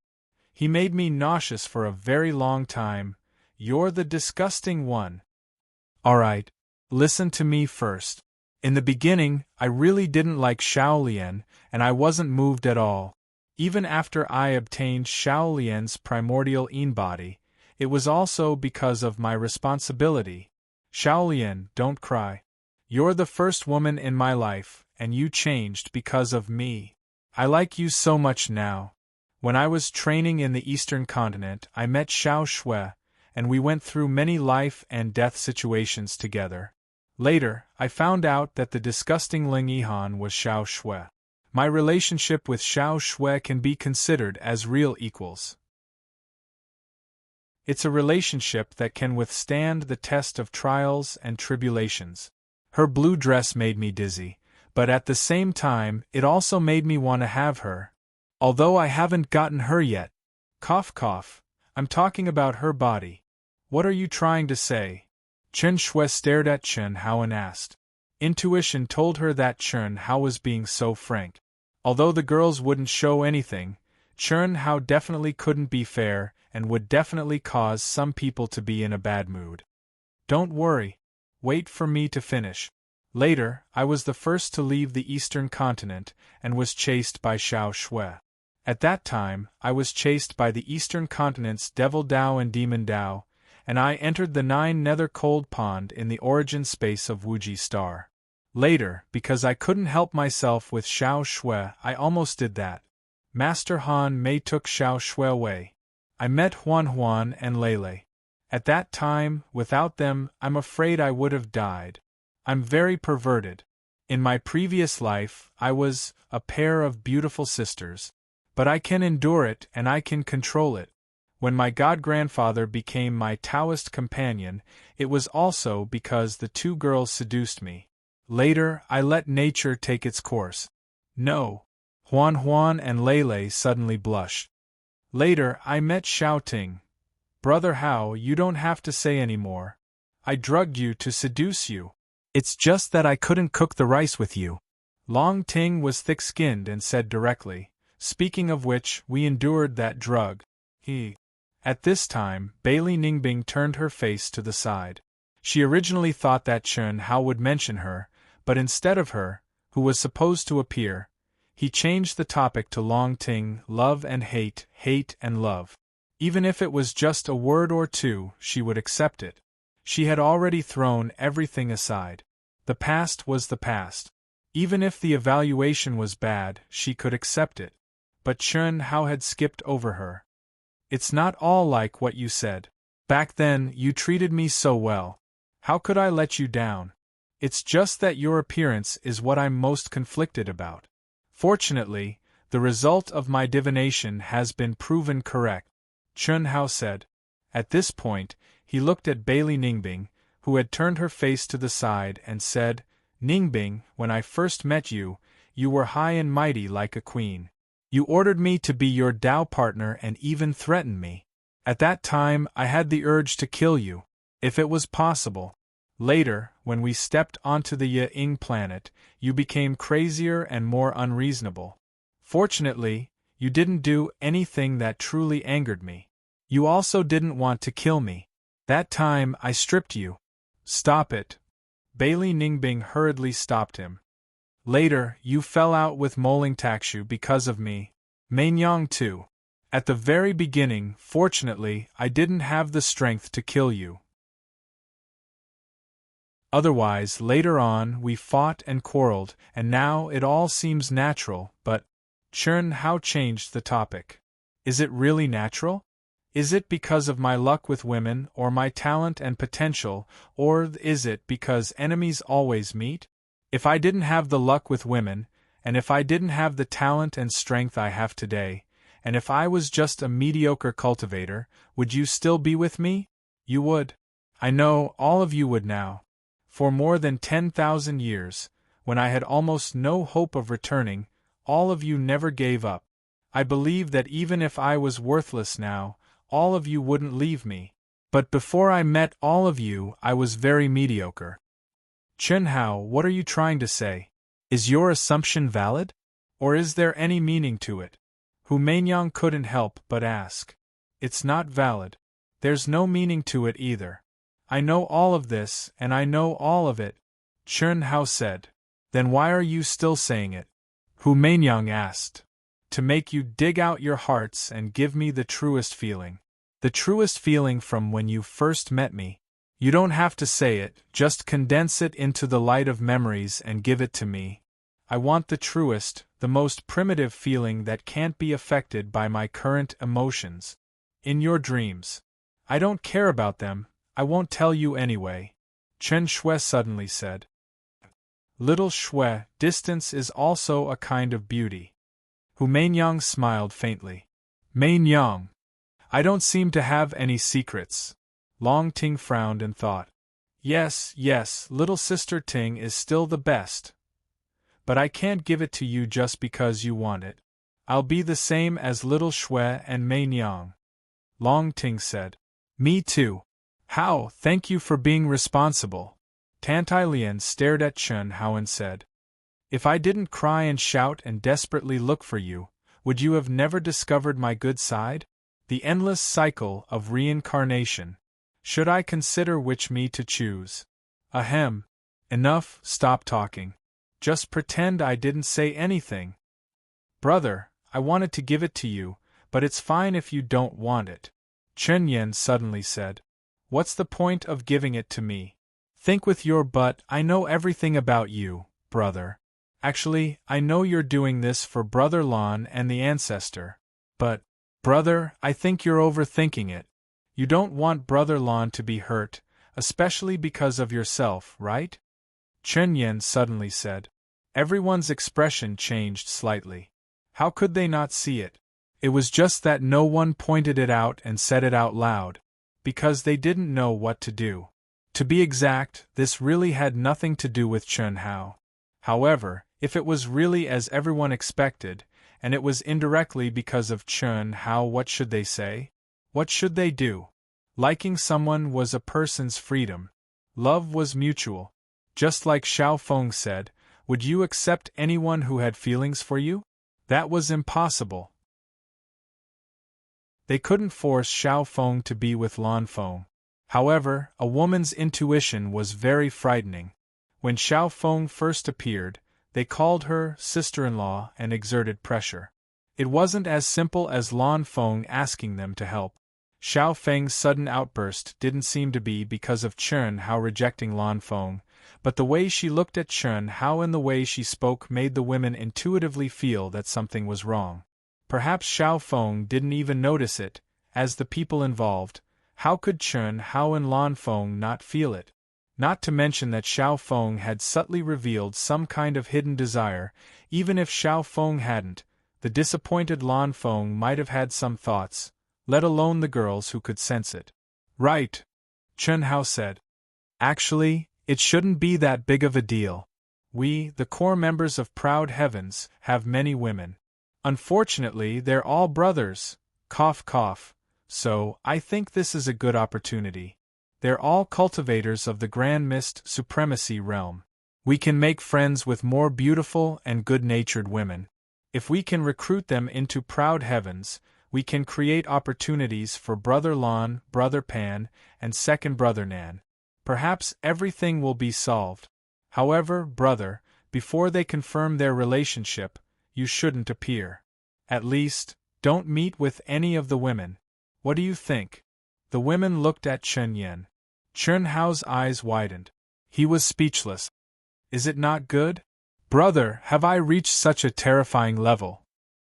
He made me nauseous for a very long time. You're the disgusting one. Alright, listen to me first. In the beginning, I really didn't like Xiaolian, and I wasn't moved at all. Even after I obtained Xiaolian's primordial in-body, it was also because of my responsibility. Xiaolian, don't cry. You're the first woman in my life, and you changed because of me. I like you so much now. When I was training in the Eastern continent, I met Xiao Shui, and we went through many life and death situations together. Later, I found out that the disgusting Ling Yihan was Xiao Shui. My relationship with Xiao Shui can be considered as real equals. It's a relationship that can withstand the test of trials and tribulations. Her blue dress made me dizzy, but at the same time, it also made me want to have her. Although I haven't gotten her yet. Cough cough, I'm talking about her body. What are you trying to say? Chen Shui stared at Chen Hao and asked. Intuition told her that Chen Hao was being so frank. Although the girls wouldn't show anything, Chen Hao definitely couldn't be fair and would definitely cause some people to be in a bad mood. Don't worry. Wait for me to finish. Later, I was the first to leave the Eastern continent and was chased by Xiao Shui. At that time, I was chased by the Eastern continent's Devil Dao and Demon Dao, and I entered the 9 Nether Cold Pond in the origin space of Wuji Star. Later, because I couldn't help myself with Xiao Shui, I almost did that. Master Han Mei took Xiao Shui away. I met Huan Huan and Lele. At that time, without them, I'm afraid I would have died. I'm very perverted. In my previous life, I was a pair of beautiful sisters. But I can endure it and I can control it. When my god-grandfather became my Taoist companion, it was also because the 2 girls seduced me. Later, I let nature take its course. No. Huan Huan and Lele suddenly blushed. Later, I met Xiao Ting. Brother Hao, you don't have to say any more. I drugged you to seduce you. It's just that I couldn't cook the rice with you. Long Ting was thick-skinned and said directly, speaking of which, we endured that drug. At this time, Bailey Ningbing turned her face to the side. She originally thought that Chen Hao would mention her, but instead of her, who was supposed to appear, he changed the topic to Long Ting, love and hate, hate and love. Even if it was just a word or two, she would accept it. She had already thrown everything aside. The past was the past. Even if the evaluation was bad, she could accept it. But Chen Hao had skipped over her. It's not all like what you said. Back then, you treated me so well. How could I let you down? It's just that your appearance is what I'm most conflicted about. Fortunately, the result of my divination has been proven correct, Chen Hao said. At this point, he looked at Bailey Ningbing, who had turned her face to the side and said, Ningbing, when I first met you, you were high and mighty like a queen. You ordered me to be your Dao partner and even threatened me. At that time, I had the urge to kill you, if it was possible. Later, when we stepped onto the Yi-Ing planet, you became crazier and more unreasonable. Fortunately, you didn't do anything that truly angered me. You also didn't want to kill me. That time, I stripped you. Stop it. Bailey Ningbing hurriedly stopped him. Later, you fell out with Moling Takshu because of me. Mainyang too. At the very beginning, fortunately, I didn't have the strength to kill you. Otherwise, later on, we fought and quarreled, and now it all seems natural, but Chen Hao changed the topic. Is it really natural? Is it because of my luck with women, or my talent and potential, or is it because enemies always meet? If I didn't have the luck with women, and if I didn't have the talent and strength I have today, and if I was just a mediocre cultivator, would you still be with me? You would. I know all of you would now. For more than 10,000 years, when I had almost no hope of returning, all of you never gave up. I believe that even if I was worthless now, all of you wouldn't leave me. But before I met all of you, I was very mediocre. Chen Hao, what are you trying to say? Is your assumption valid? Or is there any meaning to it? Hu Meinyang couldn't help but ask. It's not valid. There's no meaning to it either. I know all of this, and I know all of it, Chen Hao said. Then why are you still saying it? Hu Meinyang asked. To make you dig out your hearts and give me the truest feeling. The truest feeling from when you first met me. You don't have to say it, just condense it into the light of memories and give it to me. I want the truest, the most primitive feeling that can't be affected by my current emotions. In your dreams. I don't care about them, I won't tell you anyway, Chen Shui suddenly said. Little Shui, distance is also a kind of beauty. Hu Meinyang smiled faintly. Meinyang. I don't seem to have any secrets. Long Ting frowned and thought. Yes, little sister Ting is still the best. But I can't give it to you just because you want it. I'll be the same as little Shui and Meinyang. Long Ting said. Me too. How, thank you for being responsible. Tantai stared at Chen Hao and said. If I didn't cry and shout and desperately look for you, would you have never discovered my good side? The endless cycle of reincarnation. Should I consider which me to choose? Ahem. Enough, stop talking. Just pretend I didn't say anything. Brother, I wanted to give it to you, but it's fine if you don't want it. Chen Yen suddenly said. What's the point of giving it to me? Think with your butt. I know everything about you, brother. Actually, I know you're doing this for Brother Lon and the ancestor. But, brother, I think you're overthinking it. You don't want Brother Lon to be hurt, especially because of yourself, right? Chen Yen suddenly said. Everyone's expression changed slightly. How could they not see it? It was just that no one pointed it out and said it out loud, because they didn't know what to do. To be exact, this really had nothing to do with Chen Hao. However, if it was really as everyone expected, and it was indirectly because of Chen Hao, what should they say? What should they do? Liking someone was a person's freedom. Love was mutual. Just like Xiao Feng said, would you accept anyone who had feelings for you? That was impossible. They couldn't force Xiao Feng to be with Lan Feng. However, a woman's intuition was very frightening. When Xiao Feng first appeared, they called her sister-in-law and exerted pressure. It wasn't as simple as Lan Feng asking them to help. Xiao Feng's sudden outburst didn't seem to be because of Chen Hao rejecting Lan Feng, but the way she looked at Chen Hao and the way she spoke made the women intuitively feel that something was wrong. Perhaps Xiao Feng didn't even notice it. As the people involved, how could Chen Hao and Lan Feng not feel it? Not to mention that Xiao Feng had subtly revealed some kind of hidden desire. Even if Xiao Feng hadn't, the disappointed Lan Feng might have had some thoughts, let alone the girls who could sense it. Right, Chen Hao said. Actually, it shouldn't be that big of a deal. We, the core members of Proud Heavens, have many women. Unfortunately, they're all brothers, cough cough, so I think this is a good opportunity. They're all cultivators of the Grand Mist Supremacy realm. We can make friends with more beautiful and good-natured women. If we can recruit them into Proud Heavens, we can create opportunities for Brother Lon, Brother Pan, and Second Brother Nan. Perhaps everything will be solved. However, brother, before they confirm their relationship, you shouldn't appear. At least, don't meet with any of the women. What do you think? The women looked at Chen Yen. Chen Hao's eyes widened. He was speechless. Is it not good? Brother, have I reached such a terrifying level?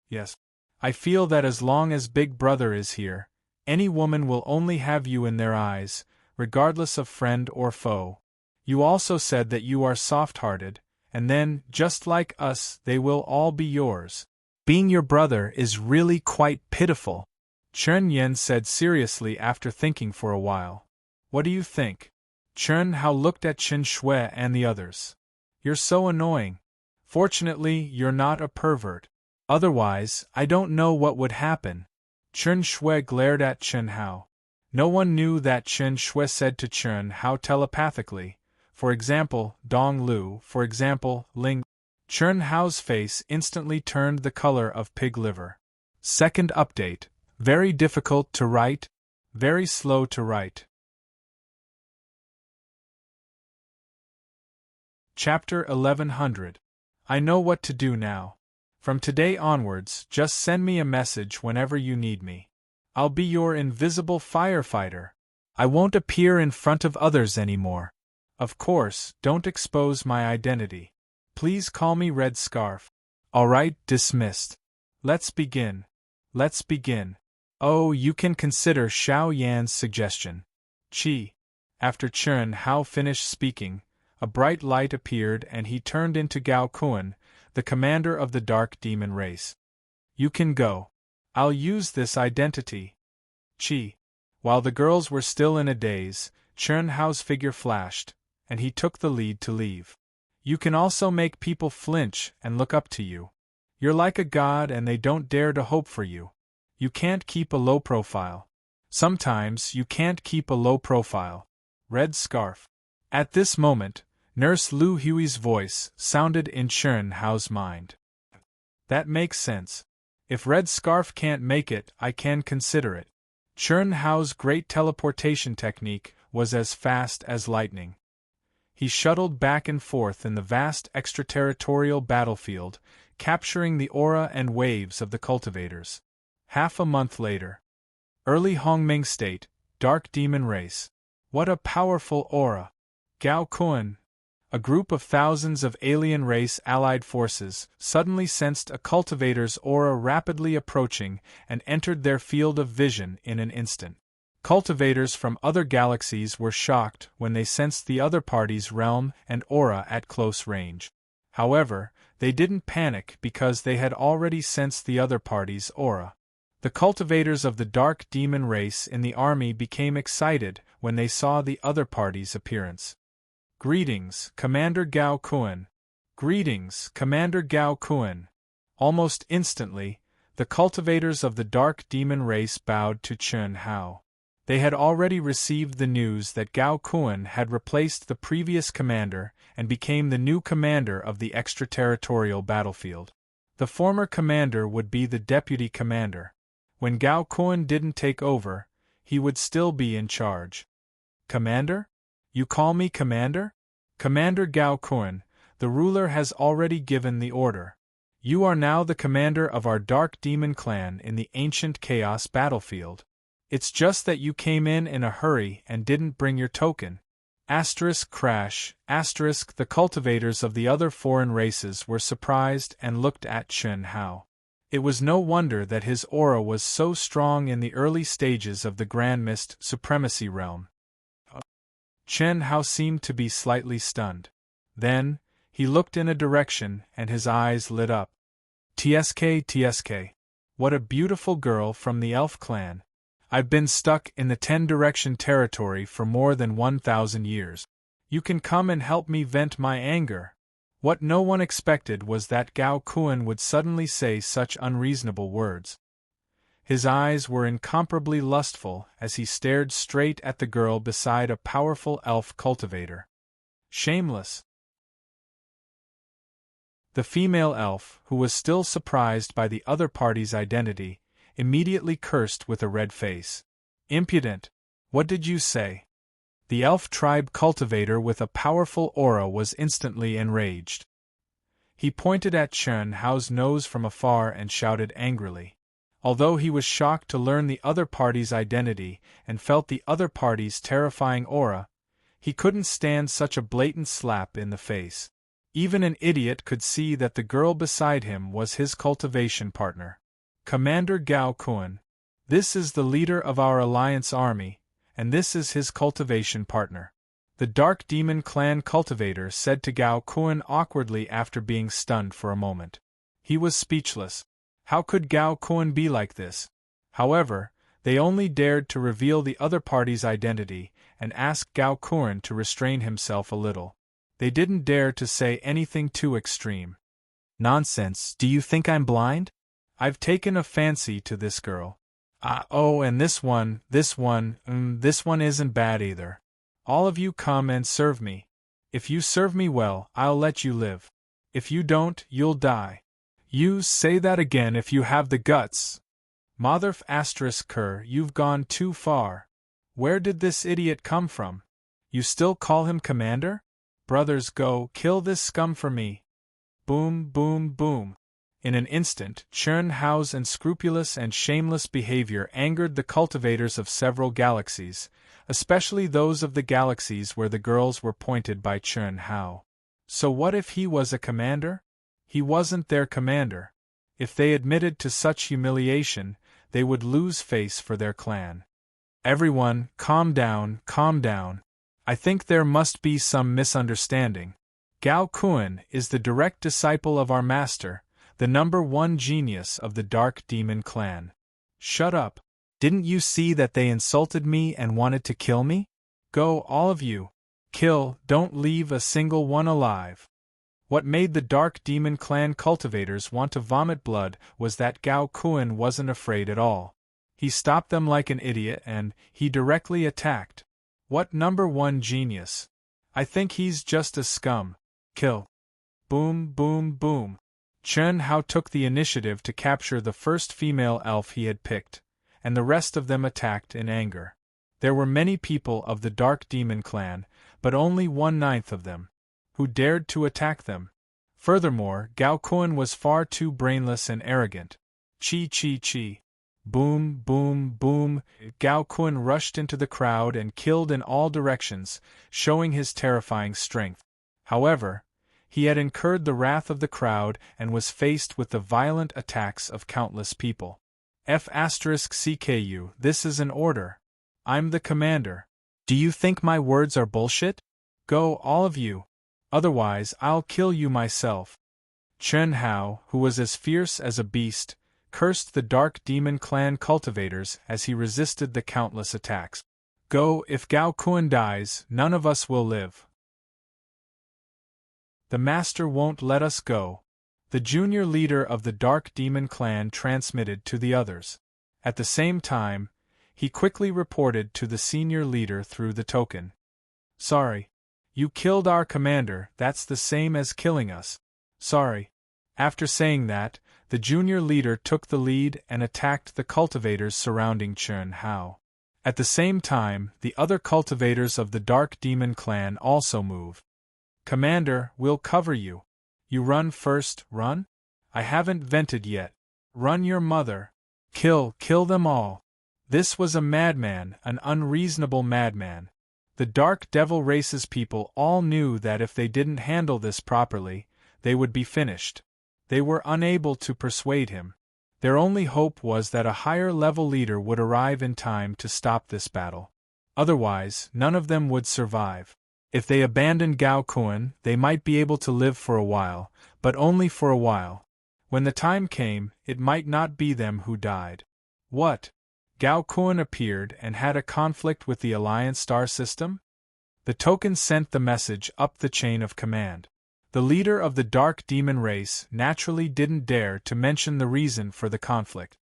Yes. I feel that as long as Big Brother is here, Any woman will only have you in their eyes, regardless of friend or foe. You also said that you are soft-hearted, and then, just like us, they will all be yours. Being your brother is really quite pitiful, Chen Yen said seriously after thinking for a while. What do you think? Chen Hao looked at Chen Shui and the others. You're so annoying. Fortunately, you're not a pervert. Otherwise, I don't know what would happen. Chen Shui glared at Chen Hao. No one knew that Chen Shui said to Chen Hao telepathically. For example, Dong Lu, for example, Ling. Chen Hao's face instantly turned the color of pig liver. Second update. Very difficult to write, very slow to write. Chapter 1100. I know what to do now. From today onwards, just send me a message whenever you need me. I'll be your invisible firefighter. I won't appear in front of others anymore. Of course, don't expose my identity. Please call me Red Scarf. Alright, dismissed. Let's begin. Let's begin. Oh, you can consider Xiao Yan's suggestion. Qi. After Chen Hao finished speaking, a bright light appeared and he turned into Gao Kun, the commander of the dark demon race. You can go. I'll use this identity. Qi. While the girls were still in a daze, Chen Hao's figure flashed, and he took the lead to leave. You can also make people flinch and look up to you. You're like a god and they don't dare to hope for you. You can't keep a low profile. Sometimes you can't keep a low profile. Red Scarf. At this moment, Nurse Lu Hui's voice sounded in Chen Hao's mind. That makes sense. If Red Scarf can't make it, I can consider it. Chen Hao's great teleportation technique was as fast as lightning. He shuttled back and forth in the vast extraterritorial battlefield, capturing the aura and waves of the cultivators. Half a month later. Early Hongming State, Dark Demon Race. What a powerful aura! Gao Kun. A group of thousands of alien race allied forces suddenly sensed a cultivator's aura rapidly approaching and entered their field of vision in an instant. Cultivators from other galaxies were shocked when they sensed the other party's realm and aura at close range. However, they didn't panic because they had already sensed the other party's aura. The cultivators of the dark demon race in the army became excited when they saw the other party's appearance. Greetings, Commander Gao Kun. Greetings, Commander Gao Kun. Almost instantly, the cultivators of the dark demon race bowed to Chen Hao. They had already received the news that Gao Kun had replaced the previous commander and became the new commander of the extraterritorial battlefield. The former commander would be the deputy commander. When Gao Kun didn't take over, he would still be in charge. Commander? You call me Commander? Commander Gao Kun, the ruler has already given the order. You are now the commander of our Dark Demon clan in the ancient Chaos battlefield. It's just that you came in a hurry and didn't bring your token. Crash, the cultivators of the other foreign races were surprised and looked at Chen Hao. It was no wonder that his aura was so strong in the early stages of the Grand Mist Supremacy realm. Chen Hao seemed to be slightly stunned. Then, he looked in a direction and his eyes lit up. TSK. What a beautiful girl from the elf clan. I've been stuck in the 10-direction territory for more than 1,000 years. You can come and help me vent my anger. What no one expected was that Gao Kun would suddenly say such unreasonable words. His eyes were incomparably lustful as he stared straight at the girl beside a powerful elf cultivator. Shameless. The female elf, who was still surprised by the other party's identity, immediately cursed with a red face. Impudent! What did you say? The elf tribe cultivator with a powerful aura was instantly enraged. He pointed at Chen Hao's nose from afar and shouted angrily. Although he was shocked to learn the other party's identity and felt the other party's terrifying aura, he couldn't stand such a blatant slap in the face. Even an idiot could see that the girl beside him was his cultivation partner. Commander Gao Kun. This is the leader of our alliance army, and this is his cultivation partner. The Dark Demon Clan cultivator said to Gao Kun awkwardly after being stunned for a moment. He was speechless. How could Gao Kun be like this? However, they only dared to reveal the other party's identity and asked Gao Kun to restrain himself a little. They didn't dare to say anything too extreme. Nonsense, do you think I'm blind? I've taken a fancy to this girl. Oh, and this one isn't bad either. All of you come and serve me. If you serve me well, I'll let you live. If you don't, you'll die. You say that again if you have the guts. Motherf *Ker, you've gone too far. Where did this idiot come from? You still call him commander? Brothers, go, kill this scum for me. Boom, boom, boom. In an instant, Chern Hao's unscrupulous and shameless behavior angered the cultivators of several galaxies, especially those of the galaxies where the girls were pointed by Chern Hao. So what if he was a commander? He wasn't their commander. If they admitted to such humiliation, they would lose face for their clan. Everyone, calm down, calm down. I think there must be some misunderstanding. Gao Kun is the direct disciple of our master, the #1 genius of the Dark Demon Clan. Shut up. Didn't you see that they insulted me and wanted to kill me? Go, all of you. Kill, don't leave a single one alive. What made the Dark Demon Clan cultivators want to vomit blood was that Gao Kun wasn't afraid at all. He stopped them like an idiot and he directly attacked. What #1 genius? I think he's just a scum. Kill. Boom, boom, boom. Chern Hao took the initiative to capture the first female elf he had picked, and the rest of them attacked in anger. There were many people of the Dark Demon Clan, but only 1/9 of them, who dared to attack them. Furthermore, Gao Kun was far too brainless and arrogant. Chi chi chi. Boom, boom, boom. Gao Kun rushed into the crowd and killed in all directions, showing his terrifying strength. However, he had incurred the wrath of the crowd and was faced with the violent attacks of countless people. *CKU, this is an order. I'm the commander. Do you think my words are bullshit? Go, all of you. Otherwise, I'll kill you myself. Chern Hao, who was as fierce as a beast, cursed the Dark Demon Clan cultivators as he resisted the countless attacks. Go, if Gao Kun dies, none of us will live. The master won't let us go. The junior leader of the Dark Demon Clan transmitted to the others. At the same time, he quickly reported to the senior leader through the token. Sorry. You killed our commander, that's the same as killing us. Sorry. After saying that, the junior leader took the lead and attacked the cultivators surrounding Chern Hao. At the same time, the other cultivators of the Dark Demon Clan also moved. Commander, we'll cover you. You run first, run? I haven't vented yet. Run your mother. Kill them all. This was a madman, an unreasonable madman. The Dark Devil Race's people all knew that if they didn't handle this properly, they would be finished. They were unable to persuade him. Their only hope was that a higher-level leader would arrive in time to stop this battle. Otherwise, none of them would survive. If they abandoned Gao Kun, they might be able to live for a while, but only for a while. When the time came, it might not be them who died. What? Gao Kun appeared and had a conflict with the Alliance star system? The token sent the message up the chain of command. The leader of the Dark Demon race naturally didn't dare to mention the reason for the conflict.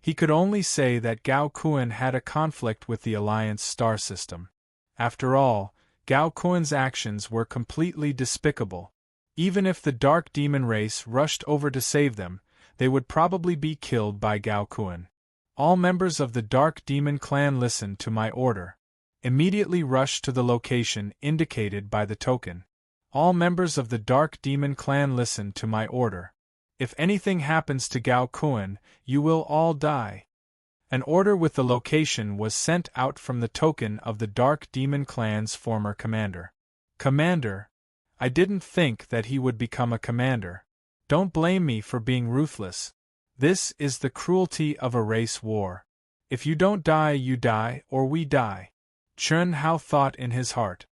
He could only say that Gao Kun had a conflict with the Alliance star system. After all, Gao Kun's actions were completely despicable. Even if the Dark Demon race rushed over to save them, they would probably be killed by Gao Kun. All members of the Dark Demon Clan listened to my order. Immediately rush to the location indicated by the token. All members of the Dark Demon Clan listen to my order. If anything happens to Gao Kun, you will all die. An order with the location was sent out from the token of the Dark Demon Clan's former commander. Commander? I didn't think that he would become a commander. Don't blame me for being ruthless. This is the cruelty of a race war. If you don't die, you die, or we die. Chun Hao thought in his heart.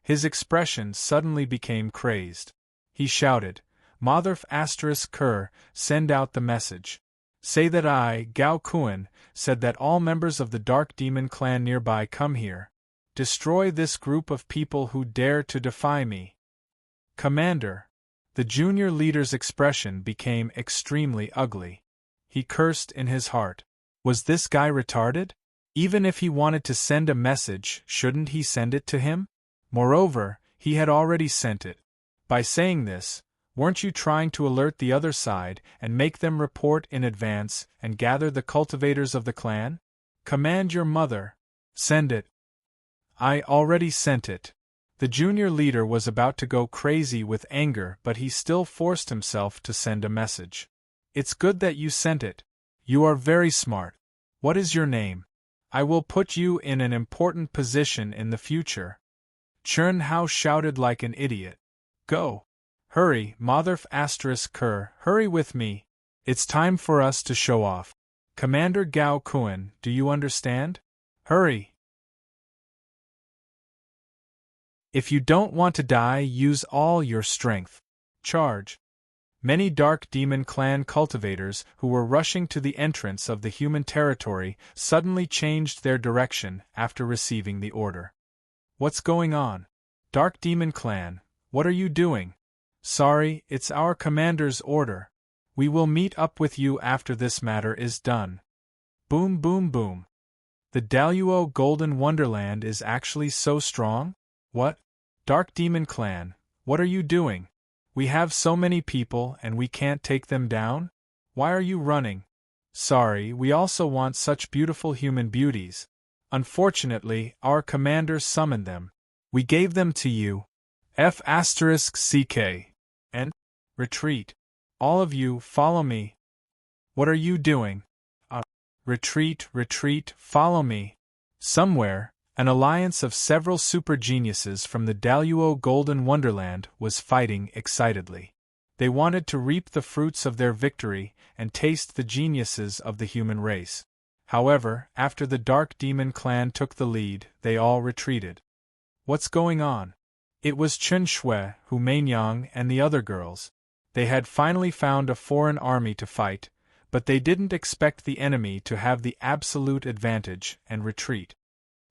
His expression suddenly became crazed. He shouted, Motherf ****, send out the message. Say that I, Gao Kuan, said that all members of the Dark Demon clan nearby come here. Destroy this group of people who dare to defy me. Commander. The junior leader's expression became extremely ugly. He cursed in his heart. Was this guy retarded? Even if he wanted to send a message, shouldn't he send it to him? Moreover, he had already sent it. By saying this, weren't you trying to alert the other side and make them report in advance and gather the cultivators of the clan? Command your mother. Send it. I already sent it. The junior leader was about to go crazy with anger, but he still forced himself to send a message. It's good that you sent it. You are very smart. What is your name? I will put you in an important position in the future. Chun Hao shouted like an idiot. Go. Hurry, Motherf ***, hurry with me. It's time for us to show off. Commander Gao Kuan, do you understand? Hurry. If you don't want to die, use all your strength. Charge. Many Dark Demon clan cultivators who were rushing to the entrance of the human territory suddenly changed their direction after receiving the order. What's going on? Dark Demon clan, what are you doing? Sorry, it's our commander's order. We will meet up with you after this matter is done. Boom boom boom. The Daluo Golden Wonderland is actually so strong? What? Dark Demon clan, what are you doing? We have so many people and we can't take them down? Why are you running? Sorry, we also want such beautiful human beauties. Unfortunately, our commander summoned them. We gave them to you. F***CK. And? Retreat. All of you, follow me. What are you doing? Retreat, follow me. Somewhere, an alliance of several super geniuses from the Daluo Golden Wonderland was fighting excitedly. They wanted to reap the fruits of their victory and taste the geniuses of the human race. However, after the Dark Demon clan took the lead, they all retreated. What's going on? It was Chun Shui, Hu Mainyang, and the other girls. They had finally found a foreign army to fight, but they didn't expect the enemy to have the absolute advantage and retreat.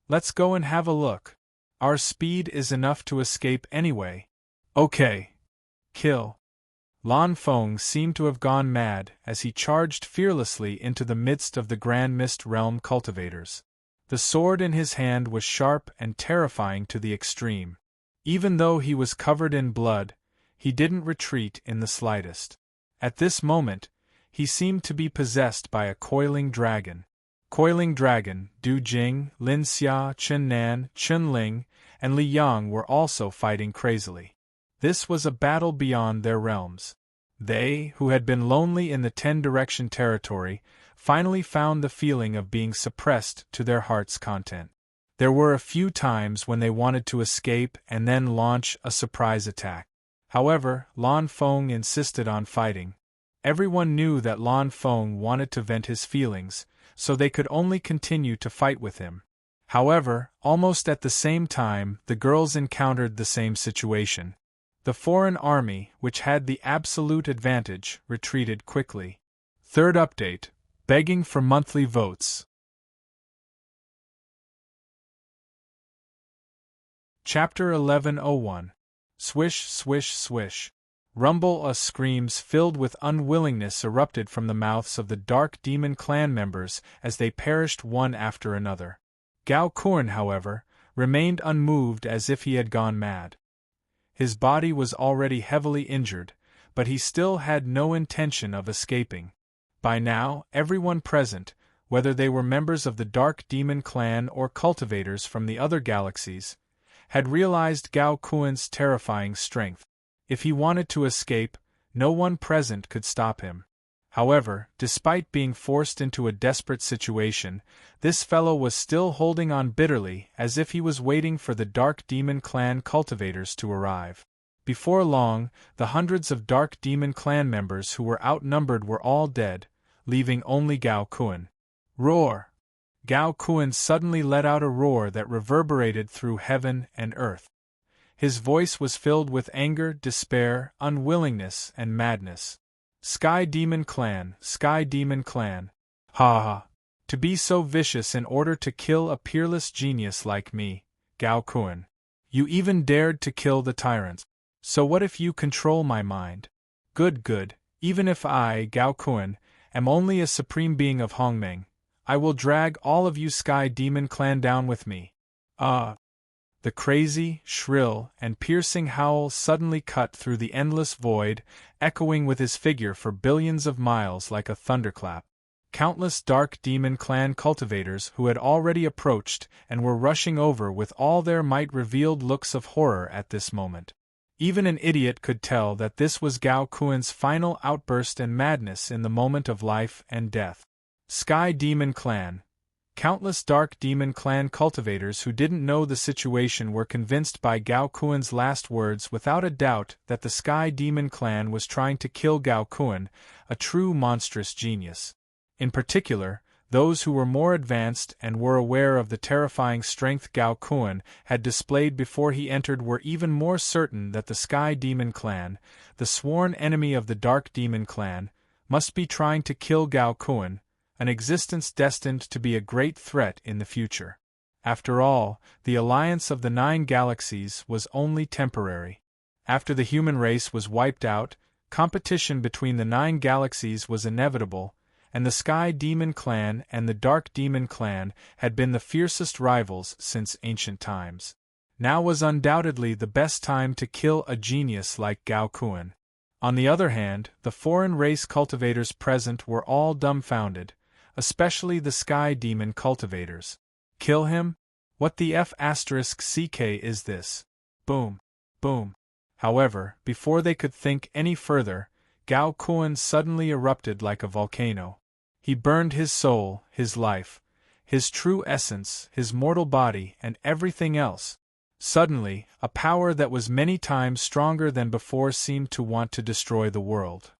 Let's go and have a look. Our speed is enough to escape anyway. Okay. Kill. Lan Feng seemed to have gone mad as he charged fearlessly into the midst of the Grand Mist Realm cultivators. The sword in his hand was sharp and terrifying to the extreme. Even though he was covered in blood, he didn't retreat in the slightest. At this moment, he seemed to be possessed by a coiling dragon. Coiling Dragon, Du Jing, Lin Xia, Chen Nan, Chun Ling, and Li Yang were also fighting crazily. This was a battle beyond their realms. They, who had been lonely in the 10-direction territory, finally found the feeling of being suppressed to their heart's content. There were a few times when they wanted to escape and then launch a surprise attack. However, Lan Feng insisted on fighting. Everyone knew that Lan Feng wanted to vent his feelings, so they could only continue to fight with him. However, almost at the same time, the girls encountered the same situation. The foreign army, which had the absolute advantage, retreated quickly. Third update: begging for monthly votes. Chapter 1101. Swish, swish, swish. Rumble screams filled with unwillingness erupted from the mouths of the Dark Demon clan members as they perished one after another. Gao Kuan, however, remained unmoved as if he had gone mad. His body was already heavily injured, but he still had no intention of escaping. By now, everyone present, whether they were members of the Dark Demon clan or cultivators from the other galaxies, had realized Gao Kuan's terrifying strength. If he wanted to escape, no one present could stop him. However, despite being forced into a desperate situation, this fellow was still holding on bitterly as if he was waiting for the Dark Demon clan cultivators to arrive. Before long, the hundreds of Dark Demon clan members who were outnumbered were all dead, leaving only Gao Kuan. Roar! Gao Kun suddenly let out a roar that reverberated through heaven and earth. His voice was filled with anger, despair, unwillingness, and madness. Sky Demon Clan, Sky Demon Clan. Ha ha! To be so vicious in order to kill a peerless genius like me, Gao Kun. You even dared to kill the tyrants. So what if you control my mind? Good, even if I, Gao Kun, am only a supreme being of Hongmeng, I will drag all of you Sky Demon Clan down with me. The crazy, shrill, and piercing howl suddenly cut through the endless void, echoing with his figure for billions of miles like a thunderclap. Countless Dark Demon Clan cultivators who had already approached and were rushing over with all their might revealed looks of horror at this moment. Even an idiot could tell that this was Gao Kun's final outburst and madness in the moment of life and death. Sky Demon Clan. Countless Dark Demon Clan cultivators who didn't know the situation were convinced by Gao Kun's last words without a doubt that the Sky Demon Clan was trying to kill Gao Kun, a true monstrous genius. In particular, those who were more advanced and were aware of the terrifying strength Gao Kun had displayed before he entered were even more certain that the Sky Demon Clan, the sworn enemy of the Dark Demon Clan, must be trying to kill Gao Kun, an existence destined to be a great threat in the future. After all, the alliance of the 9 galaxies was only temporary. After the human race was wiped out, competition between the 9 galaxies was inevitable, and the Sky Demon Clan and the Dark Demon Clan had been the fiercest rivals since ancient times. Now was undoubtedly the best time to kill a genius like Gao Kun. On the other hand, the foreign race cultivators present were all dumbfounded, especially the Sky Demon cultivators. Kill him? What the F***ck is this? Boom. Boom. However, before they could think any further, Gao Kun suddenly erupted like a volcano. He burned his soul, his life, his true essence, his mortal body, and everything else. Suddenly, a power that was many times stronger than before seemed to want to destroy the world.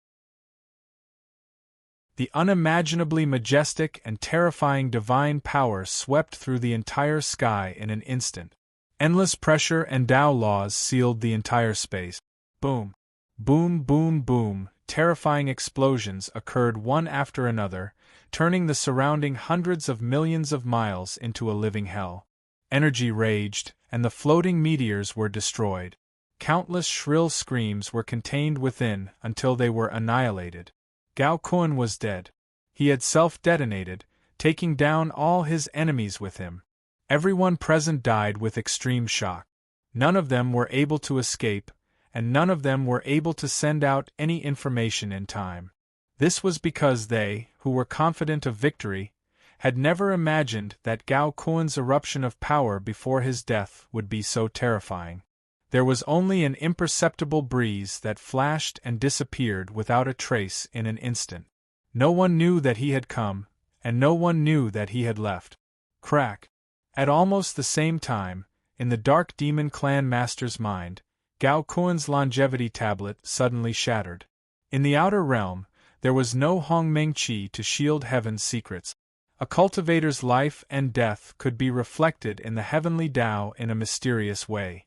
The unimaginably majestic and terrifying divine power swept through the entire sky in an instant. Endless pressure and Tao laws sealed the entire space. Boom. Boom, boom, boom. Terrifying explosions occurred one after another, turning the surrounding hundreds of millions of miles into a living hell. Energy raged, and the floating meteors were destroyed. Countless shrill screams were contained within until they were annihilated. Gao Kun was dead. He had self-detonated, taking down all his enemies with him. Everyone present died with extreme shock. None of them were able to escape, and none of them were able to send out any information in time. This was because they, who were confident of victory, had never imagined that Gao Kun's eruption of power before his death would be so terrifying. There was only an imperceptible breeze that flashed and disappeared without a trace in an instant. No one knew that he had come, and no one knew that he had left. Crack. At almost the same time, in the Dark Demon Clan master's mind, Gao Kun's longevity tablet suddenly shattered. In the outer realm, there was no Hongmeng Qi to shield heaven's secrets. A cultivator's life and death could be reflected in the heavenly Tao in a mysterious way.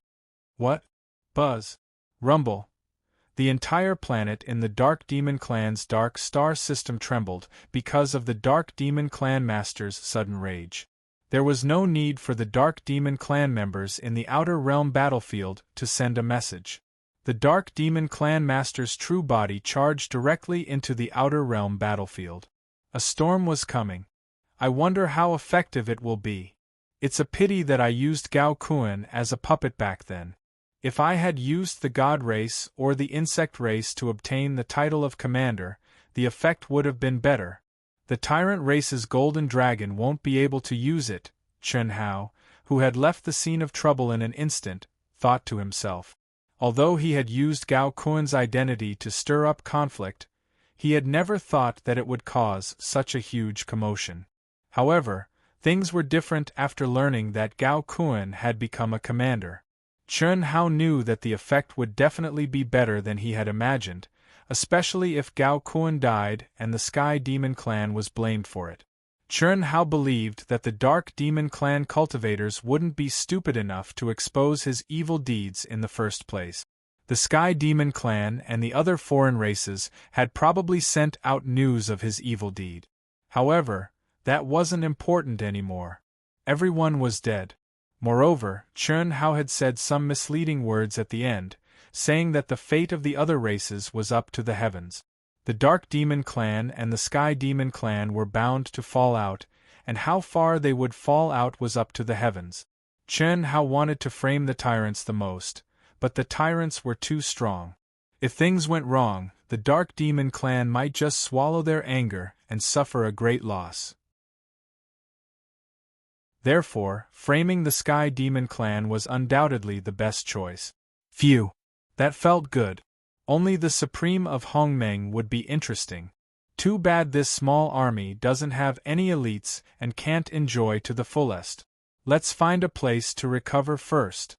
What? Buzz. Rumble. The entire planet in the Dark Demon Clan's dark star system trembled because of the Dark Demon Clan master's sudden rage. There was no need for the Dark Demon Clan members in the Outer Realm battlefield to send a message. The Dark Demon Clan master's true body charged directly into the Outer Realm battlefield. A storm was coming. I wonder how effective it will be. It's a pity that I used Gao Kun as a puppet back then. If I had used the God race or the insect race to obtain the title of commander, the effect would have been better. The tyrant race's golden dragon won't be able to use it, Chen Hao, who had left the scene of trouble in an instant, thought to himself. Although he had used Gao Kun's identity to stir up conflict, he had never thought that it would cause such a huge commotion. However, things were different after learning that Gao Kun had become a commander. Chen Hao knew that the effect would definitely be better than he had imagined, especially if Gao Kun died and the Sky Demon Clan was blamed for it. Chern Hao believed that the Dark Demon Clan cultivators wouldn't be stupid enough to expose his evil deeds in the first place. The Sky Demon Clan and the other foreign races had probably sent out news of his evil deed. However, that wasn't important anymore. Everyone was dead. Moreover, Chern Hao had said some misleading words at the end, saying that the fate of the other races was up to the heavens. The Dark Demon Clan and the Sky Demon Clan were bound to fall out, and how far they would fall out was up to the heavens. Chern Hao wanted to frame the tyrants the most, but the tyrants were too strong. If things went wrong, the Dark Demon Clan might just swallow their anger and suffer a great loss. Therefore, framing the Sky Demon Clan was undoubtedly the best choice. Phew! That felt good. Only the Supreme of Hongmeng would be interesting. Too bad this small army doesn't have any elites and can't enjoy to the fullest. Let's find a place to recover first.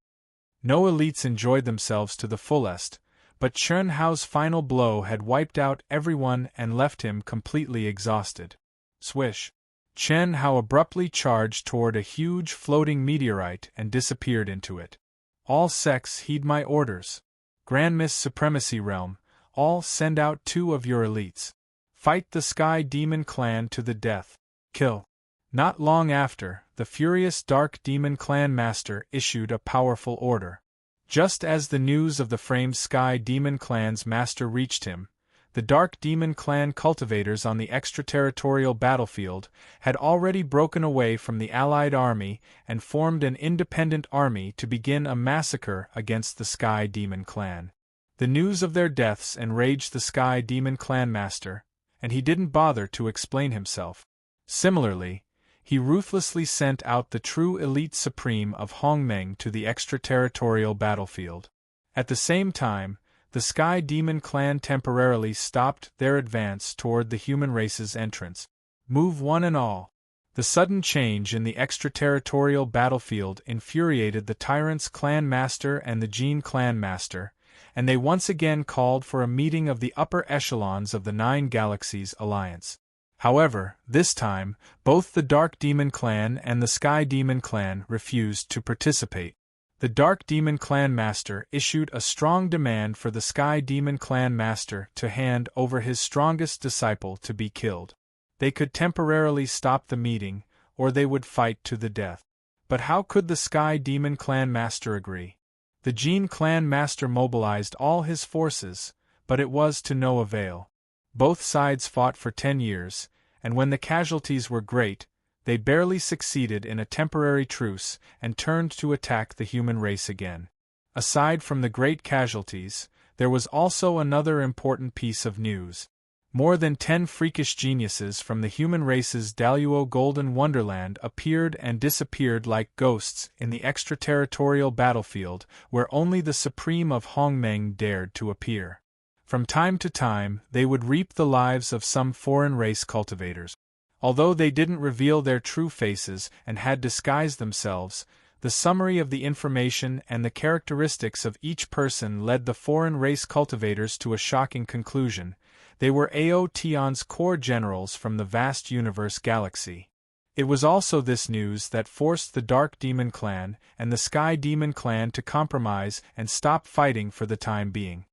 No elites enjoyed themselves to the fullest, but Chern Hao's final blow had wiped out everyone and left him completely exhausted. Swish! Chern Hao abruptly charged toward a huge floating meteorite and disappeared into it. All sects heed my orders. Grand Miss Supremacy Realm, all send out 2 of your elites. Fight the Sky Demon Clan to the death. Kill. Not long after, the furious Dark Demon Clan Master issued a powerful order. Just as the news of the framed Sky Demon Clan's master reached him, the Dark Demon Clan cultivators on the extraterritorial battlefield had already broken away from the Allied army and formed an independent army to begin a massacre against the Sky Demon Clan. The news of their deaths enraged the Sky Demon Clan Master, and he didn't bother to explain himself. Similarly, he ruthlessly sent out the true elite supreme of Hongmeng to the extraterritorial battlefield. At the same time, the Sky Demon Clan temporarily stopped their advance toward the human race's entrance. Move one and all. The sudden change in the extraterritorial battlefield infuriated the Tyrant's Clan Master and the Jin Clan Master, and they once again called for a meeting of the upper echelons of the 9 Galaxies Alliance. However, this time, both the Dark Demon Clan and the Sky Demon Clan refused to participate. The Dark Demon Clan Master issued a strong demand for the Sky Demon Clan Master to hand over his strongest disciple to be killed. They could temporarily stop the meeting, or they would fight to the death. But how could the Sky Demon Clan Master agree? The Jin Clan Master mobilized all his forces, but it was to no avail. Both sides fought for 10 years, and when the casualties were great, they barely succeeded in a temporary truce and turned to attack the human race again. Aside from the great casualties, there was also another important piece of news. More than 10 freakish geniuses from the human race's Daluo Golden Wonderland appeared and disappeared like ghosts in the extraterritorial battlefield where only the Supreme of Hongmeng dared to appear. From time to time, they would reap the lives of some foreign race cultivators. Although they didn't reveal their true faces and had disguised themselves, the summary of the information and the characteristics of each person led the foreign race cultivators to a shocking conclusion. They were Aotion's core generals from the vast universe galaxy. It was also this news that forced the Dark Demon Clan and the Sky Demon Clan to compromise and stop fighting for the time being.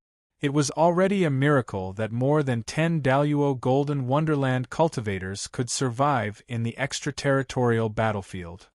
It was already a miracle that more than 10 Daluo Golden Wonderland cultivators could survive in the extraterritorial battlefield.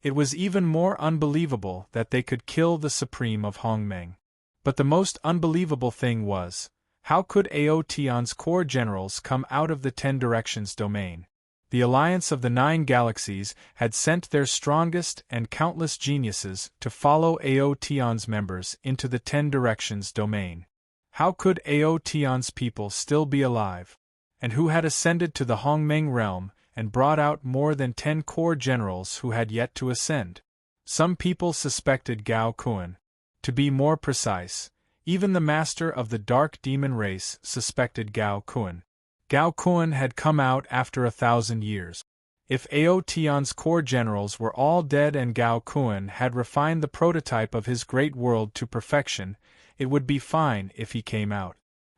It was even more unbelievable that they could kill the Supreme of Hongmeng. But the most unbelievable thing was, how could Aotion's core generals come out of the 10 Directions domain? The Alliance of the 9 Galaxies had sent their strongest and countless geniuses to follow Aotion's members into the 10 Directions domain. How could Aotion's people still be alive? And who had ascended to the Hongmeng realm and brought out more than 10 core generals who had yet to ascend? Some people suspected Gao Kuan. To be more precise, even the master of the Dark Demon race suspected Gao Kuan. Gao Kuan had come out after 1,000 years. If Aotion's core generals were all dead and Gao Kuan had refined the prototype of his great world to perfection, it would be fine if he came out.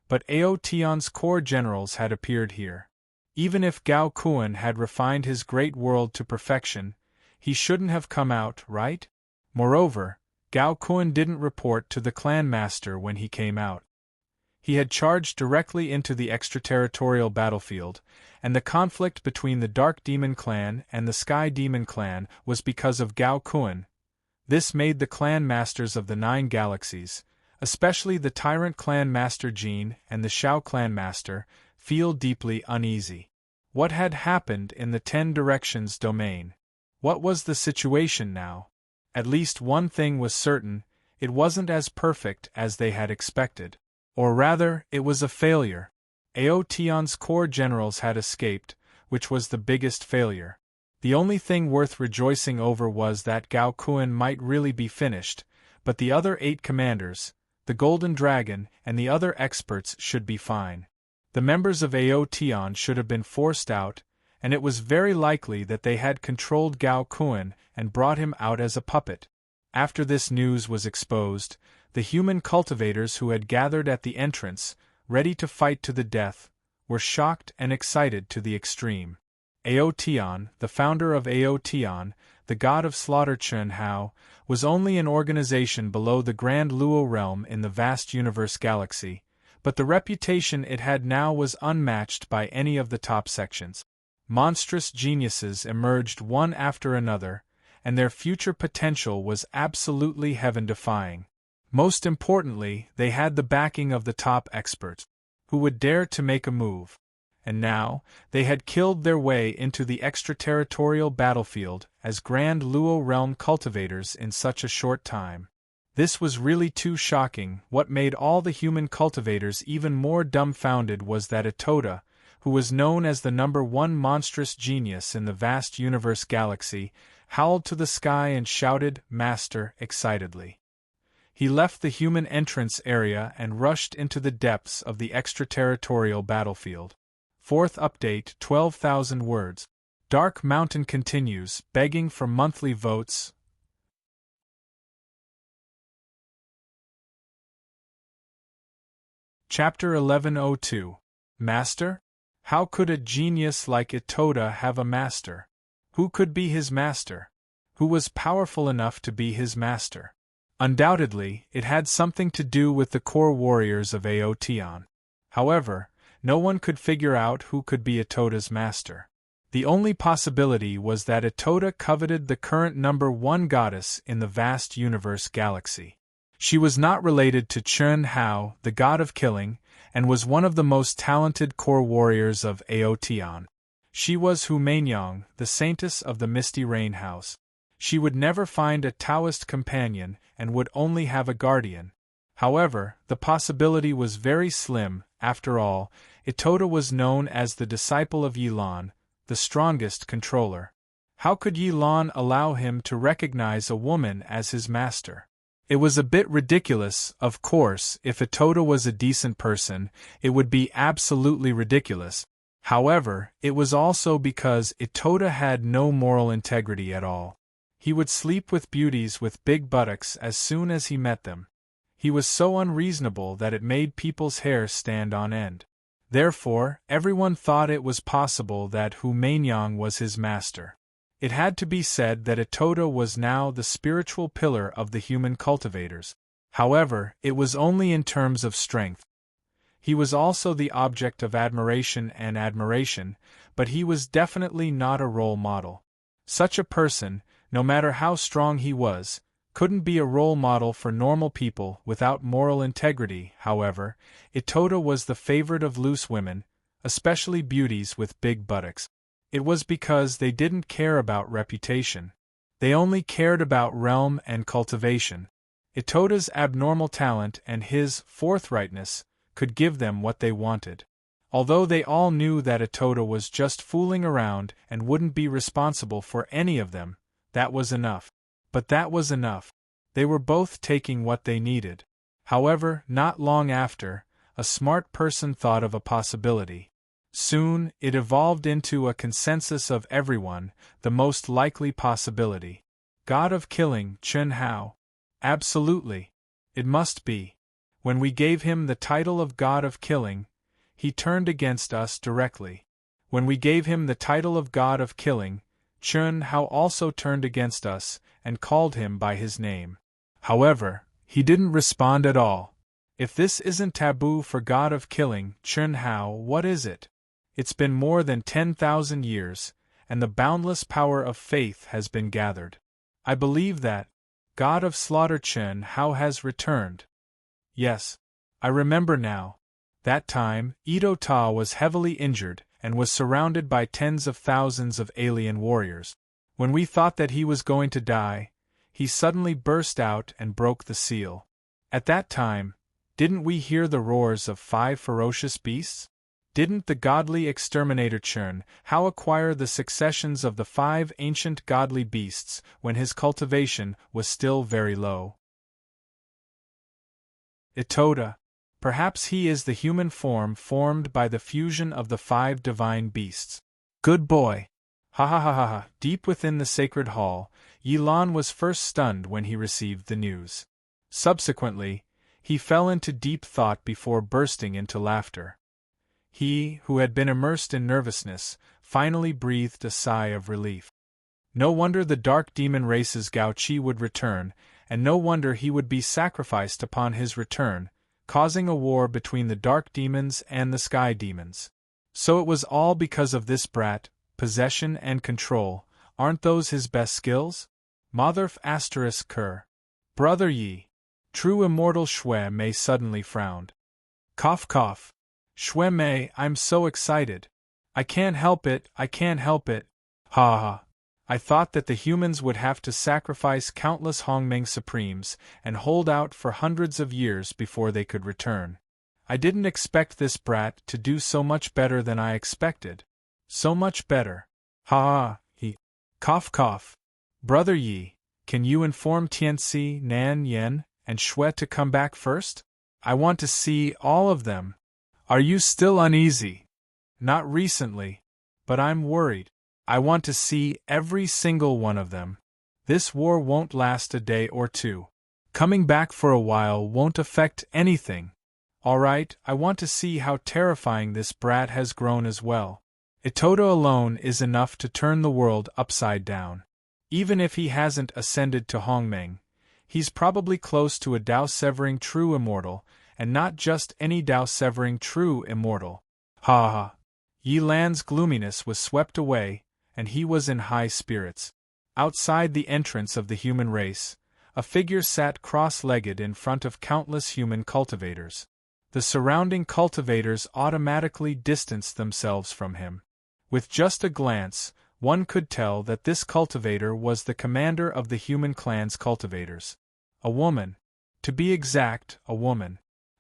But Aotion's core generals had appeared here. Even if Gao Kuan had refined his great world to perfection, he shouldn't have come out, right? Moreover, Gao Kuan didn't report to the clan master when he came out. He had charged directly into the extraterritorial battlefield, and the conflict between the Dark Demon Clan and the Sky Demon Clan was because of Gao Kuan. This made the clan masters of the 9 galaxies, especially the Tyrant Clan Master Jean and the Shao Clan Master, feel deeply uneasy. What had happened in the 10 Directions domain? What was the situation now? At least one thing was certain, it wasn't as perfect as they had expected. Or rather, it was a failure. Aotion's core generals had escaped, which was the biggest failure. The only thing worth rejoicing over was that Gao Kuan might really be finished, but the other 8 commanders, the Golden Dragon, and the other experts should be fine. The members of Aotion should have been forced out, and it was very likely that they had controlled Gao Kuan and brought him out as a puppet. After this news was exposed, the human cultivators who had gathered at the entrance, ready to fight to the death, were shocked and excited to the extreme. Aotion, the founder of Aotion, the god of slaughter Chun Hao, was only an organization below the Grand Luo realm in the vast universe galaxy, but the reputation it had now was unmatched by any of the top sections. Monstrous geniuses emerged one after another, and their future potential was absolutely heaven-defying. Most importantly, they had the backing of the top experts, who would dare to make a move. And now, they had killed their way into the extraterritorial battlefield as Grand Luo Realm cultivators in such a short time. This was really too shocking. What made all the human cultivators even more dumbfounded was that Itoda, who was known as the #1 monstrous genius in the vast universe galaxy, howled to the sky and shouted, "Master," excitedly. He left the human entrance area and rushed into the depths of the extraterritorial battlefield. 4th update, 12,000 words. Dark Mountain continues, begging for monthly votes. Chapter 1102. Master? How could a genius like Itoda have a master? Who could be his master? Who was powerful enough to be his master? Undoubtedly, it had something to do with the core warriors of Aotion. However, no one could figure out who could be Itoda's master. The only possibility was that Itoda coveted the current #1 goddess in the vast universe galaxy. She was not related to Chun Hao, the god of killing, and was one of the most talented core warriors of Aotion. She was Hu Mainyang, the saintess of the Misty Rain House. She would never find a Taoist companion and would only have a guardian. However, the possibility was very slim. After all, Itoda was known as the disciple of Yilan, the strongest controller. How could Yilan allow him to recognize a woman as his master? It was a bit ridiculous, of course. If Itoda was a decent person, it would be absolutely ridiculous. However, it was also because Itoda had no moral integrity at all. He would sleep with beauties with big buttocks as soon as he met them. He was so unreasonable that it made people's hair stand on end. Therefore, everyone thought it was possible that Hu Mainyang was his master. It had to be said that Itoda was now the spiritual pillar of the human cultivators. However, it was only in terms of strength. He was also the object of admiration, but he was definitely not a role model. Such a person, no matter how strong he was, couldn't be a role model for normal people without moral integrity. However, Itoda was the favorite of loose women, especially beauties with big buttocks. It was because they didn't care about reputation. They only cared about realm and cultivation. Itoda's abnormal talent and his forthrightness could give them what they wanted. Although they all knew that Itoda was just fooling around and wouldn't be responsible for any of them, that was enough. But that was enough. They were both taking what they needed. However, not long after, a smart person thought of a possibility. Soon, it evolved into a consensus of everyone, the most likely possibility. God of killing, Chun Hao. Absolutely. It must be. When we gave him the title of God of killing, he turned against us directly. When we gave him the title of God of Killing, Chun Hao also turned against us and called him by his name. However, he didn't respond at all. If this isn't taboo for God of Killing, Chun Hao, what is it? It's been more than 10,000 years, and the boundless power of faith has been gathered. I believe that God of Slaughter Chun Hao has returned. Yes, I remember now. That time, Ito Ta was heavily injured and was surrounded by tens of thousands of alien warriors. When we thought that he was going to die, he suddenly burst out and broke the seal. At that time, didn't we hear the roars of 5 ferocious beasts? Didn't the godly exterminator Chun Hao acquire the successions of the 5 ancient godly beasts when his cultivation was still very low? Itoda. Perhaps he is the human form formed by the fusion of the 5 divine beasts. Good boy! Ha ha ha ha ha! Deep within the sacred hall, Yilan was first stunned when he received the news. Subsequently, he fell into deep thought before bursting into laughter. He, who had been immersed in nervousness, finally breathed a sigh of relief. No wonder the dark demon race's Gao Qi would return, and no wonder he would be sacrificed upon his return, causing a war between the dark demons and the sky demons. So it was all because of this brat. Possession and control, aren't those his best skills? Motherf *****. Brother Yi. True immortal Shui Mei suddenly frowned. Cough cough. Shui Mei, I'm so excited. I can't help it, I can't help it. Ha ha. I thought that the humans would have to sacrifice countless Hongmeng Supremes and hold out for hundreds of years before they could return. I didn't expect this brat to do so much better than I expected. So much better. Ha ha, he. Cough cough. Brother Yi, can you inform Tianxi, Nan Yen, and Shui to come back first? I want to see all of them. Are you still uneasy? Not recently. But I'm worried. I want to see every single one of them. This war won't last a day or two. Coming back for a while won't affect anything. Alright, I want to see how terrifying this brat has grown as well. Itoda alone is enough to turn the world upside down. Even if he hasn't ascended to Hongmeng, he's probably close to a Dao-severing true immortal, and not just any Dao-severing true immortal. Ha ha. Yi Lan's gloominess was swept away, and he was in high spirits. Outside the entrance of the human race, a figure sat cross-legged in front of countless human cultivators. The surrounding cultivators automatically distanced themselves from him. With just a glance, one could tell that this cultivator was the commander of the human clan's cultivators. A woman. To be exact, a woman.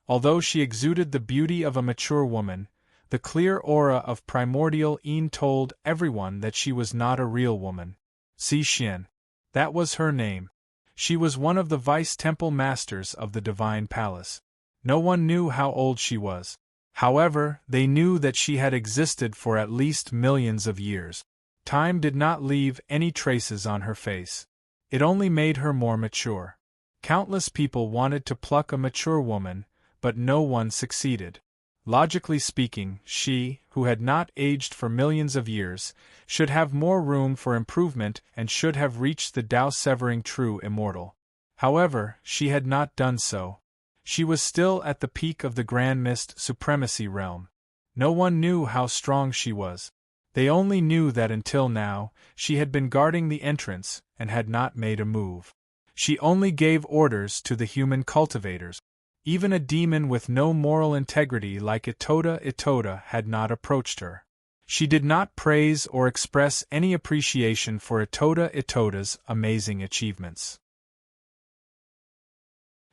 Although she exuded the beauty of a mature woman, the clear aura of primordial Yin told everyone that she was not a real woman. Si Xian. That was her name. She was one of the vice-temple masters of the Divine Palace. No one knew how old she was. However, they knew that she had existed for at least millions of years. Time did not leave any traces on her face. It only made her more mature. Countless people wanted to pluck a mature woman, but no one succeeded. Logically speaking, she, who had not aged for millions of years, should have more room for improvement and should have reached the Dao-severing true immortal. However, she had not done so. She was still at the peak of the Grand Mist Supremacy realm. No one knew how strong she was. They only knew that until now, she had been guarding the entrance and had not made a move. She only gave orders to the human cultivators. Even a demon with no moral integrity like Itoda had not approached her. She did not praise or express any appreciation for Itoda's amazing achievements.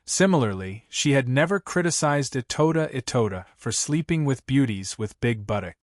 Similarly, she had never criticized Itoda for sleeping with beauties with big buttock.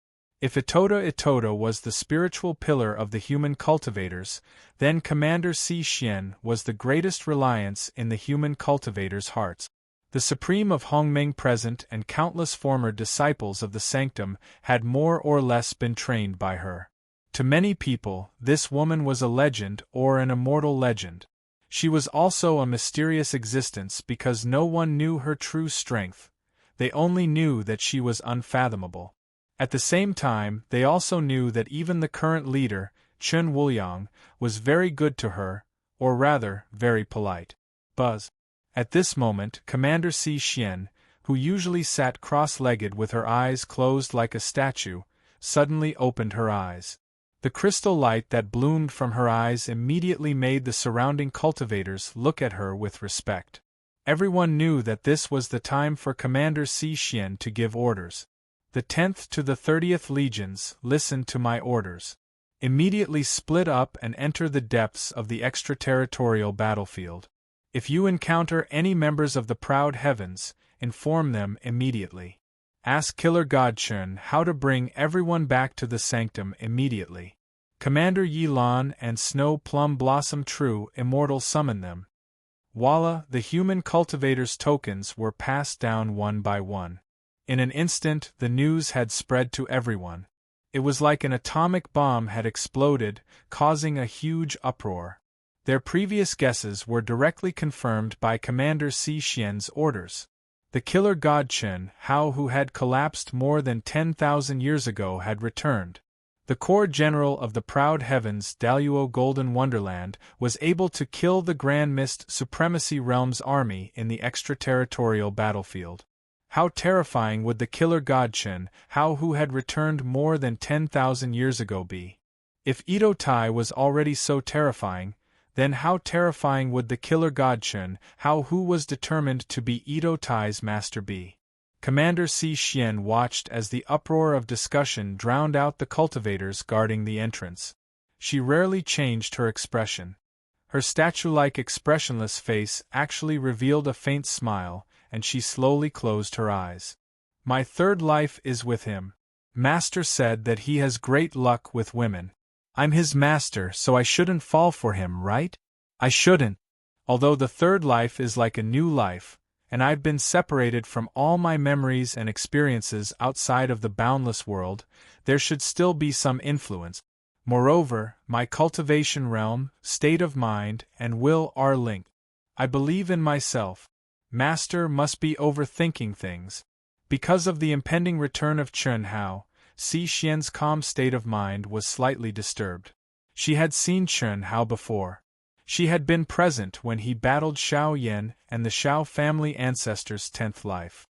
If Itoda was the spiritual pillar of the human cultivators, then Commander Si Xian was the greatest reliance in the human cultivators' hearts. The Supreme of Hongmeng present and countless former disciples of the Sanctum had more or less been trained by her. To many people, this woman was a legend or an immortal legend. She was also a mysterious existence because no one knew her true strength. They only knew that she was unfathomable. At the same time, they also knew that even the current leader, Chen Wuliang, was very good to her, or rather, very polite. Buzz. At this moment, Commander Si Xian, who usually sat cross-legged with her eyes closed like a statue, suddenly opened her eyes. The crystal light that bloomed from her eyes immediately made the surrounding cultivators look at her with respect. Everyone knew that this was the time for Commander Si Xian to give orders. The 10th to the 30th Legions, listen to my orders. Immediately split up and enter the depths of the extraterritorial battlefield. If you encounter any members of the Proud Heavens, inform them immediately. Ask Killer God Chen how to bring everyone back to the sanctum immediately. Commander Yi Lan and Snow Plum Blossom True Immortal summon them. Voila, the human cultivators' tokens were passed down one by one. In an instant, the news had spread to everyone. It was like an atomic bomb had exploded, causing a huge uproar. Their previous guesses were directly confirmed by Commander Si Xian's orders. The killer god Chen Hao, who had collapsed more than 10,000 years ago, had returned. The core general of the Proud Heavens, Daluo Golden Wonderland, was able to kill the Grand Mist Supremacy Realm's army in the extraterritorial battlefield. How terrifying would the killer god Chen Hao, who had returned more than 10,000 years ago, be? If Ito Tai was already so terrifying, then how terrifying would the killer god Chen Hao, who was determined to be Ito Tai's master, be? Commander Si Xian watched as the uproar of discussion drowned out the cultivators guarding the entrance. She rarely changed her expression. Her statue-like expressionless face actually revealed a faint smile, and she slowly closed her eyes. My third life is with him. Master said that he has great luck with women. I'm his master, so I shouldn't fall for him, right? I shouldn't. Although the third life is like a new life, and I've been separated from all my memories and experiences outside of the boundless world, there should still be some influence. Moreover, my cultivation realm, state of mind, and will are linked. I believe in myself. Master must be overthinking things. Because of the impending return of Chen Hao, Si Xian's calm state of mind was slightly disturbed. She had seen Chen Hao before. She had been present when he battled Xiao Yan and the Xiao family ancestors' 10th life.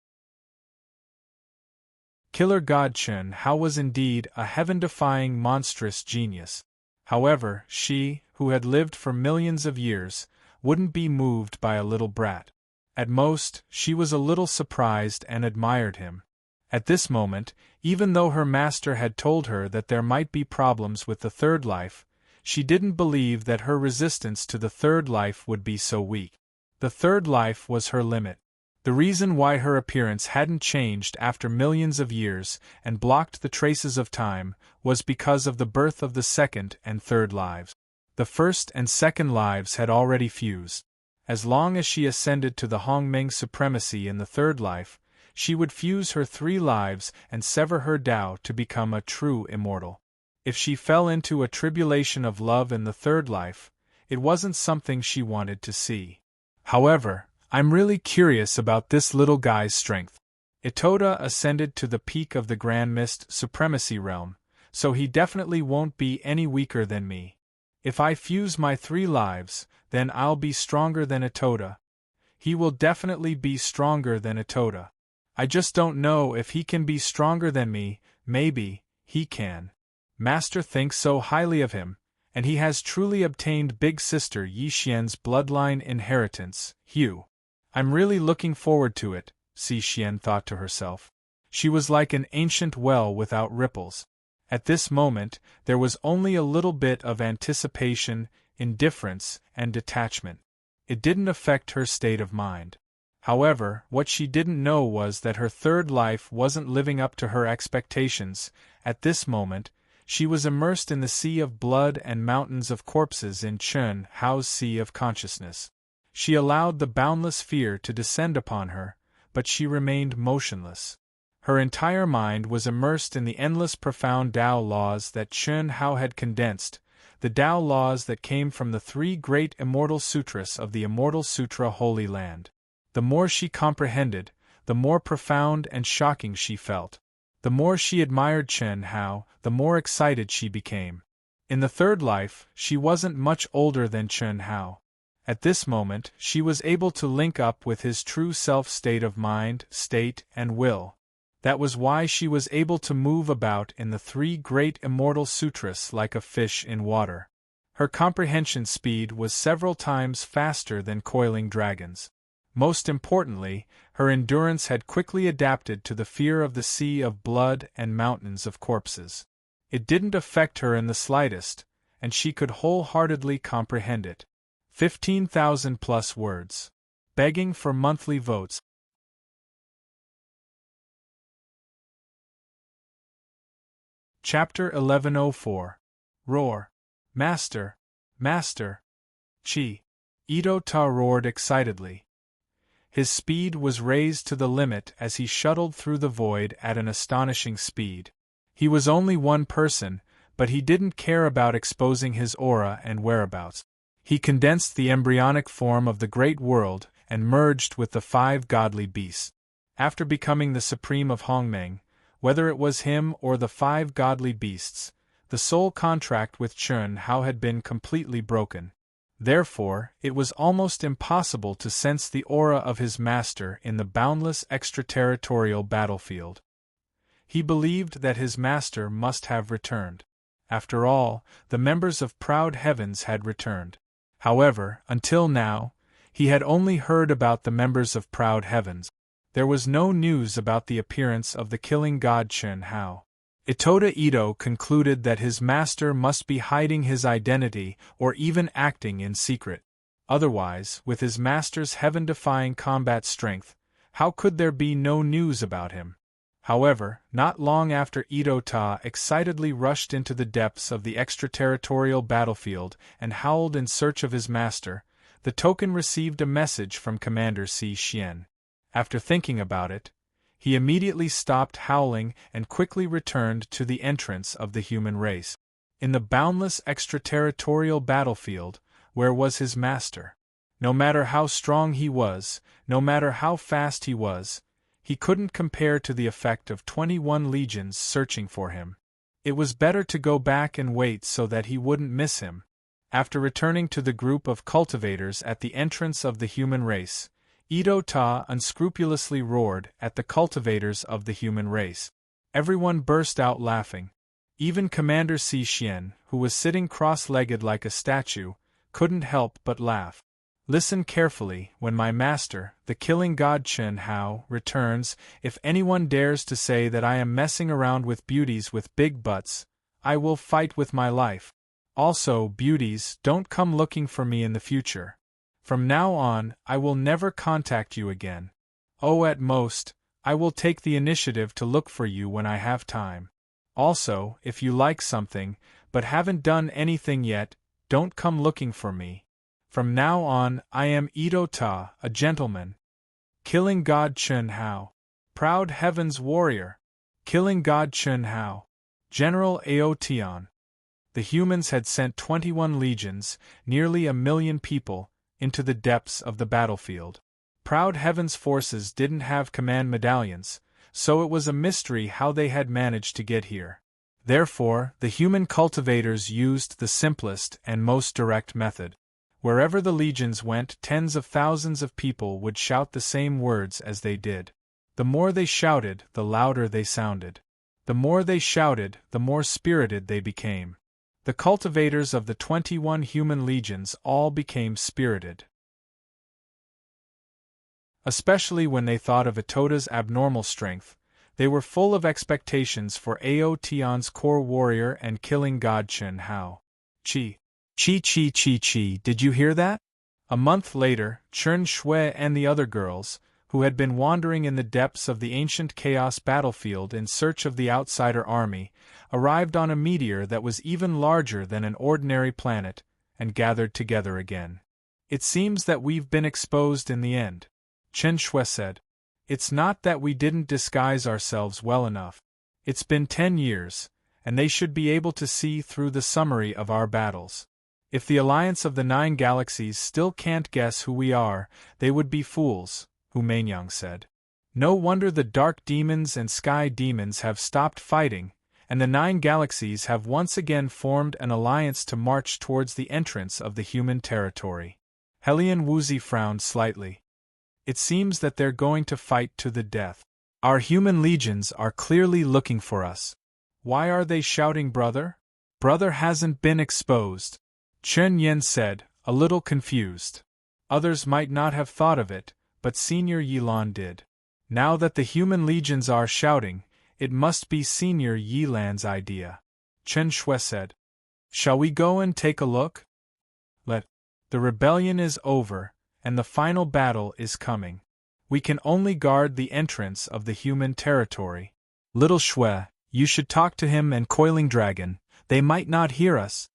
Killer god Chen Hao was indeed a heaven-defying monstrous genius. However, she, who had lived for millions of years, wouldn't be moved by a little brat. At most, she was a little surprised and admired him. At this moment, even though her master had told her that there might be problems with the third life, she didn't believe that her resistance to the third life would be so weak. The third life was her limit. The reason why her appearance hadn't changed after millions of years and blocked the traces of time was because of the birth of the second and third lives. The first and second lives had already fused. As long as she ascended to the Hongmeng supremacy in the third life, she would fuse her 3 lives and sever her Tao to become a true immortal. If she fell into a tribulation of love in the third life, it wasn't something she wanted to see. However, I'm really curious about this little guy's strength. Itoda ascended to the peak of the Grand Mist Supremacy Realm, so he definitely won't be any weaker than me. If I fuse my 3 lives, then I'll be stronger than Itoda. He will definitely be stronger than Itoda. I just don't know if he can be stronger than me. Maybe he can. Master thinks so highly of him, and he has truly obtained Big Sister Yi Xian's bloodline inheritance, Hugh. I'm really looking forward to it, Si Xian thought to herself. She was like an ancient well without ripples. At this moment, there was only a little bit of anticipation, indifference, and detachment. It didn't affect her state of mind. However, what she didn't know was that her third life wasn't living up to her expectations. At this moment, she was immersed in the sea of blood and mountains of corpses in Chen Hao's sea of consciousness. She allowed the boundless fear to descend upon her, but she remained motionless. Her entire mind was immersed in the endless profound Tao laws that Chen Hao had condensed, the Tao laws that came from the 3 great immortal sutras of the Immortal Sutra Holy Land. The more she comprehended, the more profound and shocking she felt. The more she admired Chen Hao, the more excited she became. In the third life, she wasn't much older than Chen Hao. At this moment, she was able to link up with his true self state of mind, state, and will. That was why she was able to move about in the three great immortal sutras like a fish in water. Her comprehension speed was several times faster than coiling dragons. Most importantly, her endurance had quickly adapted to the fear of the sea of blood and mountains of corpses. It didn't affect her in the slightest, and she could wholeheartedly comprehend it. 15,000 plus words. Begging for monthly votes. Chapter 1104. Roar. Master! Master! Chi! Ito Ta roared excitedly. His speed was raised to the limit as he shuttled through the void at an astonishing speed. He was only one person, but he didn't care about exposing his aura and whereabouts. He condensed the embryonic form of the great world and merged with the 5 godly beasts. After becoming the supreme of Hongmeng, whether it was him or the 5 godly beasts, the soul contract with Chen Hao had been completely broken. Therefore, it was almost impossible to sense the aura of his master in the boundless extraterritorial battlefield. He believed that his master must have returned. After all, the members of Proud Heavens had returned. However, until now, he had only heard about the members of Proud Heavens. There was no news about the appearance of the killing god Chen Hao. Itoda Ito concluded that his master must be hiding his identity or even acting in secret. Otherwise, with his master's heaven-defying combat strength, how could there be no news about him? However, not long after Ito Ta excitedly rushed into the depths of the extraterritorial battlefield and howled in search of his master, the token received a message from Commander Si Xian. After thinking about it, he immediately stopped howling and quickly returned to the entrance of the human race. In the boundless extraterritorial battlefield, where was his master? No matter how strong he was, no matter how fast he was, he couldn't compare to the effect of 21 legions searching for him. It was better to go back and wait so that he wouldn't miss him. After returning to the group of cultivators at the entrance of the human race, Ito Ta unscrupulously roared at the cultivators of the human race. Everyone burst out laughing. Even Commander Si Xian, who was sitting cross-legged like a statue, couldn't help but laugh. Listen carefully, when my master, the killing god Chen Hao, returns, if anyone dares to say that I am messing around with beauties with big butts, I will fight with my life. Also, beauties, don't come looking for me in the future. From now on, I will never contact you again. Oh, at most, I will take the initiative to look for you when I have time. Also, if you like something, but haven't done anything yet, don't come looking for me. From now on, I am Ito Ta, a gentleman. Killing God Chen Hao. Proud Heavens warrior. Killing God Chen Hao. General Ao Tian. The humans had sent 21 legions, nearly 1,000,000 people, into the depths of the battlefield. Proud Heaven's forces didn't have command medallions, so it was a mystery how they had managed to get here. Therefore, the human cultivators used the simplest and most direct method. Wherever the legions went, tens of thousands of people would shout the same words as they did. The more they shouted, the louder they sounded. The more they shouted, the more spirited they became. The cultivators of the 21 human legions all became spirited. Especially when they thought of Itoda's abnormal strength, they were full of expectations for Ao Tian's core warrior and killing god Chen Hao. Chi, did you hear that? A month later, Chen Shui and the other girls, who had been wandering in the depths of the ancient chaos battlefield in search of the outsider army, arrived on a meteor that was even larger than an ordinary planet, and gathered together again. It seems that we've been exposed in the end, Chen Shui said. It's not that we didn't disguise ourselves well enough. It's been 10 years, and they should be able to see through the summary of our battles. If the Alliance of the 9 Galaxies still can't guess who we are, they would be fools, Hu Meinyang said. No wonder the dark demons and sky demons have stopped fighting, and the 9 galaxies have once again formed an alliance to march towards the entrance of the human territory. Helion Woozy frowned slightly. It seems that they're going to fight to the death. Our human legions are clearly looking for us. Why are they shouting, brother? Brother hasn't been exposed, Chen Yen said, a little confused. Others might not have thought of it, but Senior Yilan did. Now that the human legions are shouting, it must be Senior Yilan's idea. Chen Shui said. Shall we go and take a look? The rebellion is over, and the final battle is coming. We can only guard the entrance of the human territory. Little Shui, you should talk to him and Coiling Dragon. They might not hear us.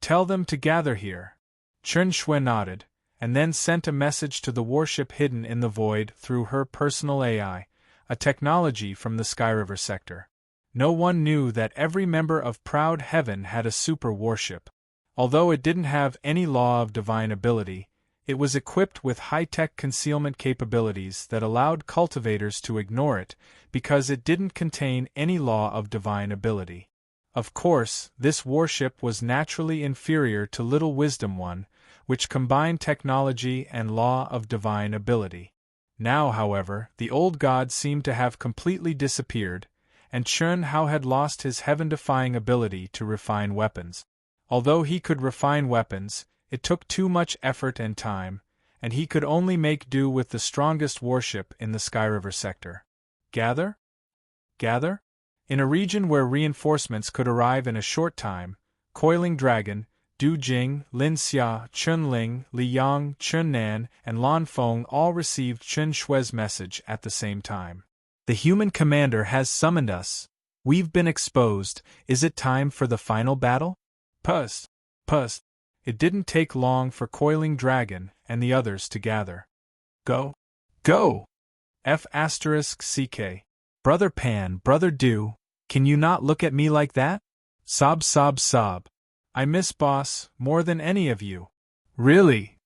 Tell them to gather here. Chen Shui nodded, and then sent a message to the warship hidden in the void through her personal AI, a technology from the Skyriver sector. No one knew that every member of Proud Heaven had a super warship. Although it didn't have any law of divine ability, it was equipped with high-tech concealment capabilities that allowed cultivators to ignore it because it didn't contain any law of divine ability. Of course, this warship was naturally inferior to Little Wisdom One, which combined technology and law of divine ability. Now, however, the old god seemed to have completely disappeared, and Chun Hao had lost his heaven-defying ability to refine weapons. Although he could refine weapons, it took too much effort and time, and he could only make do with the strongest warship in the Skyriver sector. Gather? Gather? In a region where reinforcements could arrive in a short time, Coiling Dragon, Du Jing, Lin Xia, Chun Ling, Li Yang, Chun Nan, and Lan Feng all received Chen Shui's message at the same time. The human commander has summoned us. We've been exposed. Is it time for the final battle? Puss. It didn't take long for Coiling Dragon and the others to gather. Go. Go! F***CK. Brother Pan, Brother Du, can you not look at me like that? Sob. I miss Boss more than any of you. Really?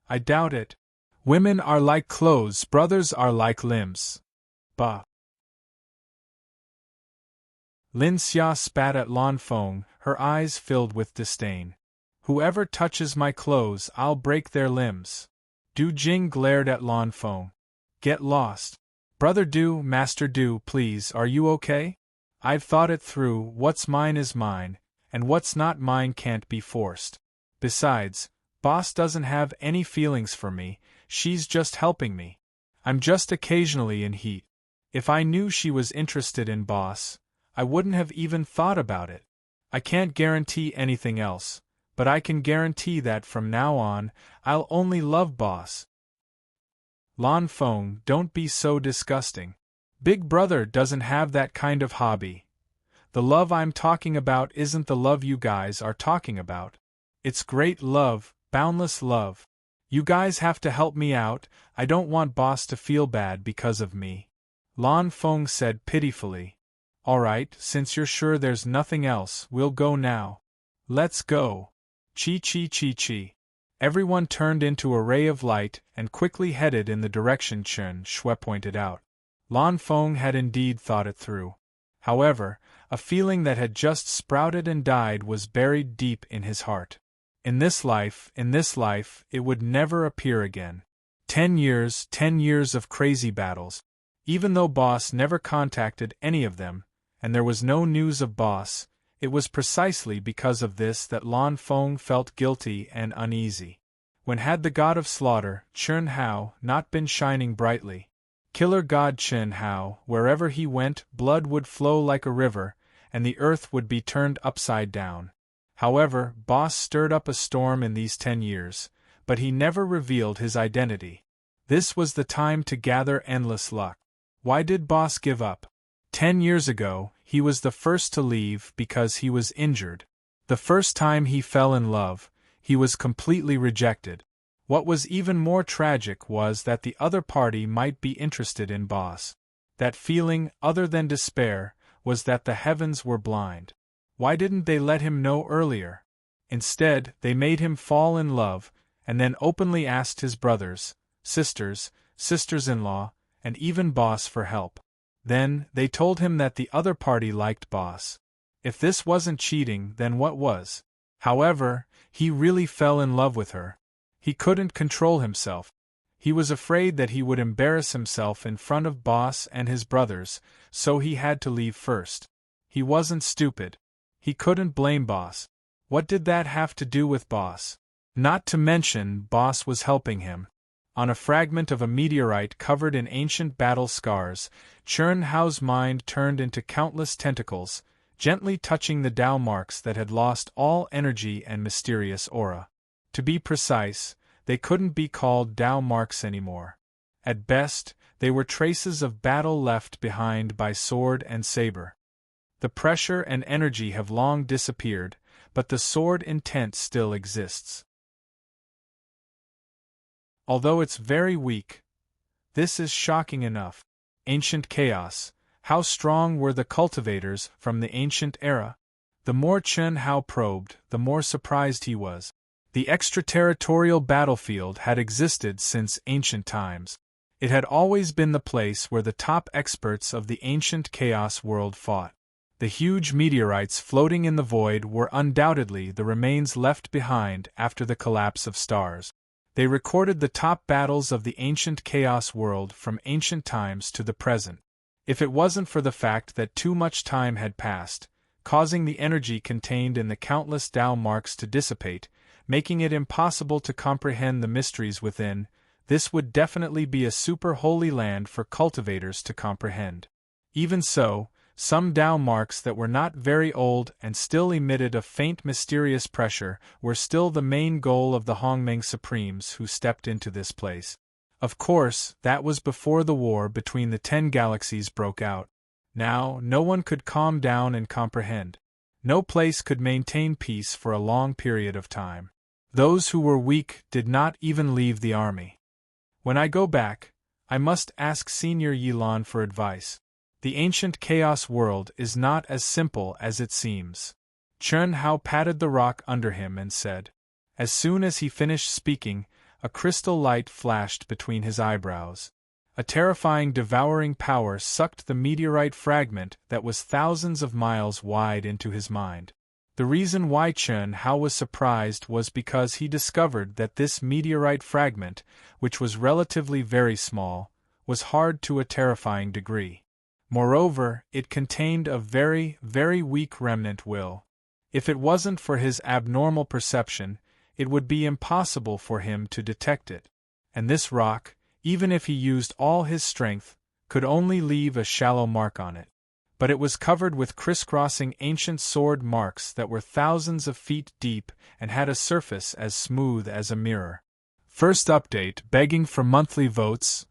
I doubt it. Women are like clothes, brothers are like limbs. Bah. Lin Xia spat at Lan Feng, her eyes filled with disdain. Whoever touches my clothes, I'll break their limbs. Du Jing glared at Lan Feng. Get lost. Brother Du, Master Du, please, are you okay? I've thought it through, what's mine is mine, and what's not mine can't be forced. Besides, Boss doesn't have any feelings for me, she's just helping me. I'm just occasionally in heat. If I knew she was interested in Boss, I wouldn't have even thought about it. I can't guarantee anything else, but I can guarantee that from now on, I'll only love Boss. Lan Feng, don't be so disgusting. Big Brother doesn't have that kind of hobby. The love I'm talking about isn't the love you guys are talking about. It's great love, boundless love. You guys have to help me out, I don't want Boss to feel bad because of me. Lan Feng said pitifully. Alright, since you're sure there's nothing else, we'll go now. Let's go. Chi. Everyone turned into a ray of light and quickly headed in the direction Chen Shui pointed out. Lan Feng had indeed thought it through. However, a feeling that had just sprouted and died was buried deep in his heart. In this life, it would never appear again. 10 years of crazy battles. Even though Boss never contacted any of them, and there was no news of Boss, it was precisely because of this that Lan Feng felt guilty and uneasy. When had the god of slaughter, Chun Hao, not been shining brightly? Killer god Chun Hao, wherever he went, blood would flow like a river, and the earth would be turned upside down. However, Boss stirred up a storm in these 10 years, but he never revealed his identity. This was the time to gather endless luck. Why did Boss give up? 10 years ago, he was the first to leave because he was injured. The first time he fell in love, he was completely rejected. What was even more tragic was that the other party might be interested in Boss. That feeling, other than despair, was that the heavens were blind. Why didn't they let him know earlier? Instead, they made him fall in love, and then openly asked his brothers, sisters-in-law, and even Boss for help. Then, they told him that the other party liked Boss. If this wasn't cheating, then what was? However, he really fell in love with her. He couldn't control himself. He was afraid that he would embarrass himself in front of Boss and his brothers, so he had to leave first. He wasn't stupid. He couldn't blame Boss. What did that have to do with Boss? Not to mention, Boss was helping him. On a fragment of a meteorite covered in ancient battle scars, Chern Hao's mind turned into countless tentacles, gently touching the Tao marks that had lost all energy and mysterious aura. To be precise, they couldn't be called Tao marks anymore. At best, they were traces of battle left behind by sword and saber. The pressure and energy have long disappeared, but the sword intent still exists. Although it's very weak, this is shocking enough. Ancient chaos. How strong were the cultivators from the ancient era? The more Chen Hao probed, the more surprised he was. The extraterritorial battlefield had existed since ancient times. It had always been the place where the top experts of the ancient chaos world fought. The huge meteorites floating in the void were undoubtedly the remains left behind after the collapse of stars. They recorded the top battles of the ancient chaos world from ancient times to the present. If it wasn't for the fact that too much time had passed, causing the energy contained in the countless Tao marks to dissipate, making it impossible to comprehend the mysteries within, this would definitely be a super holy land for cultivators to comprehend. Even so, some Tao marks that were not very old and still emitted a faint mysterious pressure were still the main goal of the Hongmeng Supremes who stepped into this place. Of course, that was before the war between the 10 galaxies broke out. Now, no one could calm down and comprehend. No place could maintain peace for a long period of time. Those who were weak did not even leave the army. When I go back, I must ask Senior Yilan for advice. The ancient chaos world is not as simple as it seems. Chen Hao patted the rock under him and said. As soon as he finished speaking, a crystal light flashed between his eyebrows. A terrifying devouring power sucked the meteorite fragment that was thousands of miles wide into his mind. The reason why Chen Hao was surprised was because he discovered that this meteorite fragment, which was relatively very small, was hard to a terrifying degree. Moreover, it contained a very, very weak remnant will. If it wasn't for his abnormal perception, it would be impossible for him to detect it. And this rock, even if he used all his strength, could only leave a shallow mark on it. But it was covered with crisscrossing ancient sword marks that were thousands of feet deep and had a surface as smooth as a mirror. First update, begging for monthly votes.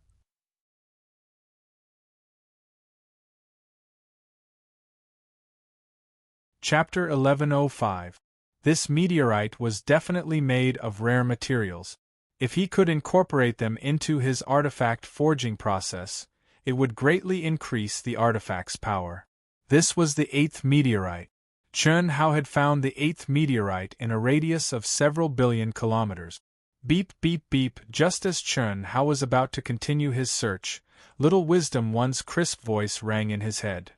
Chapter 1105. This meteorite was definitely made of rare materials. If he could incorporate them into his artifact forging process, it would greatly increase the artifact's power. This was the 8th meteorite. Chen Hao had found the 8th meteorite in a radius of several billion kilometers. Beep beep beep. Just as Chen Hao was about to continue his search, Little Wisdom One's crisp voice rang in his head.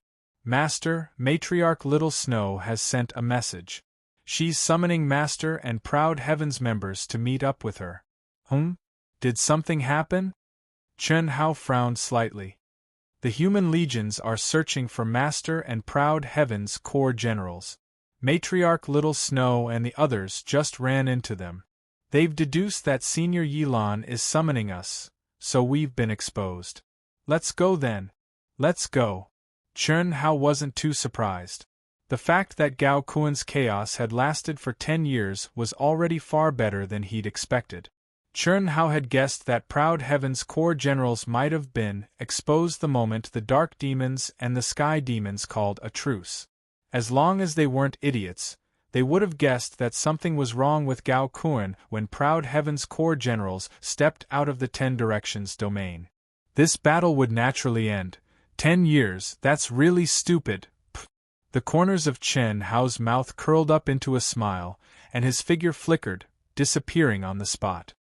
Master, Matriarch Little Snow has sent a message. She's summoning Master and Proud Heavens members to meet up with her. Did something happen? Chen Hao frowned slightly. The human legions are searching for Master and Proud Heavens core generals. Matriarch Little Snow and the others just ran into them. They've deduced that Senior Yilan is summoning us, so we've been exposed. Let's go then. Let's go. Chen Hao wasn't too surprised. The fact that Gao Kuan's chaos had lasted for 10 years was already far better than he'd expected. Chen Hao had guessed that Proud Heaven's core generals might have been exposed the moment the Dark Demons and the Sky Demons called a truce. As long as they weren't idiots, they would have guessed that something was wrong with Gao Kuan when Proud Heaven's core generals stepped out of the 10 Directions domain. This battle would naturally end. 10 years, that's really stupid. The corners of Chen Hao's mouth curled up into a smile, and his figure flickered, disappearing on the spot.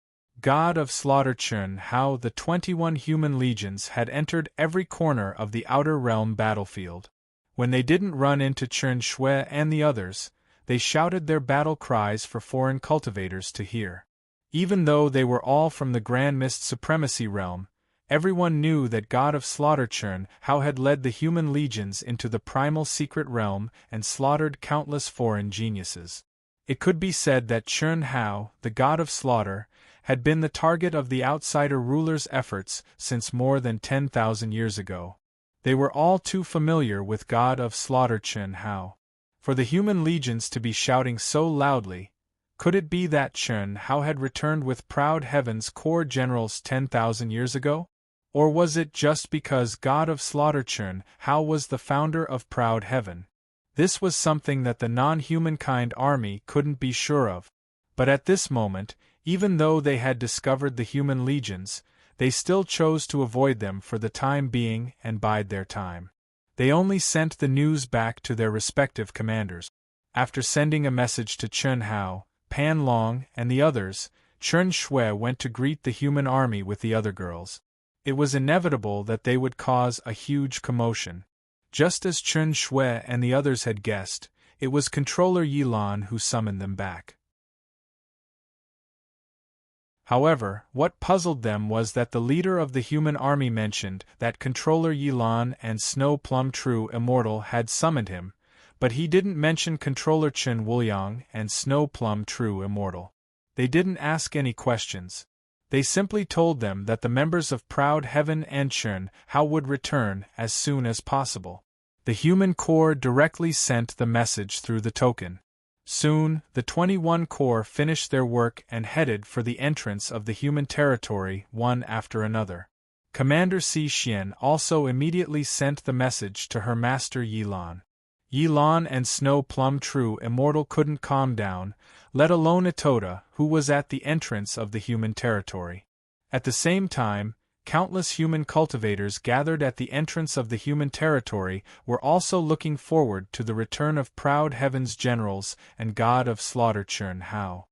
god of slaughter Chen Hao. The 21 human legions had entered every corner of the outer realm battlefield. When they didn't run into Chen Shui and the others, they shouted their battle cries for foreign cultivators to hear. Even though they were all from the Grand Mist Supremacy realm, everyone knew that God of Slaughter Chen Hao had led the human legions into the primal secret realm and slaughtered countless foreign geniuses. It could be said that Chen Hao, the god of slaughter, had been the target of the outsider rulers' efforts since more than 10,000 years ago. They were all too familiar with God of Slaughter Chen Hao. For the human legions to be shouting so loudly, could it be that Chen Hao had returned with Proud Heaven's core generals 10,000 years ago? Or was it just because God of Slaughter Chen Hao was the founder of Proud Heaven? This was something that the non-humankind army couldn't be sure of. But at this moment, even though they had discovered the human legions, they still chose to avoid them for the time being and bide their time. They only sent the news back to their respective commanders. After sending a message to Chen Hao, Pan Long, and the others, Chen Shui went to greet the human army with the other girls. It was inevitable that they would cause a huge commotion. Just as Chen Shui and the others had guessed, it was Controller Yilan who summoned them back. However, what puzzled them was that the leader of the human army mentioned that Controller Yilan and Snow Plum True Immortal had summoned him, but he didn't mention Controller Chen Wuliang and Snow Plum True Immortal. They didn't ask any questions. They simply told them that the members of Proud Heaven and Chen Hao would return as soon as possible. The human corps directly sent the message through the token. Soon, the 21 corps finished their work and headed for the entrance of the human territory one after another. Commander Si Xian also immediately sent the message to her master Yilan. Yilan and Snow Plum True Immortal couldn't calm down, let alone Itoda, who was at the entrance of the human territory. At the same time, countless human cultivators gathered at the entrance of the human territory were also looking forward to the return of Proud Heaven's generals and God of Slaughter Chen Hao.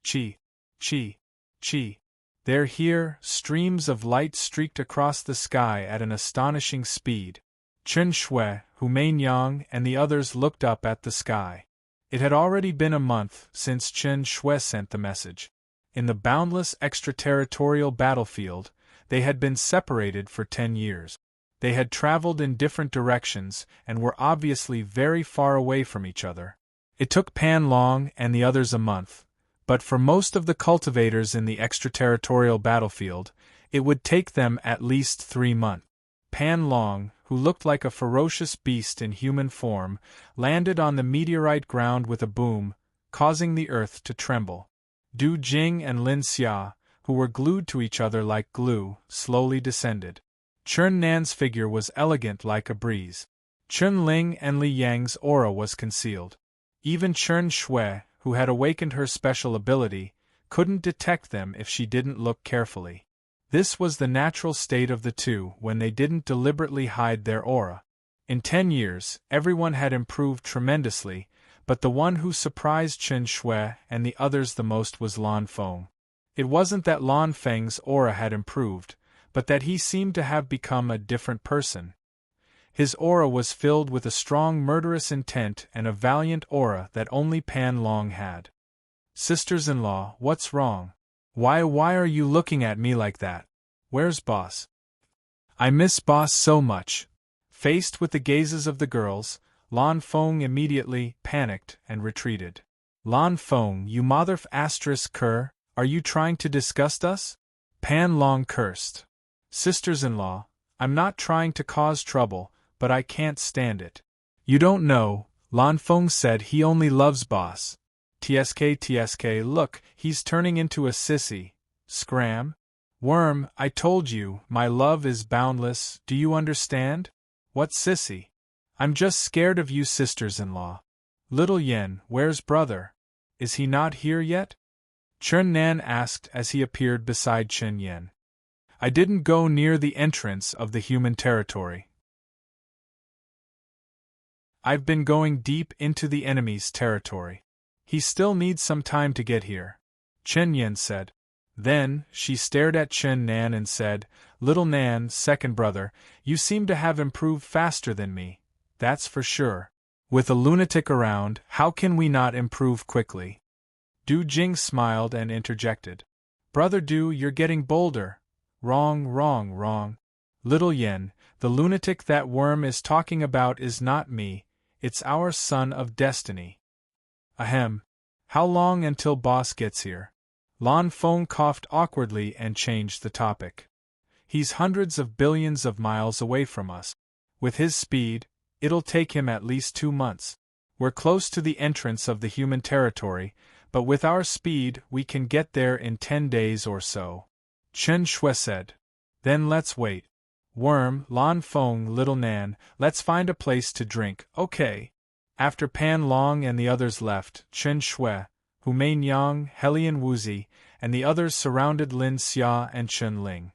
Chi, chi, chi. They're here, streams of light streaked across the sky at an astonishing speed. Chen Shui, Hu Mainyang, and the others looked up at the sky. It had already been a month since Chen Shui sent the message. In the boundless extraterritorial battlefield, they had been separated for 10 years. They had traveled in different directions and were obviously very far away from each other. It took Pan Long and the others a month, but for most of the cultivators in the extraterritorial battlefield, it would take them at least 3 months. Pan Long, who looked like a ferocious beast in human form, landed on the meteorite ground with a boom, causing the earth to tremble. Du Jing and Lin Xia, who were glued to each other like glue, slowly descended. Chen Nan's figure was elegant like a breeze. Chen Ling and Li Yang's aura was concealed. Even Chen Shui, who had awakened her special ability, couldn't detect them if she didn't look carefully. This was the natural state of the two when they didn't deliberately hide their aura. In 10 years, everyone had improved tremendously, but the one who surprised Chen Shui and the others the most was Lan Feng. It wasn't that Lan Feng's aura had improved, but that he seemed to have become a different person. His aura was filled with a strong murderous intent and a valiant aura that only Pan Long had. Sisters-in-law, what's wrong? Why are you looking at me like that? Where's boss? I miss boss so much. Faced with the gazes of the girls, Lan Feng immediately panicked and retreated. Lan Feng, you mother****, are you trying to disgust us? Pan Long cursed. Sisters-in-law, I'm not trying to cause trouble, but I can't stand it. You don't know, Lan Feng said he only loves boss. Tsk, look, he's turning into a sissy. Scram? Worm, I told you, my love is boundless, do you understand? What sissy? I'm just scared of you sisters-in-law. Little Yen, where's brother? Is he not here yet? Chen Nan asked as he appeared beside Chen Yen. I didn't go near the entrance of the human territory. I've been going deep into the enemy's territory. He still needs some time to get here. Chen Yen said. Then, she stared at Chen Nan and said, "Little Nan, second brother, you seem to have improved faster than me, that's for sure. With a lunatic around, how can we not improve quickly?" Du Jing smiled and interjected. "Brother Du, you're getting bolder." "Wrong, wrong, wrong. Little Yen, the lunatic that worm is talking about is not me, it's our son of destiny." "Ahem. How long until boss gets here?" Lan Feng coughed awkwardly and changed the topic. "He's hundreds of billions of miles away from us. With his speed, it'll take him at least 2 months. We're close to the entrance of the human territory, but with our speed we can get there in 10 days or so." Chen Shui said. "Then let's wait. Worm, Lan Feng, Little Nan, let's find a place to drink, okay?" After Pan Long and the others left, Chen Shui, Hu Mainyang, Helian Wuzi, and the others surrounded Lin Xia and Chen Ling.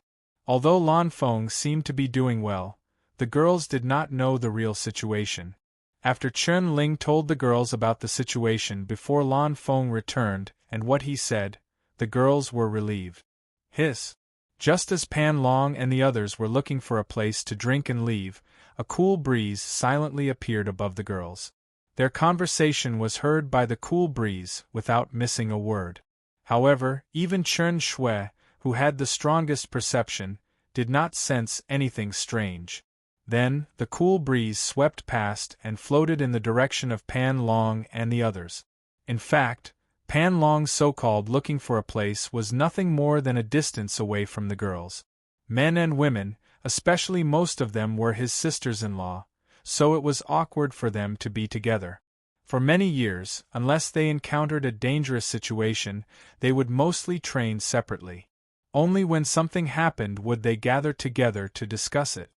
Although Lan Feng seemed to be doing well, the girls did not know the real situation. After Chen Ling told the girls about the situation before Lan Feng returned and what he said, the girls were relieved. Hiss! Just as Pan Long and the others were looking for a place to drink and leave, a cool breeze silently appeared above the girls. Their conversation was heard by the cool breeze without missing a word. However, even Chen Shui, who had the strongest perception, did not sense anything strange. Then, the cool breeze swept past and floated in the direction of Pan Long and the others. In fact, Pan Long's so-called looking for a place was nothing more than a distance away from the girls. Men and women, especially most of them were his sisters-in-law, so it was awkward for them to be together. For many years, unless they encountered a dangerous situation, they would mostly train separately. Only when something happened would they gather together to discuss it.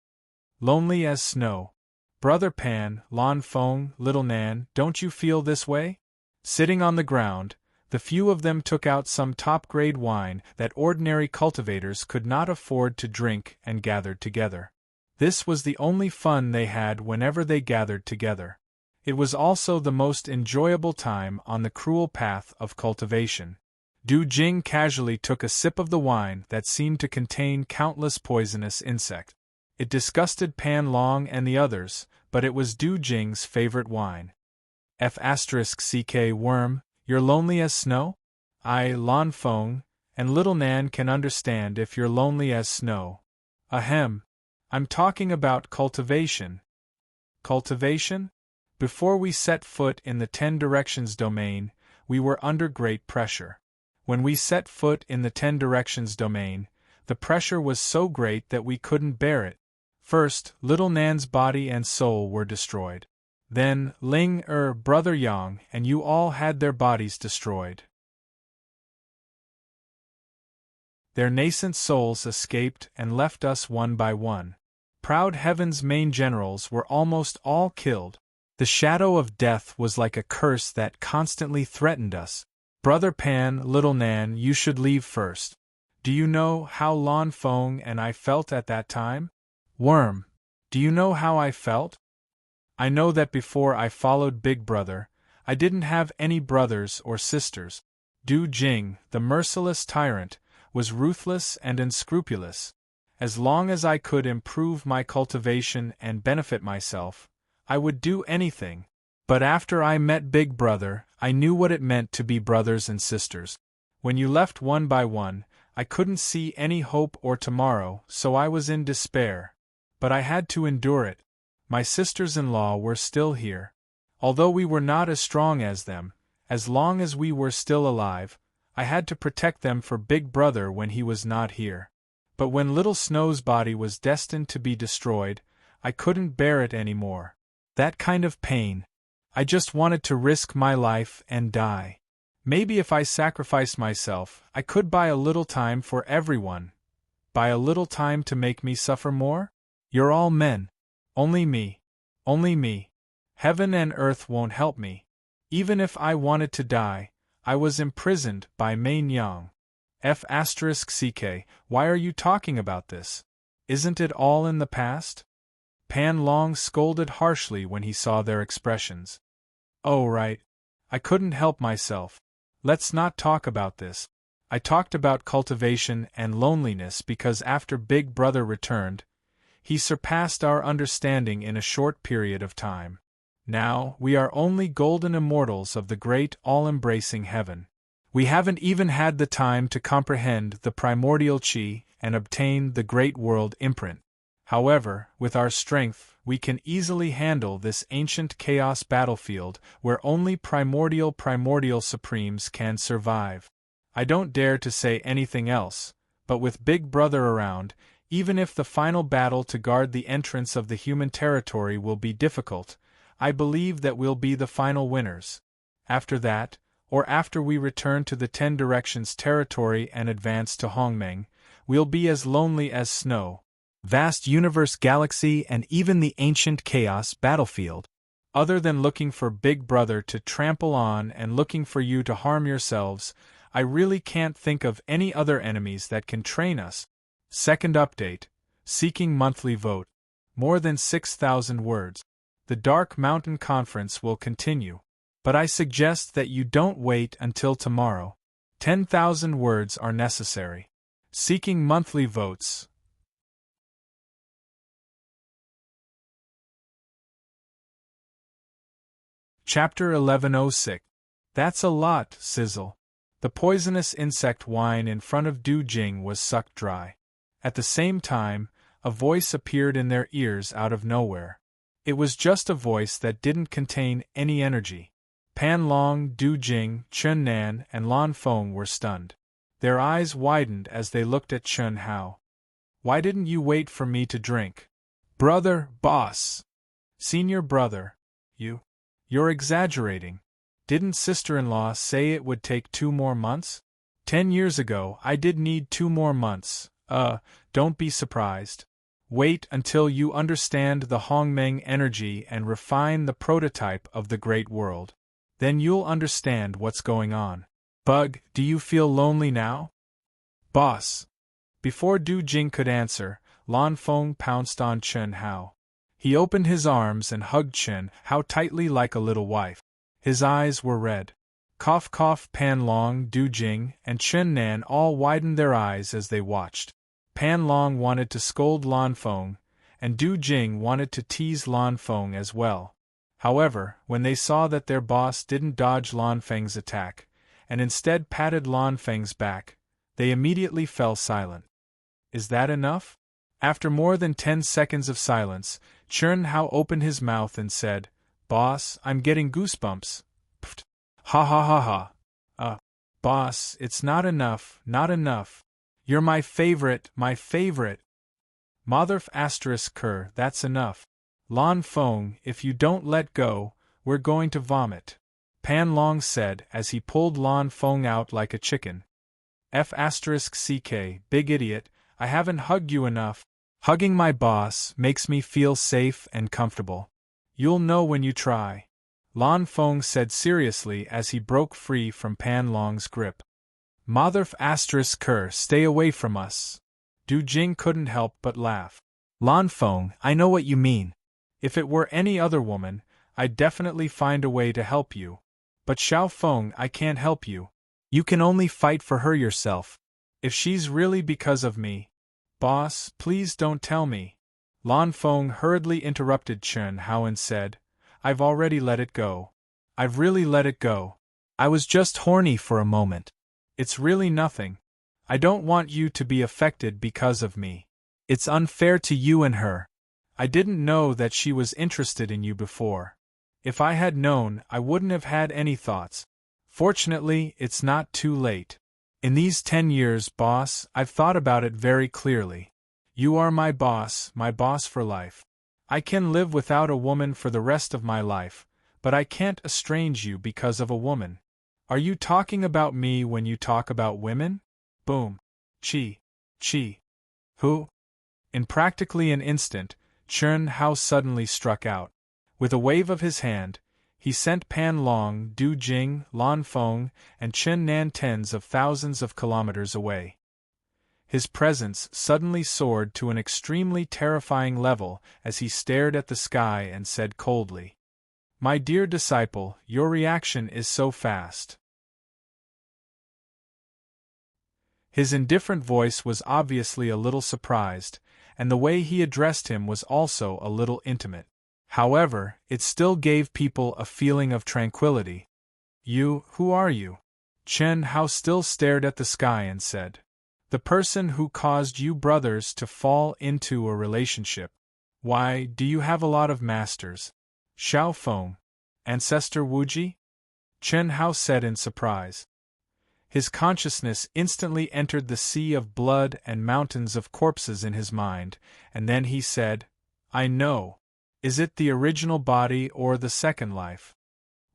Lonely as snow. Brother Pan, Lan Feng, Little Nan, don't you feel this way? Sitting on the ground, the few of them took out some top-grade wine that ordinary cultivators could not afford to drink and gathered together. This was the only fun they had whenever they gathered together. It was also the most enjoyable time on the cruel path of cultivation. Du Jing casually took a sip of the wine that seemed to contain countless poisonous insects. It disgusted Pan Long and the others, but it was Du Jing's favorite wine. F***ck worm, you're lonely as snow? I, Lan Feng, and Little Nan can understand if you're lonely as snow. Ahem. I'm talking about cultivation. Cultivation? Before we set foot in the 10 Directions domain, we were under great pressure. When we set foot in the 10 Directions domain, the pressure was so great that we couldn't bear it. First, Little Nan's body and soul were destroyed. Then, Ling Brother Yang, and you all had their bodies destroyed. Their nascent souls escaped and left us one by one. Proud Heaven's main generals were almost all killed. The shadow of death was like a curse that constantly threatened us. Brother Pan, Little Nan, you should leave first. Do you know how Lan Feng and I felt at that time? Worm, do you know how I felt? I know that before I followed Big Brother, I didn't have any brothers or sisters. Du Jing, the merciless tyrant, was ruthless and unscrupulous. As long as I could improve my cultivation and benefit myself, I would do anything. But after I met Big Brother, I knew what it meant to be brothers and sisters. When you left one by one, I couldn't see any hope or tomorrow, so I was in despair. But I had to endure it. My sisters-in-law were still here. Although we were not as strong as them, as long as we were still alive, I had to protect them for Big Brother when he was not here. But when Little Snow's body was destined to be destroyed, I couldn't bear it anymore. That kind of pain. I just wanted to risk my life and die. Maybe if I sacrificed myself, I could buy a little time for everyone. Buy a little time to make me suffer more? You're all men. Only me. Only me. Heaven and earth won't help me. Even if I wanted to die, I was imprisoned by Main Yang. F***ck, why are you talking about this? Isn't it all in the past? Pan Long scolded harshly when he saw their expressions. Oh right. I couldn't help myself. Let's not talk about this. I talked about cultivation and loneliness because after Big Brother returned, he surpassed our understanding in a short period of time. Now, we are only golden immortals of the great all-embracing heaven. We haven't even had the time to comprehend the primordial chi and obtain the great world imprint. However, with our strength, we can easily handle this ancient chaos battlefield where only primordial supremes can survive. I don't dare to say anything else, but with Big Brother around, even if the final battle to guard the entrance of the human territory will be difficult, I believe that we'll be the final winners. After that, or after we return to the 10 Directions territory and advance to Hongmeng, we'll be as lonely as snow, vast universe galaxy and even the ancient chaos battlefield. Other than looking for Big Brother to trample on and looking for you to harm yourselves, I really can't think of any other enemies that can train us. Second update, seeking monthly vote. More than 6,000 words. The Dark Mountain Conference will continue, but I suggest that you don't wait until tomorrow. 10,000 words are necessary. Seeking monthly votes. Chapter 1106. That's a lot, Sizzle. The poisonous insect wine in front of Du Jing was sucked dry. At the same time, a voice appeared in their ears out of nowhere. It was just a voice that didn't contain any energy. Pan Long, Du Jing, Chun Nan, and Lan Feng were stunned. Their eyes widened as they looked at Chun Hao. Why didn't you wait for me to drink? Brother, boss. Senior brother. You're exaggerating. Didn't sister-in-law say it would take 2 more months? 10 years ago, I did need 2 more months. Don't be surprised. Wait until you understand the Hongmeng energy and refine the prototype of the great world. Then you'll understand what's going on. Bug, do you feel lonely now? Boss. Before Du Jing could answer, Lan Feng pounced on Chun Hao. He opened his arms and hugged Chun Hao tightly like a little wife. His eyes were red. Cough cough. Pan Long, Du Jing, and Chun Nan all widened their eyes as they watched. Pan Long wanted to scold Lan Feng, and Du Jing wanted to tease Lan Feng as well. However, when they saw that their boss didn't dodge Lan Feng's attack, and instead patted Lan Feng's back, they immediately fell silent. Is that enough? After more than 10 seconds of silence, Chun Hao opened his mouth and said, Boss, I'm getting goosebumps. Pfft. Ha ha ha ha. Boss, it's not enough, not enough. You're my favorite, my favorite. Motherf asterisk cur, that's enough. Lan Feng, if you don't let go, we're going to vomit. Pan Long said as he pulled Lan Feng out like a chicken. F asterisk ck, big idiot, I haven't hugged you enough. Hugging my boss makes me feel safe and comfortable. You'll know when you try. Lan Feng said seriously as he broke free from Pan Long's grip. Motherf asterisk cur, stay away from us. Du Jing couldn't help but laugh. Lan Feng, I know what you mean. If it were any other woman, I'd definitely find a way to help you. But Xiao Feng, I can't help you. You can only fight for her yourself. If she's really because of me. Boss, please don't tell me. Lan Feng hurriedly interrupted Chun Hao and said, I've already let it go. I've really let it go. I was just horny for a moment. It's really nothing. I don't want you to be affected because of me. It's unfair to you and her. I didn't know that she was interested in you before. If I had known, I wouldn't have had any thoughts. Fortunately, it's not too late. In these 10 years, boss, I've thought about it very clearly. You are my boss for life. I can live without a woman for the rest of my life, but I can't estrange you because of a woman. Are you talking about me when you talk about women? Boom. Chi. Who? In practically an instant, Chun Hao suddenly struck out. With a wave of his hand, he sent Pan Long, Du Jing, Lan Feng, and Chun Nan tens of thousands of kilometers away. His presence suddenly soared to an extremely terrifying level as he stared at the sky and said coldly, My dear disciple, your reaction is so fast. His indifferent voice was obviously a little surprised, and the way he addressed him was also a little intimate. However, it still gave people a feeling of tranquility. Who are you? Chen Hao still stared at the sky and said, "The person who caused you brothers to fall into a relationship. Why, do you have a lot of masters? Xiao Feng? Ancestor Wuji?" Chen Hao said in surprise. His consciousness instantly entered the sea of blood and mountains of corpses in his mind, and then he said, "I know. Is it the original body or the second life?"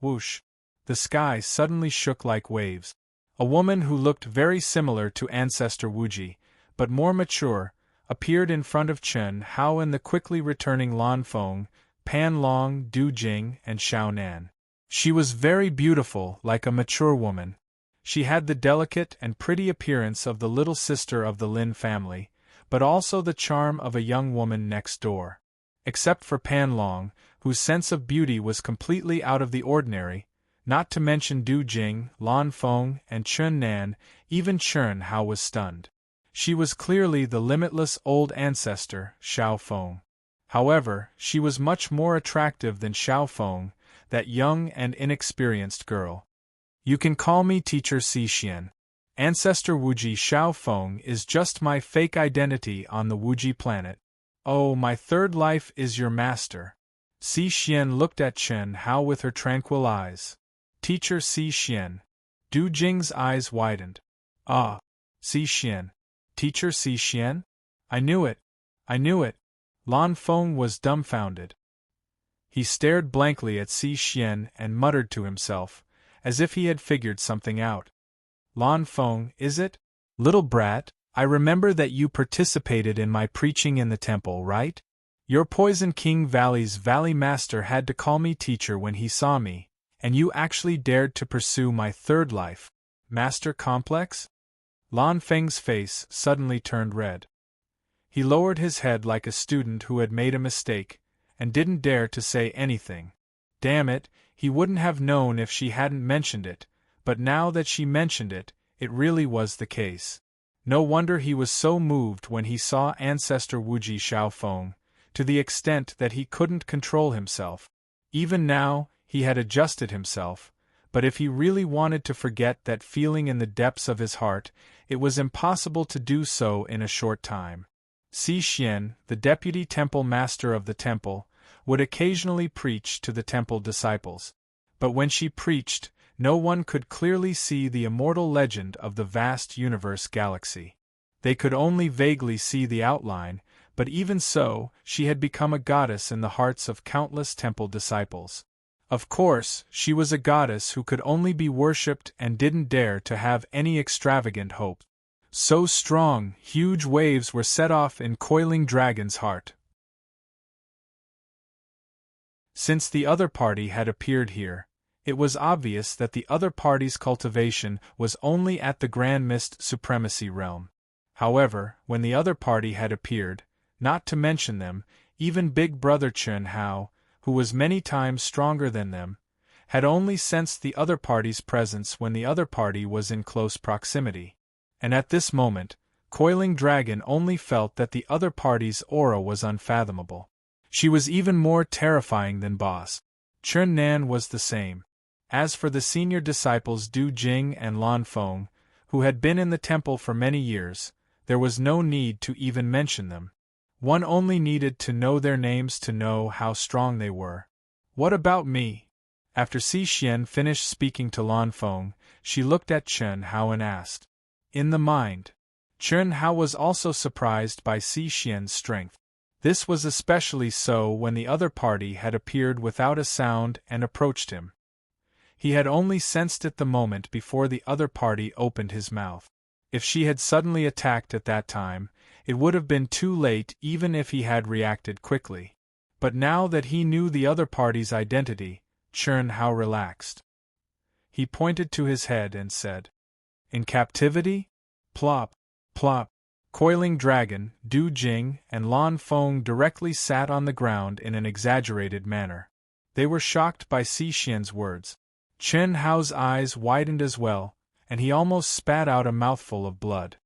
Whoosh! The sky suddenly shook like waves. A woman who looked very similar to Ancestor Wuji, but more mature, appeared in front of Chen Hao and the quickly returning Lan Feng, Pan Long, Du Jing, and Xiao Nan. She was very beautiful, like a mature woman. She had the delicate and pretty appearance of the little sister of the Lin family, but also the charm of a young woman next door. Except for Pan Long, whose sense of beauty was completely out of the ordinary, not to mention Du Jing, Lan Feng, and Chen Nan, even Chen Hao was stunned. She was clearly the limitless old ancestor, Xiao Feng. However, she was much more attractive than Xiao Feng, that young and inexperienced girl. "You can call me Teacher Xixian. Ancestor Wuji Xiao Feng is just my fake identity on the Wuji planet. Oh, my third life is your master." Xixian looked at Chen Hao with her tranquil eyes. "Teacher Xixian." Du Jing's eyes widened. "Ah, Xixian. Teacher Xixian? I knew it. I knew it." Lan Feng was dumbfounded. He stared blankly at Xixian and muttered to himself, as if he had figured something out. "Lan Feng, is it? Little brat, I remember that you participated in my preaching in the temple, right? Your Poison King Valley's Valley Master had to call me teacher when he saw me, and you actually dared to pursue my third life. Master complex?" Lan Feng's face suddenly turned red. He lowered his head like a student who had made a mistake, and didn't dare to say anything. Damn it, he wouldn't have known if she hadn't mentioned it, but now that she mentioned it, it really was the case. No wonder he was so moved when he saw Ancestor Wuji Xiao Feng, to the extent that he couldn't control himself. Even now, he had adjusted himself, but if he really wanted to forget that feeling in the depths of his heart, it was impossible to do so in a short time. Xixian, the deputy temple master of the temple, would occasionally preach to the temple disciples. But when she preached, no one could clearly see the immortal legend of the vast universe galaxy. They could only vaguely see the outline, but even so, she had become a goddess in the hearts of countless temple disciples. Of course, she was a goddess who could only be worshipped and didn't dare to have any extravagant hope. So strong, huge waves were set off in Coiling Dragon's heart. Since the other party had appeared here, it was obvious that the other party's cultivation was only at the Grand Mist Supremacy realm. However, when the other party had appeared, not to mention them, even Big Brother Chen Hao, who was many times stronger than them, had only sensed the other party's presence when the other party was in close proximity. And at this moment, Coiling Dragon only felt that the other party's aura was unfathomable. She was even more terrifying than Boss. Chen Nan was the same. As for the senior disciples Du Jing and Lan Feng, who had been in the temple for many years, there was no need to even mention them. One only needed to know their names to know how strong they were. "What about me?" After Xixian finished speaking to Lan Feng, she looked at Chen Hao and asked. In the mind. Chen Hao was also surprised by Xixian's strength. This was especially so when the other party had appeared without a sound and approached him. He had only sensed it the moment before the other party opened his mouth. If she had suddenly attacked at that time, it would have been too late even if he had reacted quickly. But now that he knew the other party's identity, Chen Hao relaxed. He pointed to his head and said, "In captivity?" Plop, plop. Coiling Dragon, Du Jing, and Lan Feng directly sat on the ground in an exaggerated manner. They were shocked by Xixian's words. Chen Hao's eyes widened as well, and he almost spat out a mouthful of blood.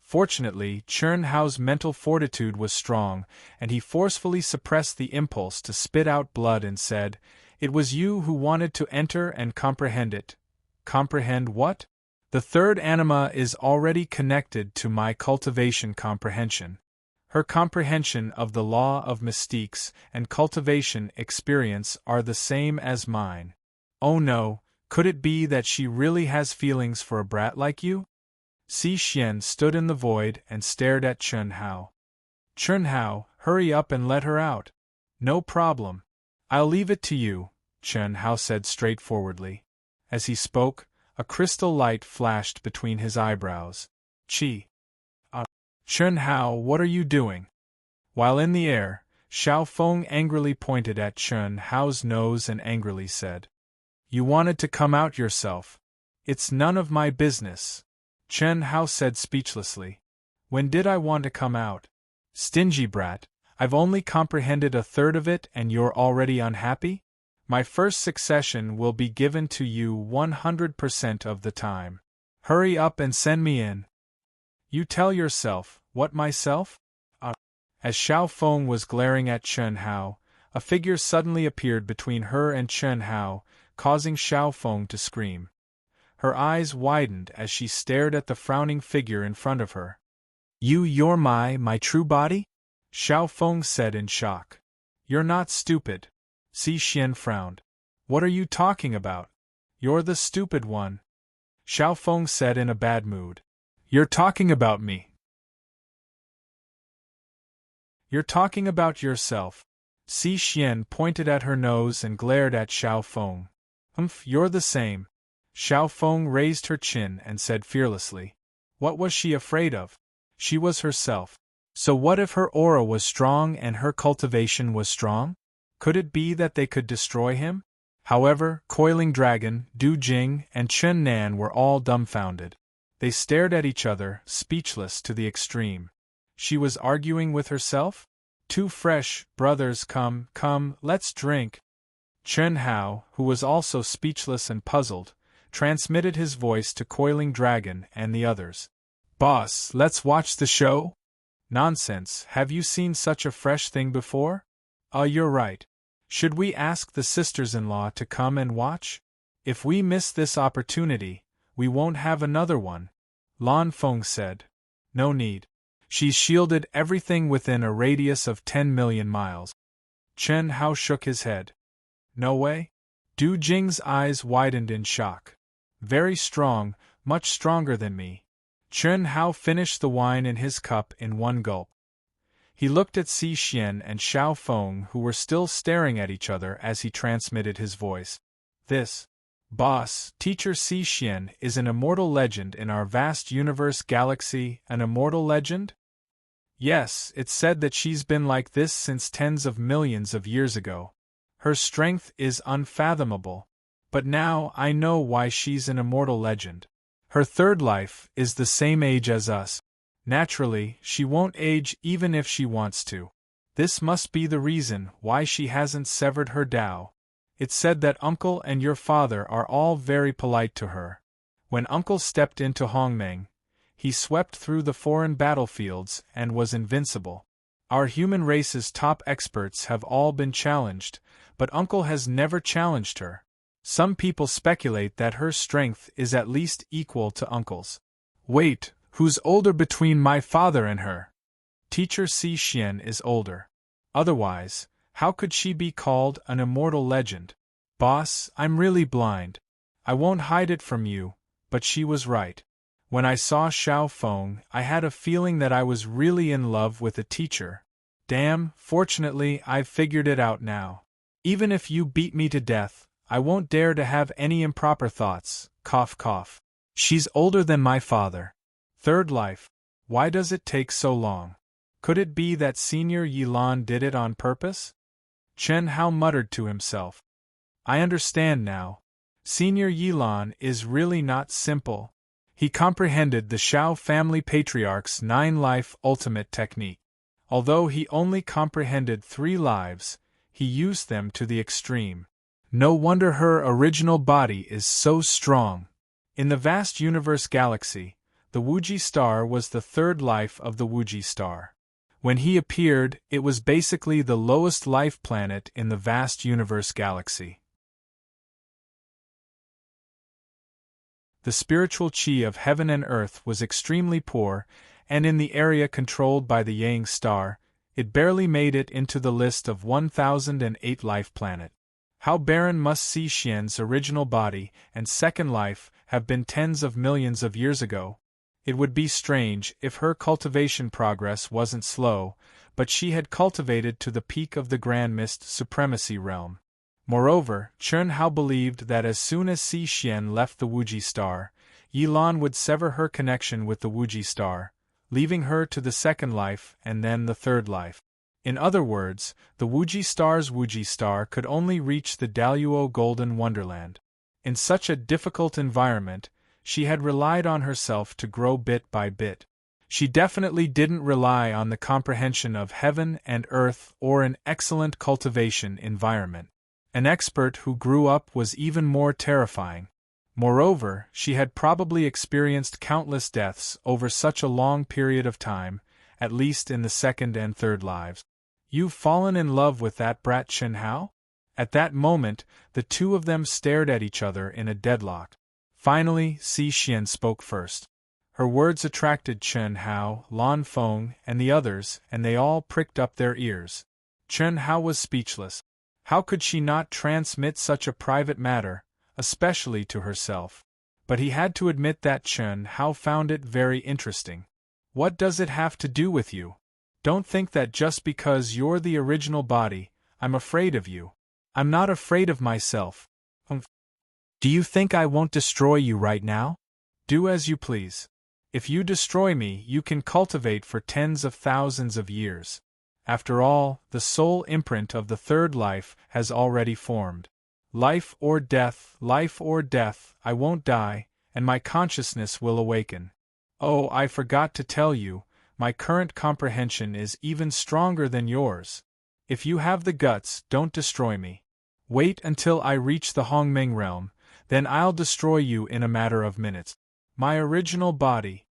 Fortunately, Chern Hao's mental fortitude was strong, and he forcefully suppressed the impulse to spit out blood and said, "It was you who wanted to enter and comprehend it." Comprehend what? The third anima is already connected to my cultivation comprehension. Her comprehension of the law of mystiques and cultivation experience are the same as mine. Oh no, could it be that she really has feelings for a brat like you? Si Xian stood in the void and stared at Chern Hao. Chern Hao, hurry up and let her out. No problem. I'll leave it to you, Chern Hao said straightforwardly. As he spoke, a crystal light flashed between his eyebrows. Chern Hao, what are you doing? While in the air, Xiao Feng angrily pointed at Chern Hao's nose and angrily said, "You wanted to come out yourself. It's none of my business." Chern Hao said speechlessly. "When did I want to come out? Stingy brat, I've only comprehended a third of it and you're already unhappy? My first succession will be given to you 100% of the time. Hurry up and send me in." "You tell yourself, what myself?" As Xiao Feng was glaring at Chern Hao, a figure suddenly appeared between her and Chern Hao, causing Xiao Feng to scream. Her eyes widened as she stared at the frowning figure in front of her. You're my true body?" Xiao Feng said in shock. "You're not stupid." Si Xian frowned. "What are you talking about? You're the stupid one." Xiao Feng said in a bad mood. "You're talking about me." "You're talking about yourself." Si Xian pointed at her nose and glared at Xiao Feng. You're the same." Xiao Feng raised her chin and said fearlessly. What was she afraid of? She was herself. So what if her aura was strong and her cultivation was strong? Could it be that they could destroy him? However, Coiling Dragon, Du Jing, and Chen Nan were all dumbfounded. They stared at each other, speechless to the extreme. She was arguing with herself? "Two fresh brothers, come, let's drink." Chern Hao, who was also speechless and puzzled, transmitted his voice to Coiling Dragon and the others. "Boss, let's watch the show?" "Nonsense, have you seen such a fresh thing before?" You're right. Should we ask the sisters-in-law to come and watch? If we miss this opportunity, we won't have another one," Lan Feng said. "No need. She's shielded everything within a radius of 10 million miles. Chern Hao shook his head. "No way?" Du Jing's eyes widened in shock. "Very strong, much stronger than me." Chern Hao finished the wine in his cup in one gulp. He looked at Si Xian and Xiao Feng, who were still staring at each other as he transmitted his voice. "This, boss, teacher Si Xian, is an immortal legend in our vast universe galaxy, an immortal legend?" "Yes, it's said that she's been like this since tens of millions of years ago. Her strength is unfathomable. But now I know why she's an immortal legend. Her third life is the same age as us. Naturally, she won't age even if she wants to. This must be the reason why she hasn't severed her Tao. It's said that Uncle and your father are all very polite to her. When Uncle stepped into Hongmeng, he swept through the foreign battlefields and was invincible. Our human race's top experts have all been challenged, but Uncle has never challenged her. Some people speculate that her strength is at least equal to Uncle's. Wait, who's older between my father and her? Teacher Si Xian is older. Otherwise, how could she be called an immortal legend? Boss, I'm really blind. I won't hide it from you, but she was right. When I saw Xiao Feng, I had a feeling that I was really in love with a teacher. Damn, fortunately I've figured it out now. Even if you beat me to death, I won't dare to have any improper thoughts, cough cough. She's older than my father. Third life. Why does it take so long? Could it be that Senior Yilan did it on purpose? Chen Hao muttered to himself. I understand now. Senior Yilan is really not simple. He comprehended the Xiao family patriarch's 9-life ultimate technique. Although he only comprehended 3 lives, he used them to the extreme. No wonder her original body is so strong. In the vast universe galaxy, the Wuji star was the third life of the Wuji star. When he appeared, it was basically the lowest life planet in the vast universe galaxy. The spiritual chi of heaven and earth was extremely poor, and in the area controlled by the Yang star, it barely made it into the list of 1008 life planet. How barren must Xian's original body and second life have been tens of millions of years ago? It would be strange if her cultivation progress wasn't slow, but she had cultivated to the peak of the Grand Mist Supremacy realm. Moreover, Chen Hao believed that as soon as Xian left the Wuji star, Yilan would sever her connection with the Wuji star, leaving her to the second life and then the third life. In other words, the Wuji star's Wuji star could only reach the Daluo Golden Wonderland. In such a difficult environment, she had relied on herself to grow bit by bit. She definitely didn't rely on the comprehension of heaven and earth or an excellent cultivation environment. An expert who grew up was even more terrifying. Moreover, she had probably experienced countless deaths over such a long period of time, at least in the second and third lives. You've fallen in love with that brat Chen Hao? At that moment, the two of them stared at each other in a deadlock. Finally, Xian spoke first. Her words attracted Chen Hao, Lan Feng, and the others, and they all pricked up their ears. Chen Hao was speechless. How could she not transmit such a private matter, especially to herself? But he had to admit that Chen Hao found it very interesting. What does it have to do with you? Don't think that just because you're the original body, I'm afraid of you. I'm not afraid of myself. Do you think I won't destroy you right now? Do as you please. If you destroy me, you can cultivate for tens of thousands of years. After all, the soul imprint of the third life has already formed. Life or death, I won't die, and my consciousness will awaken. Oh, I forgot to tell you, my current comprehension is even stronger than yours. If you have the guts, don't destroy me. Wait until I reach the Hongming realm, then I'll destroy you in a matter of minutes. My original body.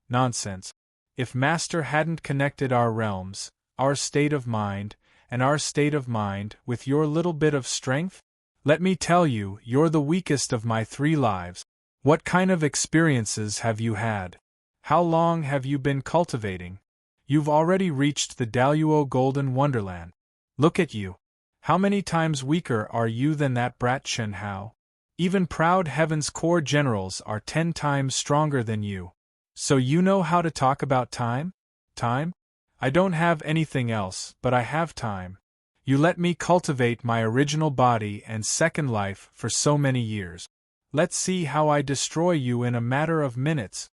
Nonsense. If Master hadn't connected our realms, our state of mind, and our state of mind with your little bit of strength? Let me tell you, you're the weakest of my 3 lives. What kind of experiences have you had? How long have you been cultivating? You've already reached the Daluo Golden Wonderland. Look at you. How many times weaker are you than that brat Chen Hao? Even proud Heaven's core generals are 10 times stronger than you. So you know how to talk about time? Time? I don't have anything else, but I have time. You let me cultivate my original body and second life for so many years. Let's see how I destroy you in a matter of minutes.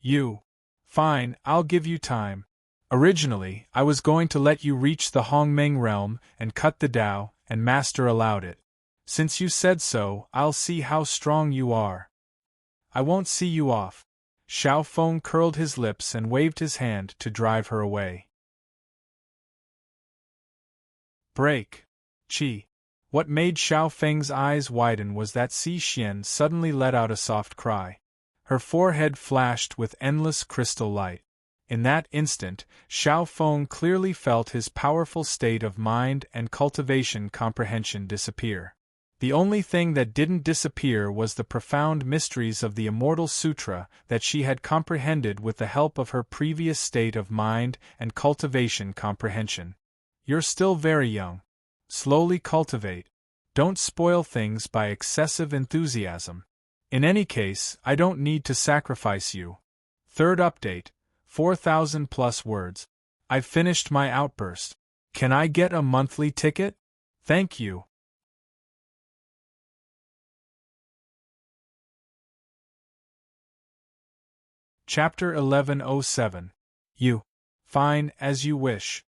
You. Fine, I'll give you time. Originally, I was going to let you reach the Hongmeng realm and cut the Tao, and Master allowed it. Since you said so, I'll see how strong you are. I won't see you off. Xiao Feng curled his lips and waved his hand to drive her away. Break. Qi. What made Xiao Feng's eyes widen was that Xian suddenly let out a soft cry. Her forehead flashed with endless crystal light. In that instant, Xiao Feng clearly felt his powerful state of mind and cultivation comprehension disappear. The only thing that didn't disappear was the profound mysteries of the Immortal Sutra that she had comprehended with the help of her previous state of mind and cultivation comprehension. You're still very young. Slowly cultivate. Don't spoil things by excessive enthusiasm. In any case, I don't need to sacrifice you. Third update, 4,000 plus words. I've finished my outburst. Can I get a monthly ticket? Thank you. Chapter 1107. You. Fine, as you wish.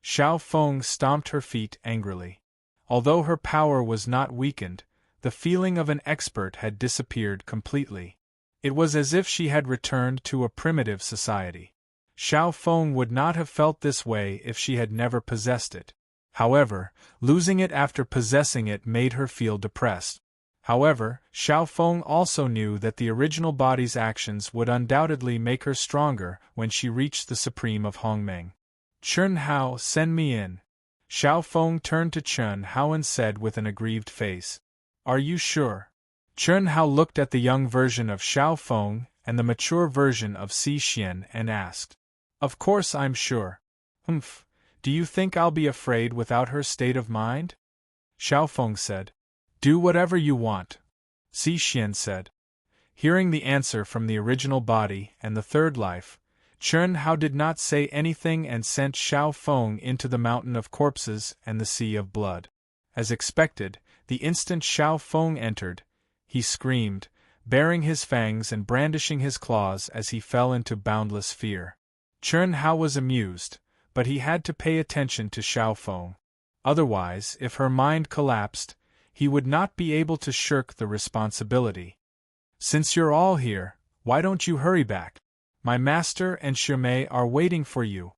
Xiao Feng stomped her feet angrily. Although her power was not weakened, the feeling of an expert had disappeared completely. It was as if she had returned to a primitive society. Xiao Feng would not have felt this way if she had never possessed it. However, losing it after possessing it made her feel depressed. However, Xiao Feng also knew that the original body's actions would undoubtedly make her stronger when she reached the Supreme of Hongmeng. Chen Hao, send me in. Xiao Feng turned to Chen Hao and said with an aggrieved face. Are you sure? Chen Hao looked at the young version of Xiao Feng and the mature version of Si Xian and asked. Of course I'm sure. Humph, do you think I'll be afraid without her state of mind? Xiao Feng said. Do whatever you want. Si Xian said. Hearing the answer from the original body and the third life, Chen Hao did not say anything and sent Xiao Feng into the mountain of corpses and the sea of blood. As expected, the instant Xiao Feng entered, he screamed, baring his fangs and brandishing his claws as he fell into boundless fear. Chen Hao was amused, but he had to pay attention to Xiao Feng. Otherwise, if her mind collapsed, he would not be able to shirk the responsibility. Since you're all here, why don't you hurry back? My master and Shimei are waiting for you.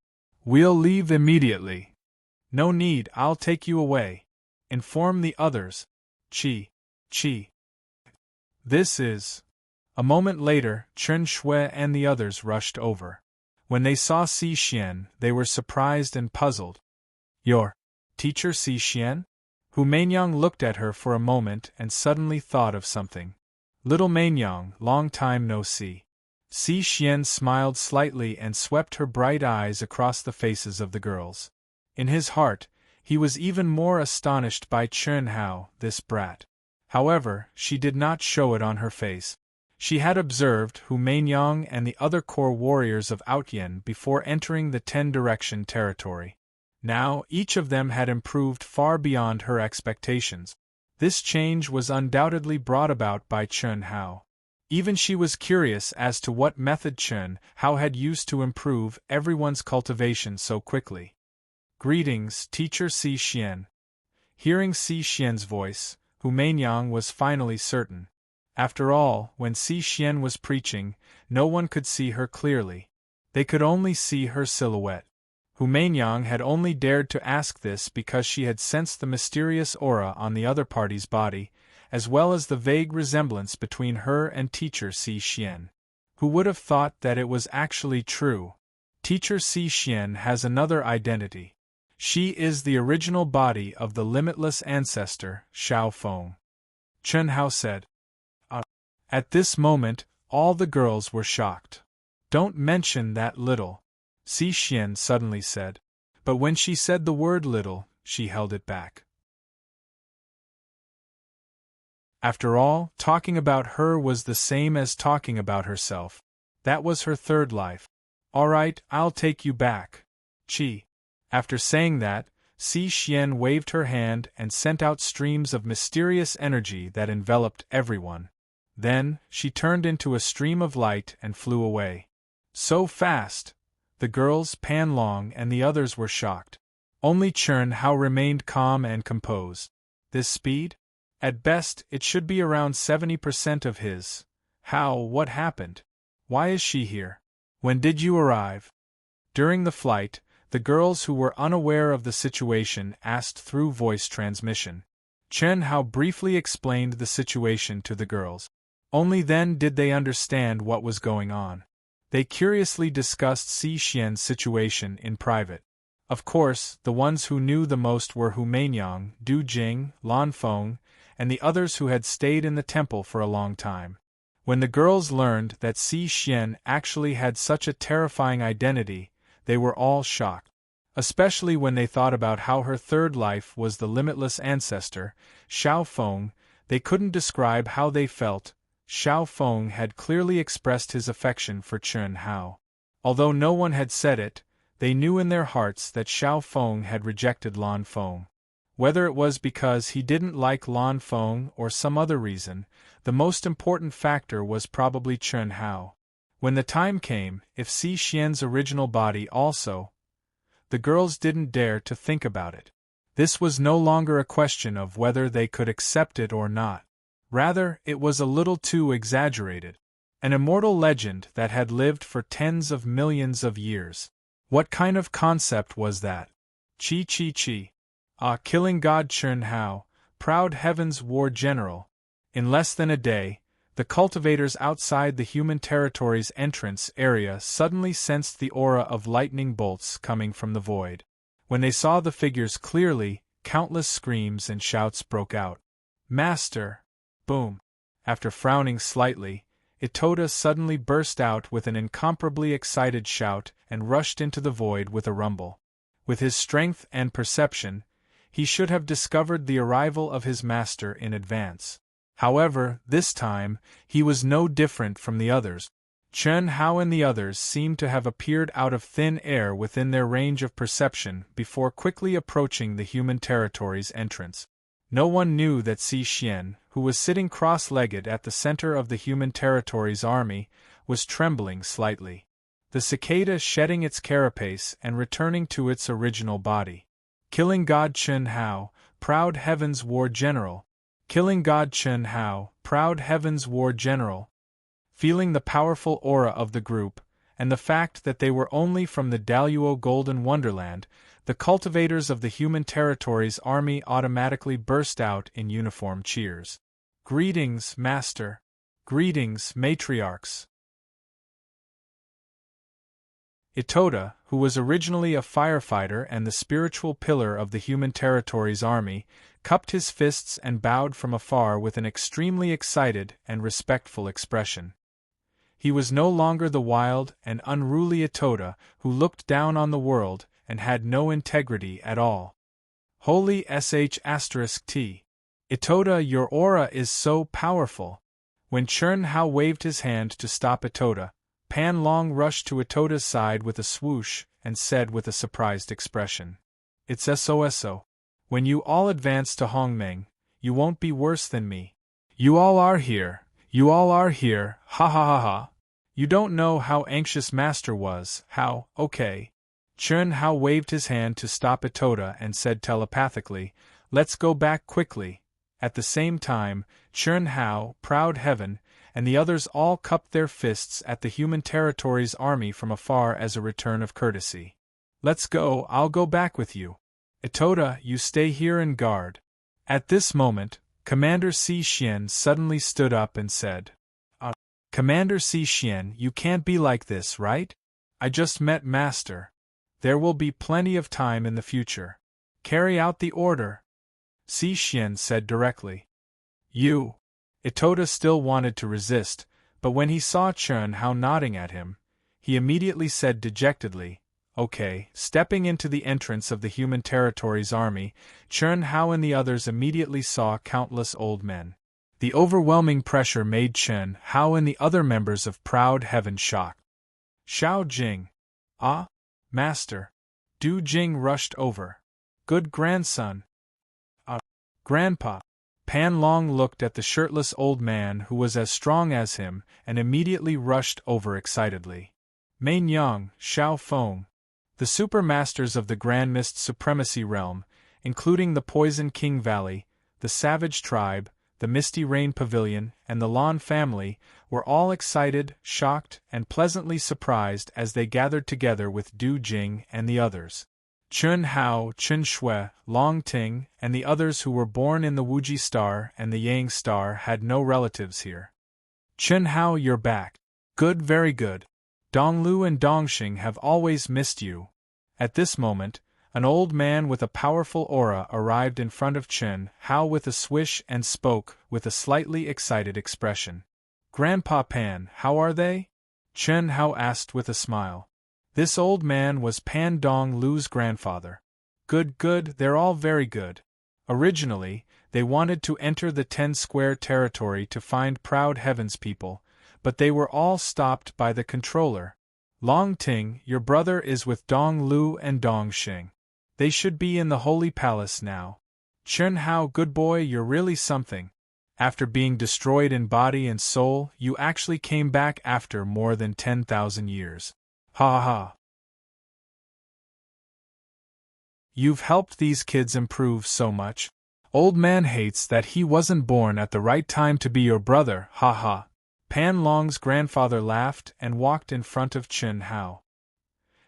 We'll leave immediately. No need, I'll take you away. Inform the others. Chi. This is. A moment later, Chen Shui and the others rushed over. When they saw Si Xian, they were surprised and puzzled. Your teacher Si Xian? Hu Mainyang looked at her for a moment and suddenly thought of something. Little Mainyang, long time no see. Si Xian smiled slightly and swept her bright eyes across the faces of the girls. In his heart, he was even more astonished by Chen Hao, this brat. However, she did not show it on her face. She had observed Hu Mainyang and the other core warriors of Outyen before entering the 10-direction territory. Now, each of them had improved far beyond her expectations. This change was undoubtedly brought about by Chen Hao. Even she was curious as to what method Chen Hao had used to improve everyone's cultivation so quickly. Greetings, Teacher Si Xian. Hearing Si Xian's voice, Hu Mainyang was finally certain. After all, when Si Xian was preaching, no one could see her clearly. They could only see her silhouette. Hu Mainyang had only dared to ask this because she had sensed the mysterious aura on the other party's body, as well as the vague resemblance between her and Teacher Si Xian. Who would have thought that it was actually true? Teacher Si Xian has another identity. She is the original body of the limitless ancestor, Xiao Feng. Chen Hao said. At this moment, all the girls were shocked. Don't mention that little, Si Xian suddenly said. But when she said the word little, she held it back. After all, talking about her was the same as talking about herself. That was her third life. All right, I'll take you back. Chi. After saying that, Si Xian waved her hand and sent out streams of mysterious energy that enveloped everyone. Then, she turned into a stream of light and flew away. So fast! The girls, Pan Long, and the others were shocked. Only Chen Hao remained calm and composed. This speed? At best, it should be around 70% of his. How, what happened? Why is she here? When did you arrive? During the flight, the girls who were unaware of the situation asked through voice transmission. Chen Hao briefly explained the situation to the girls. Only then did they understand what was going on. They curiously discussed Si Xian's situation in private. Of course, the ones who knew the most were Hu Mainyang, Du Jing, Lan Feng, and the others who had stayed in the temple for a long time. When the girls learned that Si Xian actually had such a terrifying identity, they were all shocked. Especially when they thought about how her third life was the limitless ancestor, Xiao Feng. They couldn't describe how they felt. Xiao Feng had clearly expressed his affection for Chen Hao. Although no one had said it, they knew in their hearts that Xiao Feng had rejected Lan Feng. Whether it was because he didn't like Lan Feng or some other reason, the most important factor was probably Chen Hao. When the time came, if Si Xian's original body also, the girls didn't dare to think about it. This was no longer a question of whether they could accept it or not. Rather, it was a little too exaggerated. An immortal legend that had lived for tens of millions of years. What kind of concept was that? Chi. Ah, killing god Chen Hao, proud heaven's war general. In less than a day, the cultivators outside the human territory's entrance area suddenly sensed the aura of lightning bolts coming from the void. When they saw the figures clearly, countless screams and shouts broke out. Master! Boom! After frowning slightly, Itoda suddenly burst out with an incomparably excited shout and rushed into the void with a rumble. With his strength and perception, he should have discovered the arrival of his master in advance. However, this time, he was no different from the others. Chen Hao and the others seemed to have appeared out of thin air within their range of perception before quickly approaching the human territory's entrance. No one knew that Si Xian, who was sitting cross-legged at the center of the human territory's army, was trembling slightly. The cicada shedding its carapace and returning to its original body. Killing God Chen Hao, proud heavens war general. Killing God Chen Hao, proud heavens war general. Feeling the powerful aura of the group, and the fact that they were only from the Daluo Golden Wonderland, the cultivators of the human territory's army automatically burst out in uniform cheers. Greetings, Master! Greetings, matriarchs! Itoda, who was originally a firefighter and the spiritual pillar of the human territory's army, cupped his fists and bowed from afar with an extremely excited and respectful expression. He was no longer the wild and unruly Itoda who looked down on the world and had no integrity at all. Holy sh*t. Itoda, your aura is so powerful. When Chen Hao waved his hand to stop Itoda, Pan Long rushed to Itoda's side with a swoosh and said with a surprised expression, "It's SOSO. When you all advance to Hongmeng, you won't be worse than me. You all are here, ha ha ha ha. You don't know how anxious Master was, how, okay." Chen Hao waved his hand to stop Itoda and said telepathically, "Let's go back quickly." At the same time, Chen Hao, proud heaven, and the others all cupped their fists at the human territory's army from afar as a return of courtesy. "Let's go, I'll go back with you. Itoda, you stay here and guard." At this moment, Commander Si Xian suddenly stood up and said, Commander Si Xian, you can't be like this, right? I just met Master. There will be plenty of time in the future. Carry out the order." Si Xian said directly. "You." Itoda still wanted to resist, but when he saw Chen Hao nodding at him, he immediately said dejectedly, "Okay." Stepping into the entrance of the human territory's army, Chen Hao and the others immediately saw countless old men. The overwhelming pressure made Chen Hao and the other members of Proud Heaven shocked. "Xiao Jing! Ah, Master!" Du Jing rushed over. "Good grandson!" Grandpa!" Pan Long looked at the shirtless old man who was as strong as him and immediately rushed over excitedly. "Main Yang, Xiao Feng!" The supermasters of the Grand Mist Supremacy Realm, including the Poison King Valley, the Savage Tribe, the Misty Rain Pavilion, and the Lan family, were all excited, shocked, and pleasantly surprised as they gathered together with Du Jing and the others. Chen Hao, Chen Shui, Long Ting, and the others who were born in the Wuji Star and the Yang Star had no relatives here. "Chen Hao, you're back. Good, very good. Donglu and Dongxing have always missed you." At this moment, an old man with a powerful aura arrived in front of Chen Hao with a swish and spoke with a slightly excited expression. "Grandpa Pan, how are they?" Chen Hao asked with a smile. This old man was Pan Dong Lu's grandfather. "Good, good, they're all very good. Originally, they wanted to enter the 10-square territory to find Proud Heaven's people, but they were all stopped by the controller. Long Ting, your brother is with Dong Lu and Dong Xing. They should be in the Holy Palace now. Chen Hao, good boy, you're really something. After being destroyed in body and soul, you actually came back after more than 10,000 years. Ha ha. You've helped these kids improve so much. Old man hates that he wasn't born at the right time to be your brother, ha ha." Pan Long's grandfather laughed and walked in front of Chen Hao.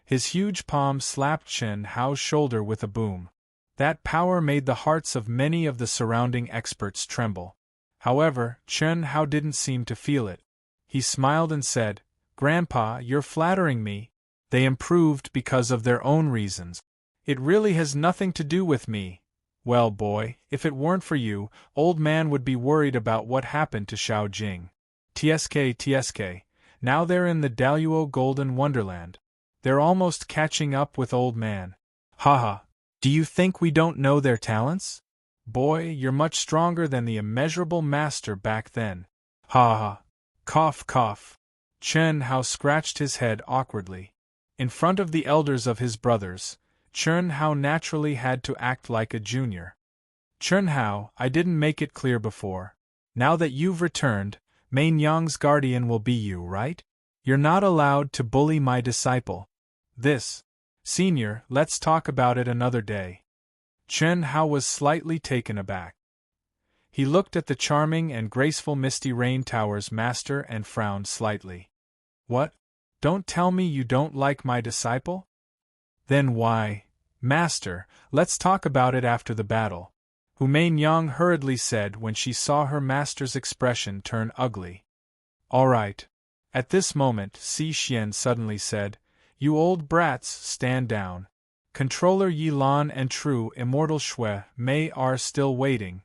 His huge palm slapped Chen Hao's shoulder with a boom. That power made the hearts of many of the surrounding experts tremble. However, Chen Hao didn't seem to feel it. He smiled and said, "Grandpa, you're flattering me. They improved because of their own reasons. It really has nothing to do with me. Well, boy, if it weren't for you, old man would be worried about what happened to Xiao Jing. TSK, now they're in the Daluo Golden Wonderland. They're almost catching up with old man. Haha, do you think we don't know their talents? Boy, you're much stronger than the immeasurable master back then. Ha ha. Cough, cough." Chen Hao scratched his head awkwardly. In front of the elders of his brothers, Chen Hao naturally had to act like a junior. "Chen Hao, I didn't make it clear before. Now that you've returned, Main Yang's guardian will be you, right? You're not allowed to bully my disciple. This. Senior, let's talk about it another day." Chen Hao was slightly taken aback. He looked at the charming and graceful Misty Rain Tower's master and frowned slightly. "What? Don't tell me you don't like my disciple? Then why, Master, let's talk about it after the battle," Main Yang hurriedly said when she saw her master's expression turn ugly. "All right." At this moment, Si Xian suddenly said, "You old brats, stand down. Controller Yi Lan and True Immortal Shui Mei are still waiting."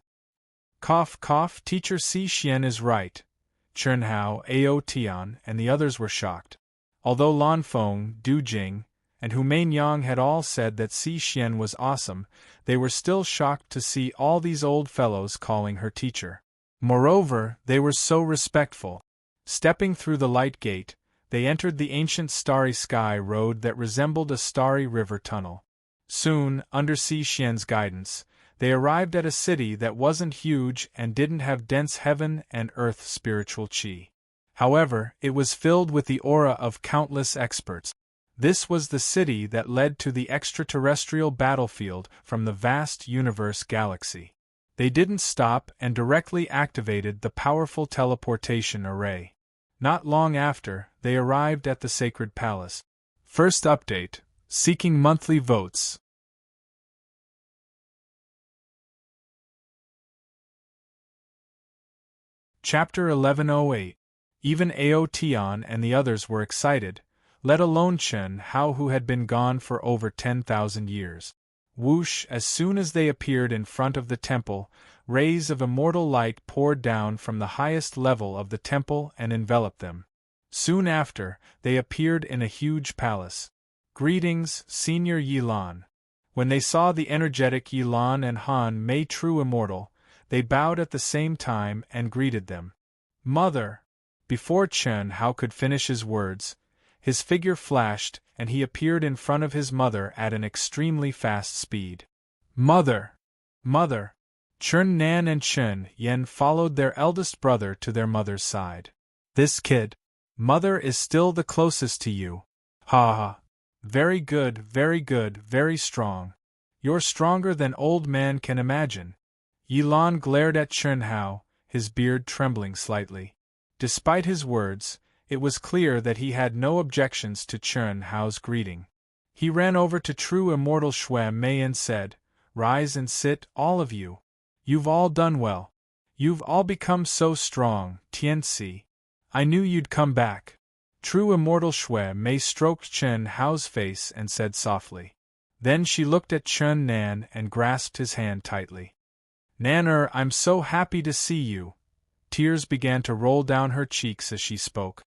Cough, cough, Teacher Si Xian is right. Chen Hao, Ao Tian, and the others were shocked. Although Lan Feng, Du Jing, and Main Yang had all said that Si Xian was awesome, they were still shocked to see all these old fellows calling her teacher. Moreover, they were so respectful. Stepping through the light gate, they entered the ancient starry sky road that resembled a starry river tunnel. Soon, under Si Xian's guidance, they arrived at a city that wasn't huge and didn't have dense heaven and earth spiritual qi. However, it was filled with the aura of countless experts. This was the city that led to the extraterrestrial battlefield from the vast universe galaxy. They didn't stop and directly activated the powerful teleportation array. Not long after, they arrived at the sacred palace. First update: seeking monthly votes. Chapter 1108. Even Ao Tian and the others were excited, let alone Chen Hao, who had been gone for over 10,000 years. Whoosh! As soon as they appeared in front of the temple, rays of immortal light poured down from the highest level of the temple and enveloped them. Soon after, they appeared in a huge palace. "Greetings, Senior Yi Lan." When they saw the energetic Yi Lan and Han Mei True Immortal, they bowed at the same time and greeted them. "Mother!" Before Chen Hao could finish his words, his figure flashed and he appeared in front of his mother at an extremely fast speed. "Mother! Mother!" Chen Nan and Chen Yen followed their eldest brother to their mother's side. "This kid, Mother, is still the closest to you. Ha ha. Very good, very strong. You're stronger than old man can imagine." Yi Lan glared at Chen Hao, his beard trembling slightly. Despite his words, it was clear that he had no objections to Chen Hao's greeting. He ran over to True Immortal Shui Mei and said, "Rise and sit, all of you. You've all done well. You've all become so strong, Tianxi. I knew you'd come back." True Immortal Shui Mei stroked Chen Hao's face and said softly. Then she looked at Chen Nan and grasped his hand tightly. "Nan, I'm so happy to see you." Tears began to roll down her cheeks as she spoke.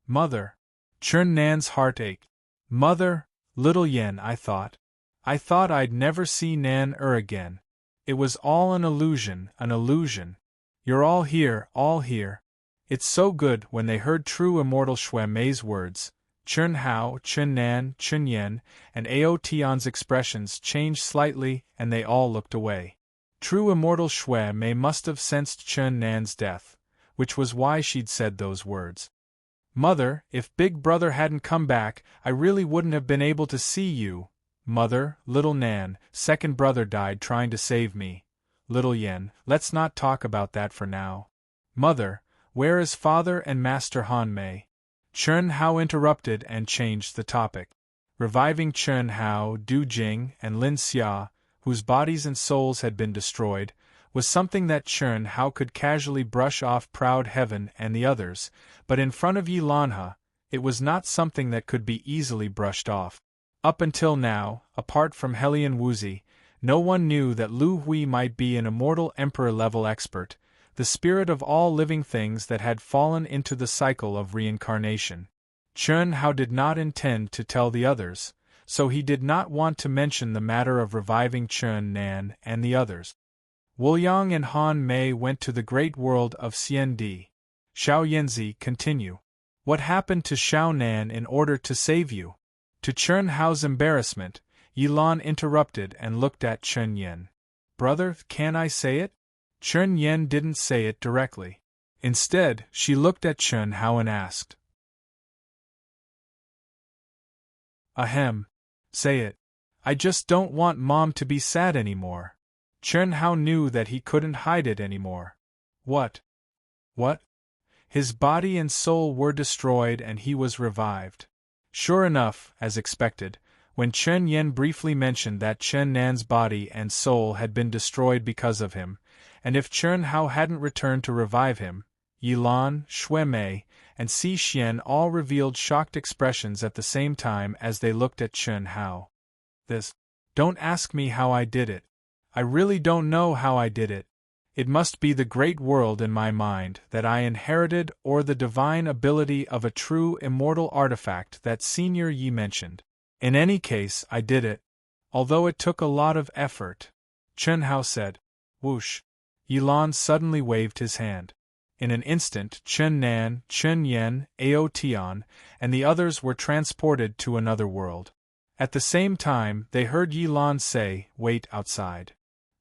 "Mother." Chen Nan's heart ached. "Mother, little Yen, I thought I'd never see Nan again. It was all an illusion, an illusion. You're all here, all here." It's so good. When they heard True Immortal Shui Mei's words, Chen Hao, Chen Nan, Chen Yen, and Ao Tian's expressions changed slightly and they all looked away. True Immortal Shui Mei must have sensed Chen Nan's death, which was why she'd said those words. "Mother, if Big Brother hadn't come back, I really wouldn't have been able to see you." "Mother, little Nan, second brother died trying to save me." "Little Yen, let's not talk about that for now." "Mother, where is Father and Master Han Mei?" Chen Hao interrupted and changed the topic. Reviving Chen Hao, Du Jing, and Lin Xia, whose bodies and souls had been destroyed, was something that Chun Hao could casually brush off proud heaven and the others, but in front of Yi Lanhe, it was not something that could be easily brushed off. Up until now, apart from Helian Wuzi, no one knew that Lu Hui might be an immortal emperor-level expert, the spirit of all living things that had fallen into the cycle of reincarnation. Chun Hao did not intend to tell the others, so he did not want to mention the matter of reviving Chun Nan and the others. Wu Yang and Han Mei went to the great world of Xiandi. Xiao Yanzi, continue. What happened to Xiao Nan in order to save you? To Chun Hao's embarrassment, Yi Lan interrupted and looked at Chun Yen. Brother, can I say it? Chun Yen didn't say it directly. Instead, she looked at Chun Hao and asked. Ahem. Say it. I just don't want Mom to be sad anymore. Chun Hao knew that he couldn't hide it anymore. What? What? His body and soul were destroyed and he was revived. Sure enough, as expected, when Chun Yen briefly mentioned that Chun Nan's body and soul had been destroyed because of him, and if Chun Hao hadn't returned to revive him, Yi Lan, Xue Mei, and Si Xian all revealed shocked expressions at the same time as they looked at Chun Hao. Don't ask me how I did it. I really don't know how I did it. It must be the great world in my mind that I inherited or the divine ability of a true immortal artifact that Senior Yi mentioned. In any case, I did it, although it took a lot of effort. Chun Hao said. Whoosh. Yi Lan suddenly waved his hand. In an instant, Chun Nan, Chun Yen, Ao Tian, and the others were transported to another world. At the same time, they heard Yi Lan say, "Wait outside."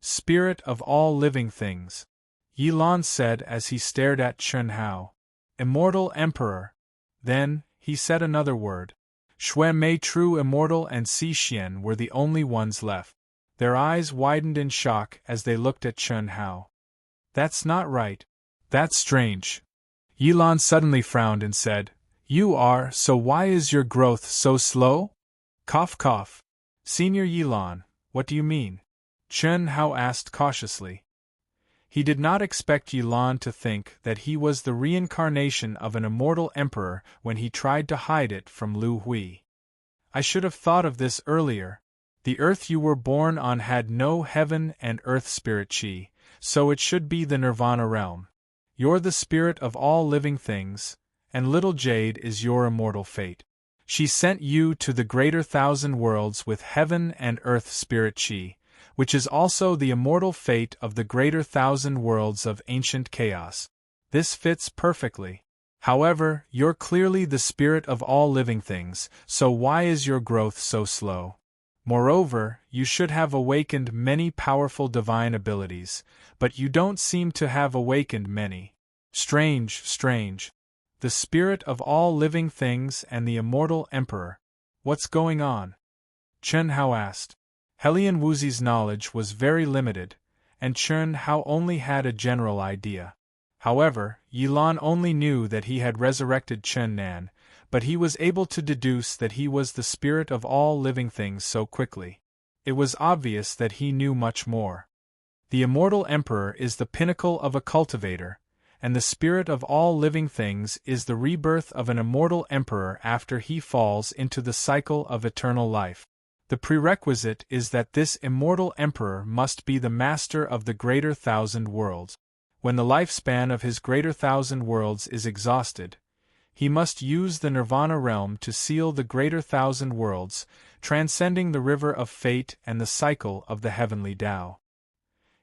Spirit of all living things, Yi Lan said as he stared at Chun Hao. Immortal Emperor. Then, he said another word. Xue Mei, True Immortal, and Si Xian were the only ones left. Their eyes widened in shock as they looked at Chun Hao. That's not right. That's strange. Yi Lan suddenly frowned and said, so why is your growth so slow? Cough cough. Senior Yi Lan, what do you mean? Chun Hao asked cautiously. He did not expect Yi Lan to think that he was the reincarnation of an immortal emperor when he tried to hide it from Lu Hui. I should have thought of this earlier. The earth you were born on had no heaven and earth spirit chi, so it should be the Nirvana realm. You're the spirit of all living things, and little Jade is your immortal fate. She sent you to the greater thousand worlds with heaven and earth spirit chi, which is also the immortal fate of the greater thousand worlds of ancient chaos. This fits perfectly. However, you're clearly the spirit of all living things, so why is your growth so slow? Moreover, you should have awakened many powerful divine abilities, but you don't seem to have awakened many. Strange. The spirit of all living things and the immortal emperor. What's going on? Chun Hao asked. Helian Wuzi's knowledge was very limited, and Chun Hao only had a general idea. However, Yi Lan only knew that he had resurrected Chun Nan, but he was able to deduce that he was the spirit of all living things so quickly. It was obvious that he knew much more. The immortal emperor is the pinnacle of a cultivator, and the spirit of all living things is the rebirth of an immortal emperor after he falls into the cycle of eternal life. The prerequisite is that this immortal emperor must be the master of the greater thousand worlds. When the lifespan of his greater thousand worlds is exhausted, he must use the Nirvana realm to seal the greater thousand worlds, transcending the river of fate and the cycle of the heavenly Tao.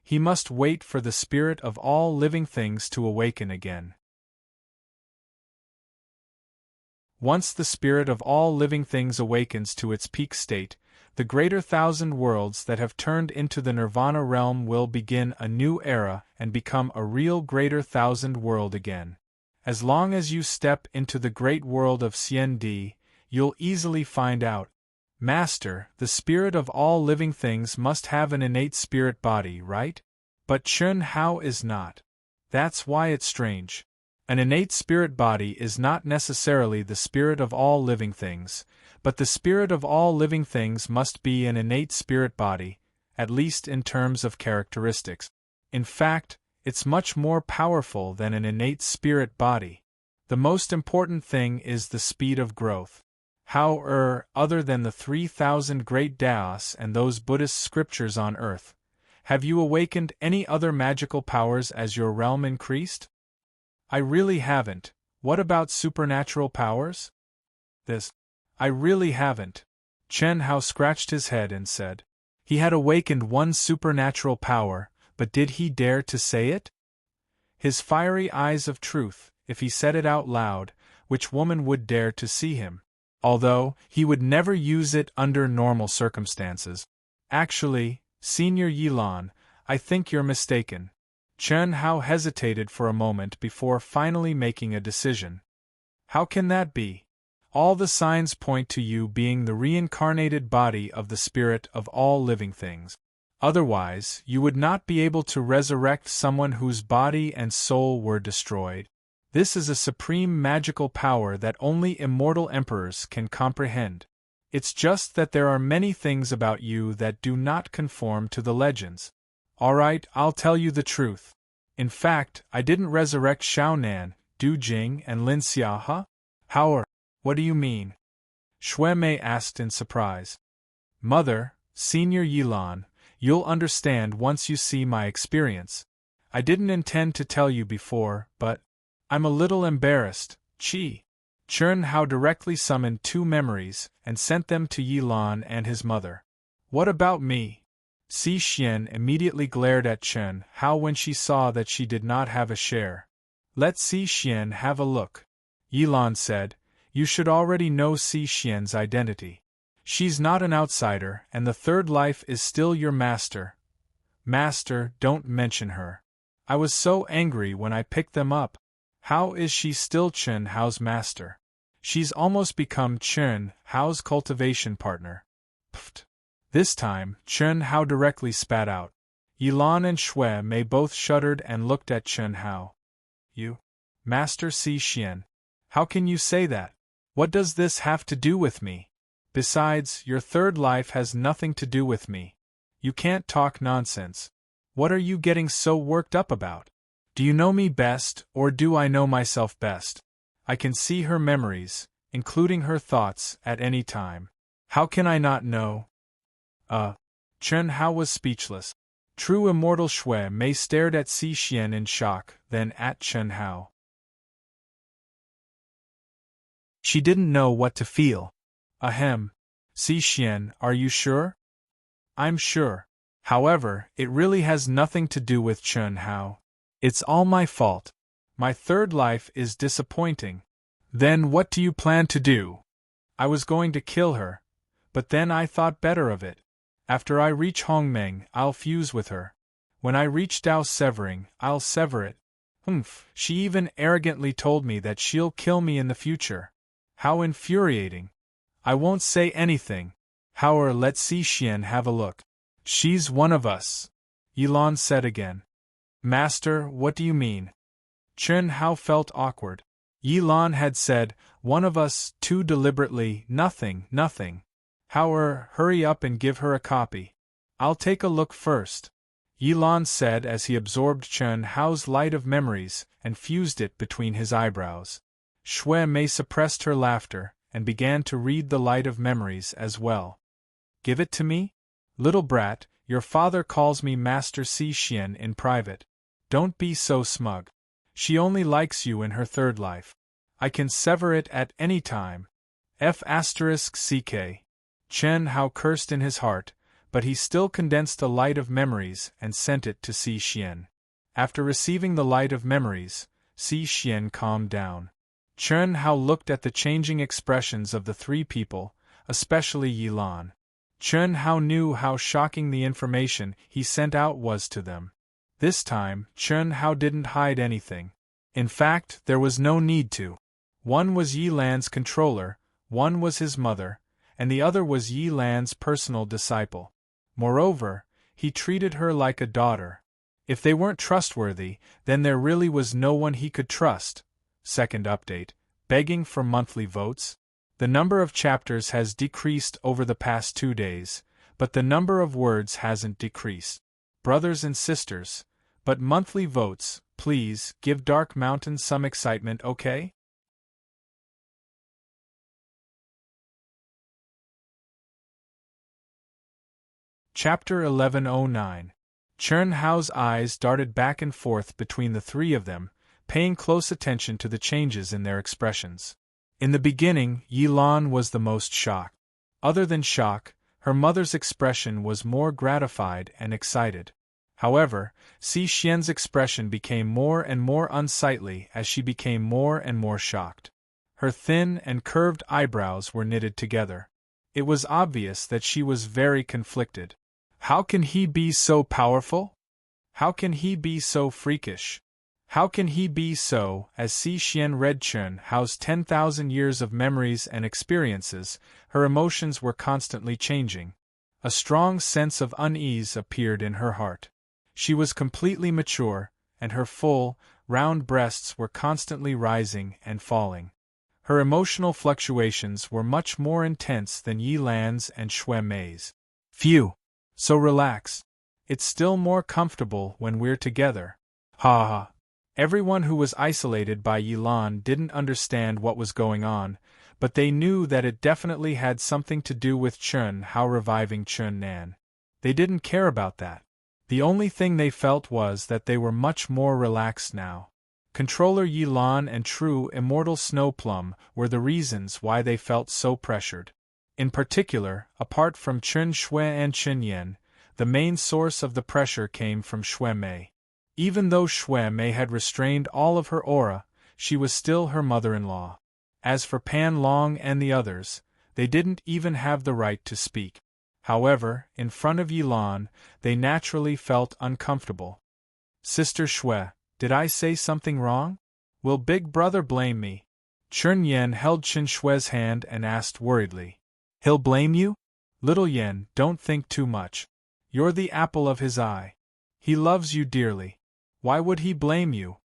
He must wait for the spirit of all living things to awaken again. Once the spirit of all living things awakens to its peak state, the greater thousand worlds that have turned into the Nirvana realm will begin a new era and become a real greater thousand world again. As long as you step into the great world of Xiandi, you'll easily find out. Master, the spirit of all living things must have an innate spirit body, right? But Chun Hao is not. That's why it's strange. An innate spirit body is not necessarily the spirit of all living things, but the spirit of all living things must be an innate spirit body, at least in terms of characteristics. In fact, it's much more powerful than an innate spirit body. The most important thing is the speed of growth. How, other than the 3,000 great Taoists and those Buddhist scriptures on earth, have you awakened any other magical powers as your realm increased? I really haven't. What about supernatural powers? I really haven't. Chen Hao scratched his head and said. He had awakened one supernatural power, but did he dare to say it? His fiery eyes of truth, if he said it out loud, which woman would dare to see him? Although, he would never use it under normal circumstances. Actually, Senior Yilan, I think you're mistaken. Chen Hao hesitated for a moment before finally making a decision. How can that be? All the signs point to you being the reincarnated body of the spirit of all living things. Otherwise, you would not be able to resurrect someone whose body and soul were destroyed. This is a supreme magical power that only immortal emperors can comprehend. It's just that there are many things about you that do not conform to the legends. Alright, I'll tell you the truth. In fact, I didn't resurrect Xiaonan, Du Jing, and Lin Xiaohe. How? What do you mean? Shui Mei asked in surprise. Mother, Senior Yilan, you'll understand once you see my experience. I didn't intend to tell you before, but I'm a little embarrassed. Qi. Chen Hao directly summoned 2 memories and sent them to Yilan and his mother. What about me? Si Xian immediately glared at Chen Hao when she saw that she did not have a share. Let Si Xian have a look. Yilan said, You should already know Si Xian's identity. She's not an outsider, and the third life is still your master. Master, don't mention her. I was so angry when I picked them up. How is she still Chen Hao's master? She's almost become Chen Hao's cultivation partner. Pfft. This time, Chen Hao directly spat out. Yilan and Shui Mei both shuddered and looked at Chen Hao. You? Master Si Xian. How can you say that? What does this have to do with me? Besides, your third life has nothing to do with me. You can't talk nonsense. What are you getting so worked up about? Do you know me best, or do I know myself best? I can see her memories, including her thoughts, at any time. How can I not know? Chen Hao was speechless. True immortal Shui Mei stared at Si Xian in shock, then at Chen Hao. She didn't know what to feel. Ahem. Si Xian, are you sure? I'm sure. However, it really has nothing to do with Chen Hao. It's all my fault. My third life is disappointing. Then what do you plan to do? I was going to kill her, but then I thought better of it. After I reach Hongmeng, I'll fuse with her. When I reach Dao Severing, I'll sever it. She even arrogantly told me that she'll kill me in the future. How infuriating. I won't say anything. However, let Si Xian have a look. She's one of us. Yilan said again. Master, what do you mean? Chen Hao felt awkward. Yilan had said, one of us, too deliberately. Nothing. However, hurry up and give her a copy. I'll take a look first. Yilan said as he absorbed Chen Hao's light of memories and fused it between his eyebrows. Shui Mei suppressed her laughter and began to read the light of memories as well. Give it to me? Little brat, your father calls me Master Si Xian in private. Don't be so smug. She only likes you in her third life. I can sever it at any time. F***ck. Chen Hao cursed in his heart, but he still condensed a light of memories and sent it to Si Xian. After receiving the light of memories, Si Xian calmed down. Chen Hao looked at the changing expressions of the 3 people, especially Yilan. Chen Hao knew how shocking the information he sent out was to them. This time, Chen Hao didn't hide anything. In fact, there was no need to. One was Yilan's controller, one was his mother, and the other was Yilan's personal disciple. Moreover, he treated her like a daughter. If they weren't trustworthy, then there really was no one he could trust. Second update, begging for monthly votes. The number of chapters has decreased over the past 2 days, but the number of words hasn't decreased. Brothers and sisters, But monthly votes, please, give Dark Mountain some excitement, okay? Chapter 1109. Chern Hao's eyes darted back and forth between the three of them, paying close attention to the changes in their expressions. In the beginning, Yilan was the most shocked. Other than shock, her mother's expression was more gratified and excited. However, Si Xian's expression became more and more unsightly as she became more and more shocked. Her thin and curved eyebrows were knitted together. It was obvious that she was very conflicted. How can he be so powerful? How can he be so freakish? How can he be so? As Si Xian read Chern Hao's 10,000 years of memories and experiences, her emotions were constantly changing. A strong sense of unease appeared in her heart. She was completely mature, and her full, round breasts were constantly rising and falling. Her emotional fluctuations were much more intense than Yilan's and Xue Mei's. Phew! So relax. It's still more comfortable when we're together. Ha ha. Everyone who was isolated by Yilan didn't understand what was going on, but they knew that it definitely had something to do with Chern Hao reviving Chern Nan. They didn't care about that. The only thing they felt was that they were much more relaxed now. Controller Yilan and true immortal Snowplum were the reasons why they felt so pressured. In particular, apart from Chern Xue and Chen Yan, the main source of the pressure came from Xue Mei. Even though Xue Mei had restrained all of her aura, she was still her mother-in-law. As for Pan Long and the others, they didn't even have the right to speak. However, in front of Yilan, they naturally felt uncomfortable. Sister Xue, did I say something wrong? Will Big Brother blame me? Chern Yan held Chen Xue's hand and asked worriedly. He'll blame you? Little Yan, don't think too much. You're the apple of his eye. He loves you dearly. Why would he blame you?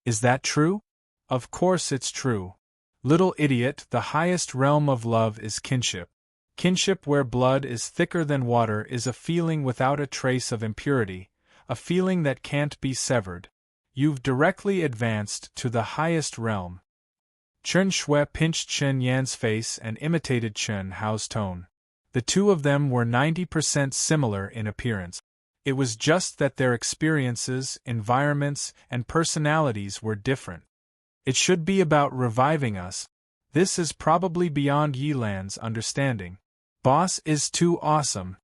Is that true? Of course it's true. Little idiot, the highest realm of love is kinship. Kinship where blood is thicker than water is a feeling without a trace of impurity, a feeling that can't be severed. You've directly advanced to the highest realm. Chern Xue pinched Chen Yan's face and imitated Chern Hao's tone. The two of them were 90% similar in appearance. It was just that their experiences, environments, and personalities were different. It should be about reviving us. This is probably beyond Yilan's understanding. Boss is too awesome,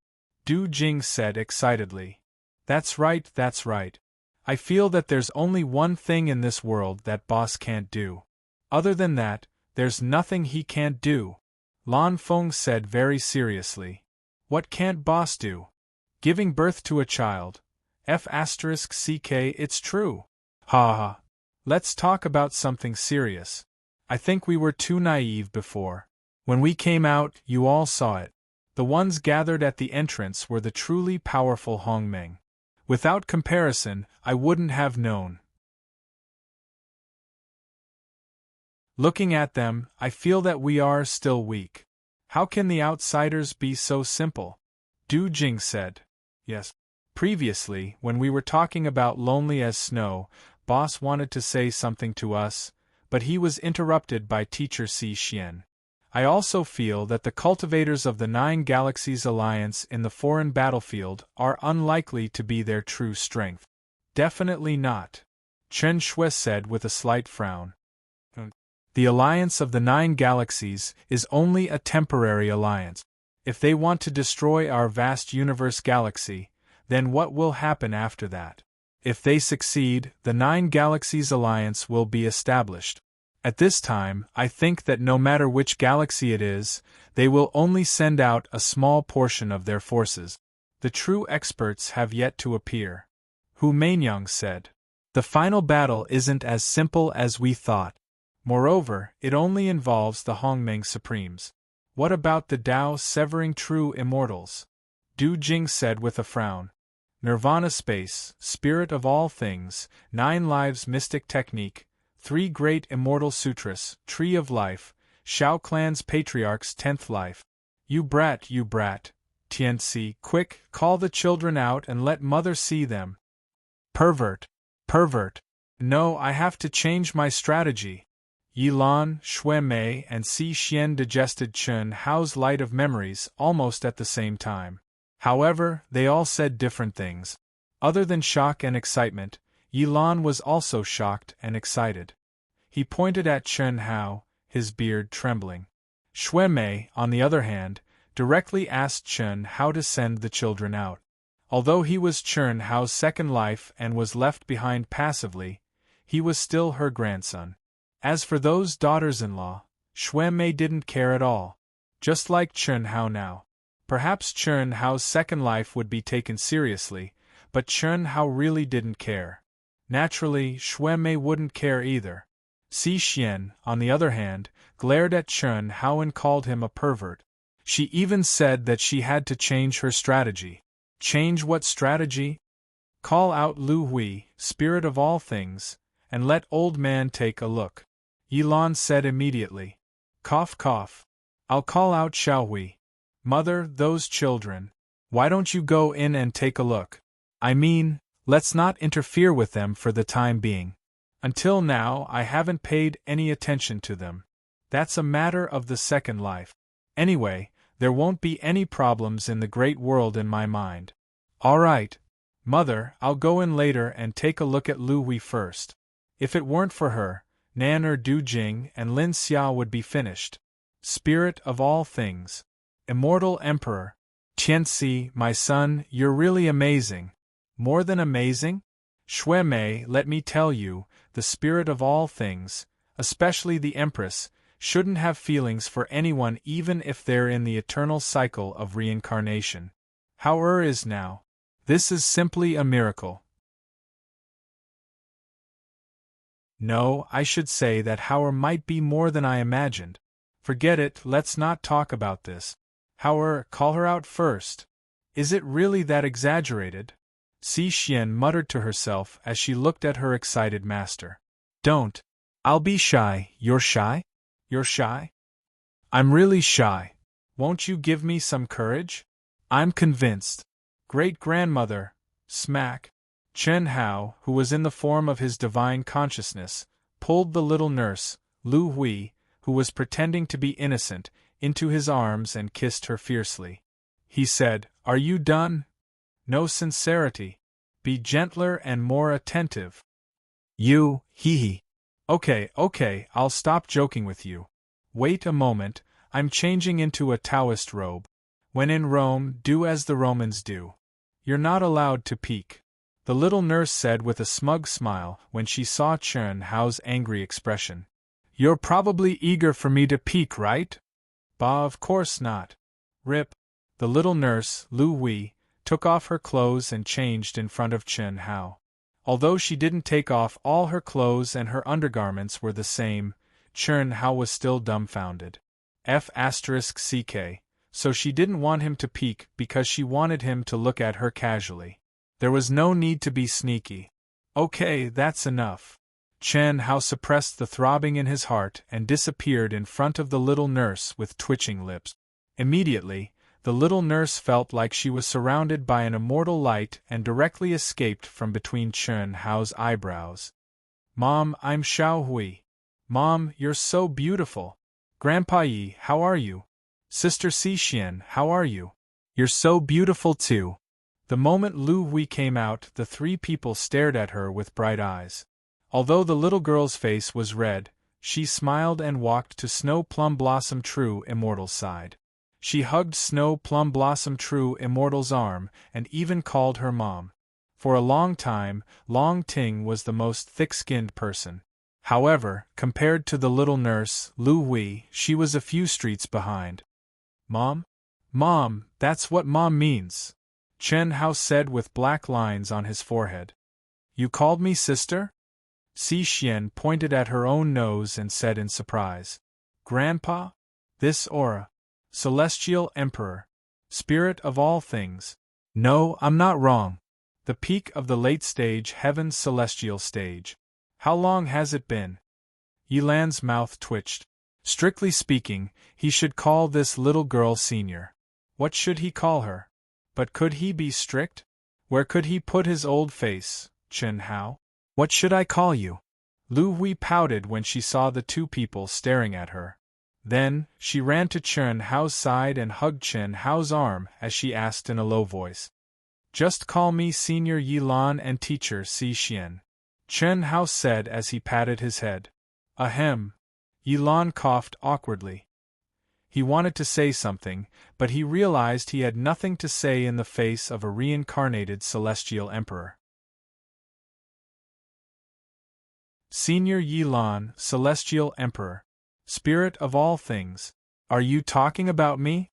Du Jing said excitedly. That's right, that's right. I feel that there's only one thing in this world that Boss can't do. Other than that, there's nothing he can't do. Lan Feng said very seriously. What can't Boss do? Giving birth to a child. F***ck, it's true. Ha ha. Let's talk about something serious. I think we were too naive before. When we came out, you all saw it. The ones gathered at the entrance were the truly powerful Hongmeng. Without comparison, I wouldn't have known. Looking at them, I feel that we are still weak. How can the outsiders be so simple? Du Jing said. Yes. Previously, when we were talking about Lonely as Snow, Boss wanted to say something to us, but he was interrupted by Teacher Si Xian. I also feel that the cultivators of the Nine Galaxies Alliance in the foreign battlefield are unlikely to be their true strength. Definitely not, Chen Xue said with a slight frown. The alliance of the Nine Galaxies is only a temporary alliance. If they want to destroy our vast universe galaxy, then what will happen after that? If they succeed, the Nine Galaxies Alliance will be established. At this time, I think that no matter which galaxy it is, they will only send out a small portion of their forces. The true experts have yet to appear. Hu Meinyang said. The final battle isn't as simple as we thought. Moreover, it only involves the Hongmeng Supremes. What about the Tao severing true immortals? Du Jing said with a frown. Nirvana space, spirit of all things, 9 lives mystic technique, 3 great immortal sutras, tree of life, Shao clan's patriarch's 10th life. You brat, Tianci, quick, call the children out and let mother see them. Pervert. Pervert. No, I have to change my strategy. Yilan, Shui Mei, and Si Xian digested Chen Hao's light of memories almost at the same time. However, they all said different things. Other than shock and excitement, Yilan was also shocked and excited. He pointed at Chen Hao, his beard trembling. Shui Mei, on the other hand, directly asked Chen Hao to send the children out. Although he was Chen Hao's second life and was left behind passively, he was still her grandson. As for those daughters-in-law, Shui Mei didn't care at all. Just like Chen Hao now. Perhaps Chen Hao's second life would be taken seriously, but Chen Hao really didn't care. Naturally, Shui Mei wouldn't care either. Si Xian, on the other hand, glared at Chen Hao and called him a pervert. She even said that she had to change her strategy. Change what strategy? Call out Lu Hui, spirit of all things, and let old man take a look. Yilan said immediately. Cough cough. I'll call out Xiao Hui. Mother, those children. Why don't you go in and take a look? I mean, let's not interfere with them for the time being. Until now, I haven't paid any attention to them. That's a matter of the second life. Anyway, there won't be any problems in the great world in my mind. All right. Mother, I'll go in later and take a look at Lu Hui first. If it weren't for her, Nan Du Jing and Lin Xiao would be finished. Spirit of all things. Immortal Emperor. Tianxi, my son, you're really amazing. More than amazing? Shui Mei, let me tell you, the spirit of all things, especially the Empress, shouldn't have feelings for anyone even if they're in the eternal cycle of reincarnation. How is now? This is simply a miracle. No, I should say that Hauer might be more than I imagined. Forget it, let's not talk about this. Hauer, call her out first. Is it really that exaggerated? Si Xian muttered to herself as she looked at her excited master. Don't. I'll be shy. You're shy? You're shy? I'm really shy. Won't you give me some courage? I'm convinced. Great-grandmother, smack. Chen Hao, who was in the form of his divine consciousness, pulled the little nurse, Lu Hui, who was pretending to be innocent, into his arms and kissed her fiercely. He said, Are you done? No sincerity. Be gentler and more attentive. You, hee. Okay, I'll stop joking with you. Wait a moment, I'm changing into a Taoist robe. When in Rome, do as the Romans do. You're not allowed to peek. The little nurse said with a smug smile when she saw Chen Hao's angry expression. You're probably eager for me to peek, right? Bah, of course not. Rip. The little nurse, Lu Hui, took off her clothes and changed in front of Chen Hao. Although she didn't take off all her clothes and her undergarments were the same, Chen Hao was still dumbfounded. F***ck, so she didn't want him to peek because she wanted him to look at her casually. There was no need to be sneaky. Okay, that's enough. Chen Hao suppressed the throbbing in his heart and disappeared in front of the little nurse with twitching lips. Immediately, the little nurse felt like she was surrounded by an immortal light and directly escaped from between Chen Hao's eyebrows. Mom, I'm Xiao Hui. Mom, you're so beautiful. Grandpa Yi, how are you? Sister Si Xian, how are you? You're so beautiful too. The moment Lu Hui came out, the three people stared at her with bright eyes. Although the little girl's face was red, she smiled and walked to Snow Plum Blossom True Immortal's side. She hugged Snow Plum Blossom True Immortal's arm and even called her mom. For a long time, Long Ting was the most thick-skinned person. However, compared to the little nurse, Lu Hui, she was a few streets behind. Mom? Mom, that's what Mom means, Chen Hao said with black lines on his forehead. You called me sister? Si Xian pointed at her own nose and said in surprise. Grandpa? This aura. Celestial Emperor. Spirit of all things. No, I'm not wrong. The peak of the late stage Heaven's celestial stage. How long has it been? Yilan's mouth twitched. Strictly speaking, he should call this little girl senior. What should he call her? But could he be strict? Where could he put his old face? Chen Hao? What should I call you? Lu Hui pouted when she saw the two people staring at her. Then, she ran to Chen Hao's side and hugged Chen Hao's arm as she asked in a low voice. Just call me Senior Yilan and Teacher Si Xian, Chen Hao said as he patted his head. Ahem. Yilan coughed awkwardly. He wanted to say something, but he realized he had nothing to say in the face of a reincarnated celestial emperor. Senior Yilan, Celestial Emperor. Spirit of all things. Are you talking about me?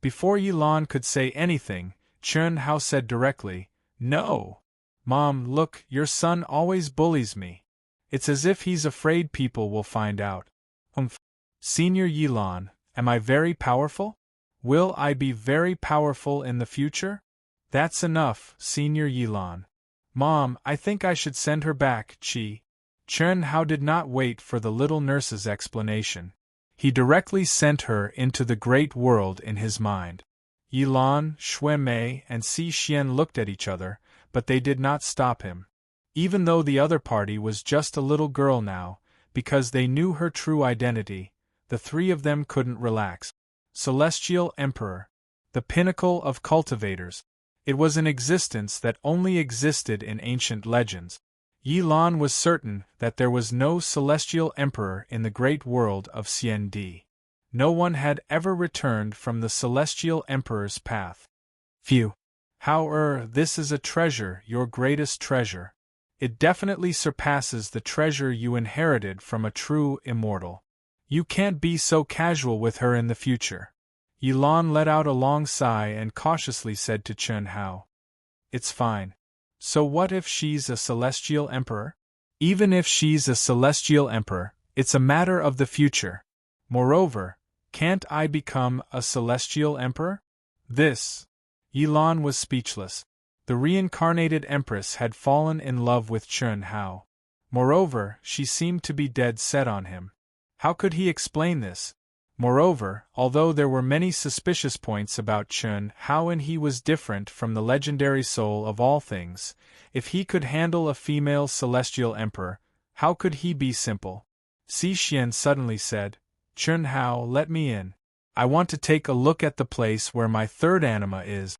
Before Yilan could say anything, Chen Hao said directly, No. Mom, look, your son always bullies me. It's as if he's afraid people will find out. Senior Yilan, am I very powerful? Will I be very powerful in the future? That's enough, Senior Yilan. Mom, I think I should send her back, Chi. Chen Hao did not wait for the little nurse's explanation. He directly sent her into the great world in his mind. Yilan, Xue Mei, and Si Xian looked at each other, but they did not stop him. Even though the other party was just a little girl now, because they knew her true identity, the three of them couldn't relax. Celestial Emperor. The pinnacle of cultivators. It was an existence that only existed in ancient legends. Yilan was certain that there was no celestial emperor in the great world of Xiandi. No one had ever returned from the celestial emperor's path. Phew. This is a treasure, your greatest treasure. It definitely surpasses the treasure you inherited from a true immortal. You can't be so casual with her in the future. Yilan let out a long sigh and cautiously said to Chen Hao. It's fine. So what if she's a celestial emperor? Even if she's a celestial emperor, it's a matter of the future. Moreover, can't I become a celestial emperor? Yilan was speechless. The reincarnated empress had fallen in love with Chen Hao. Moreover, she seemed to be dead set on him. How could he explain this? Moreover, although there were many suspicious points about Chen Hao and he was different from the legendary soul of all things, if he could handle a female celestial emperor, how could he be simple? Si Xian suddenly said, Chen Hao, let me in. I want to take a look at the place where my third anima is.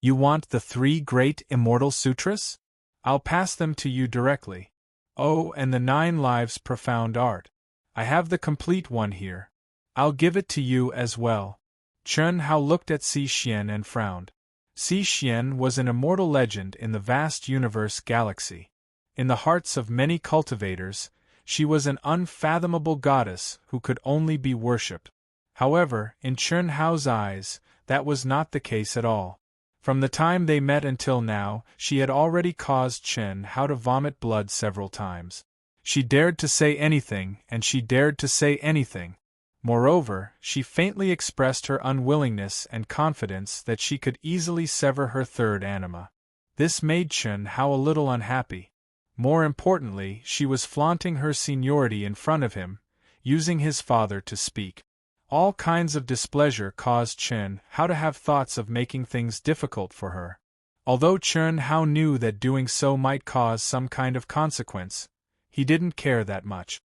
You want the 3 great immortal sutras? I'll pass them to you directly. Oh, and the 9 lives profound art. I have the complete one here. I'll give it to you as well. Chen Hao looked at Si Xian and frowned. Si Xian was an immortal legend in the vast universe galaxy. In the hearts of many cultivators, she was an unfathomable goddess who could only be worshipped. However, in Chen Hao's eyes, that was not the case at all. From the time they met until now, she had already caused Chen Hao to vomit blood several times. She dared to say anything, and she dared to say anything. Moreover, she faintly expressed her unwillingness and confidence that she could easily sever her third anima. This made Chen Hao a little unhappy. More importantly, she was flaunting her seniority in front of him, using his father to speak. All kinds of displeasure caused Chen Hao to have thoughts of making things difficult for her. Although Chen Hao knew that doing so might cause some kind of consequence, he didn't care that much.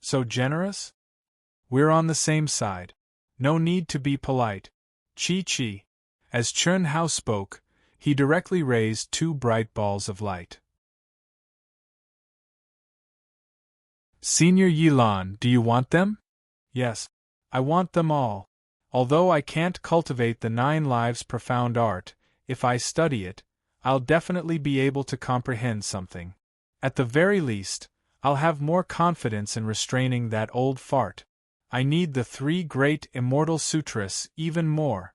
So generous? We're on the same side. No need to be polite. Chi. As Chen Hao spoke, he directly raised 2 bright balls of light. Senior Yilan, do you want them? Yes. I want them all. Although I can't cultivate the 9 lives profound art, if I study it, I'll definitely be able to comprehend something. At the very least, I'll have more confidence in restraining that old fart. I need the 3 great immortal sutras even more,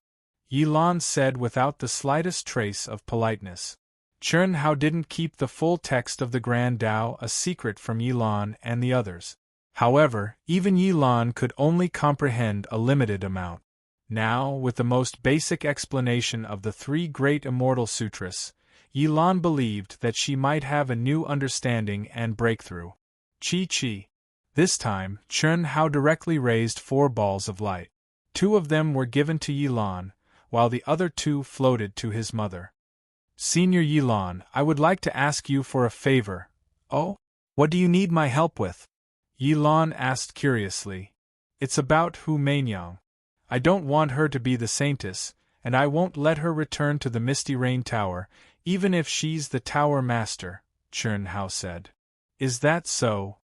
Yilan said without the slightest trace of politeness. Chen Hao didn't keep the full text of the Grand Tao a secret from Yilan and the others. However, even Yilan could only comprehend a limited amount. Now, with the most basic explanation of the 3 great immortal sutras, Yilan believed that she might have a new understanding and breakthrough. Chi. This time, Chen Hao directly raised 4 balls of light. 2 of them were given to Yilan, while the other 2 floated to his mother. Senior Yilan, I would like to ask you for a favor. Oh? What do you need my help with? Yilan asked curiously. It's about Hu Mainyang. I don't want her to be the saintess, and I won't let her return to the Misty Rain Tower, even if she's the tower master, Chen Hao said. Is that so?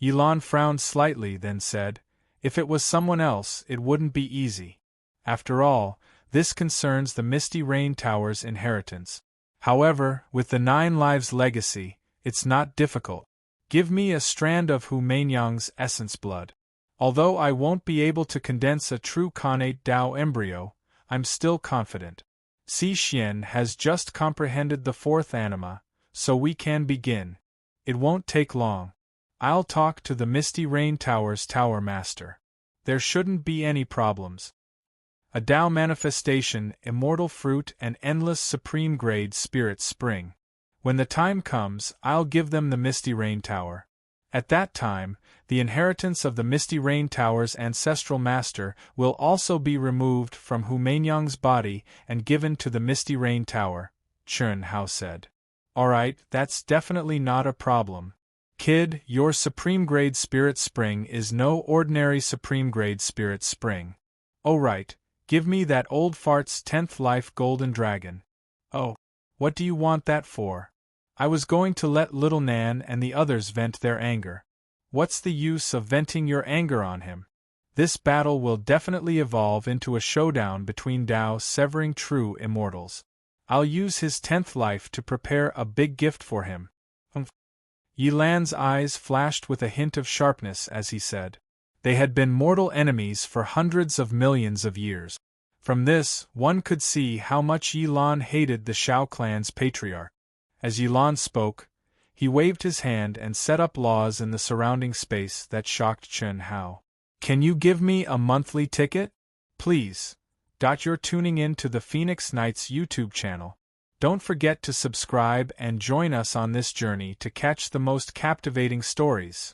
Yilan frowned slightly, then said, if it was someone else, it wouldn't be easy. After all, this concerns the Misty Rain Tower's inheritance. However, with the 9 Lives legacy, it's not difficult. Give me a strand of Hu Mainyang's essence blood. Although I won't be able to condense a true connate Dao embryo, I'm still confident. Si Xian has just comprehended the 4th anima, so we can begin. It won't take long. I'll talk to the Misty Rain Tower's Tower Master. There shouldn't be any problems. A Dao manifestation, immortal fruit, and endless supreme grade spirit spring. When the time comes, I'll give them the Misty Rain Tower. At that time, the inheritance of the Misty Rain Tower's ancestral master will also be removed from Hu Mainyang's body and given to the Misty Rain Tower, Chen Hao said. Alright, that's definitely not a problem. Kid, your supreme grade spirit spring is no ordinary supreme grade spirit spring. Oh right, give me that old fart's 10th life golden dragon. Oh, what do you want that for? I was going to let little Nan and the others vent their anger. What's the use of venting your anger on him? This battle will definitely evolve into a showdown between Dao severing true immortals. I'll use his 10th life to prepare a big gift for him. Yilan's eyes flashed with a hint of sharpness as he said. They had been mortal enemies for hundreds of millions of years. From this, one could see how much Yilan hated the Shao clan's patriarch. As Yilan spoke, he waved his hand and set up laws in the surrounding space that shocked Chen Hao. Can you give me a monthly ticket? Please. You're tuning in to the Phoenix Knights YouTube channel. Don't forget to subscribe and join us on this journey to catch the most captivating stories.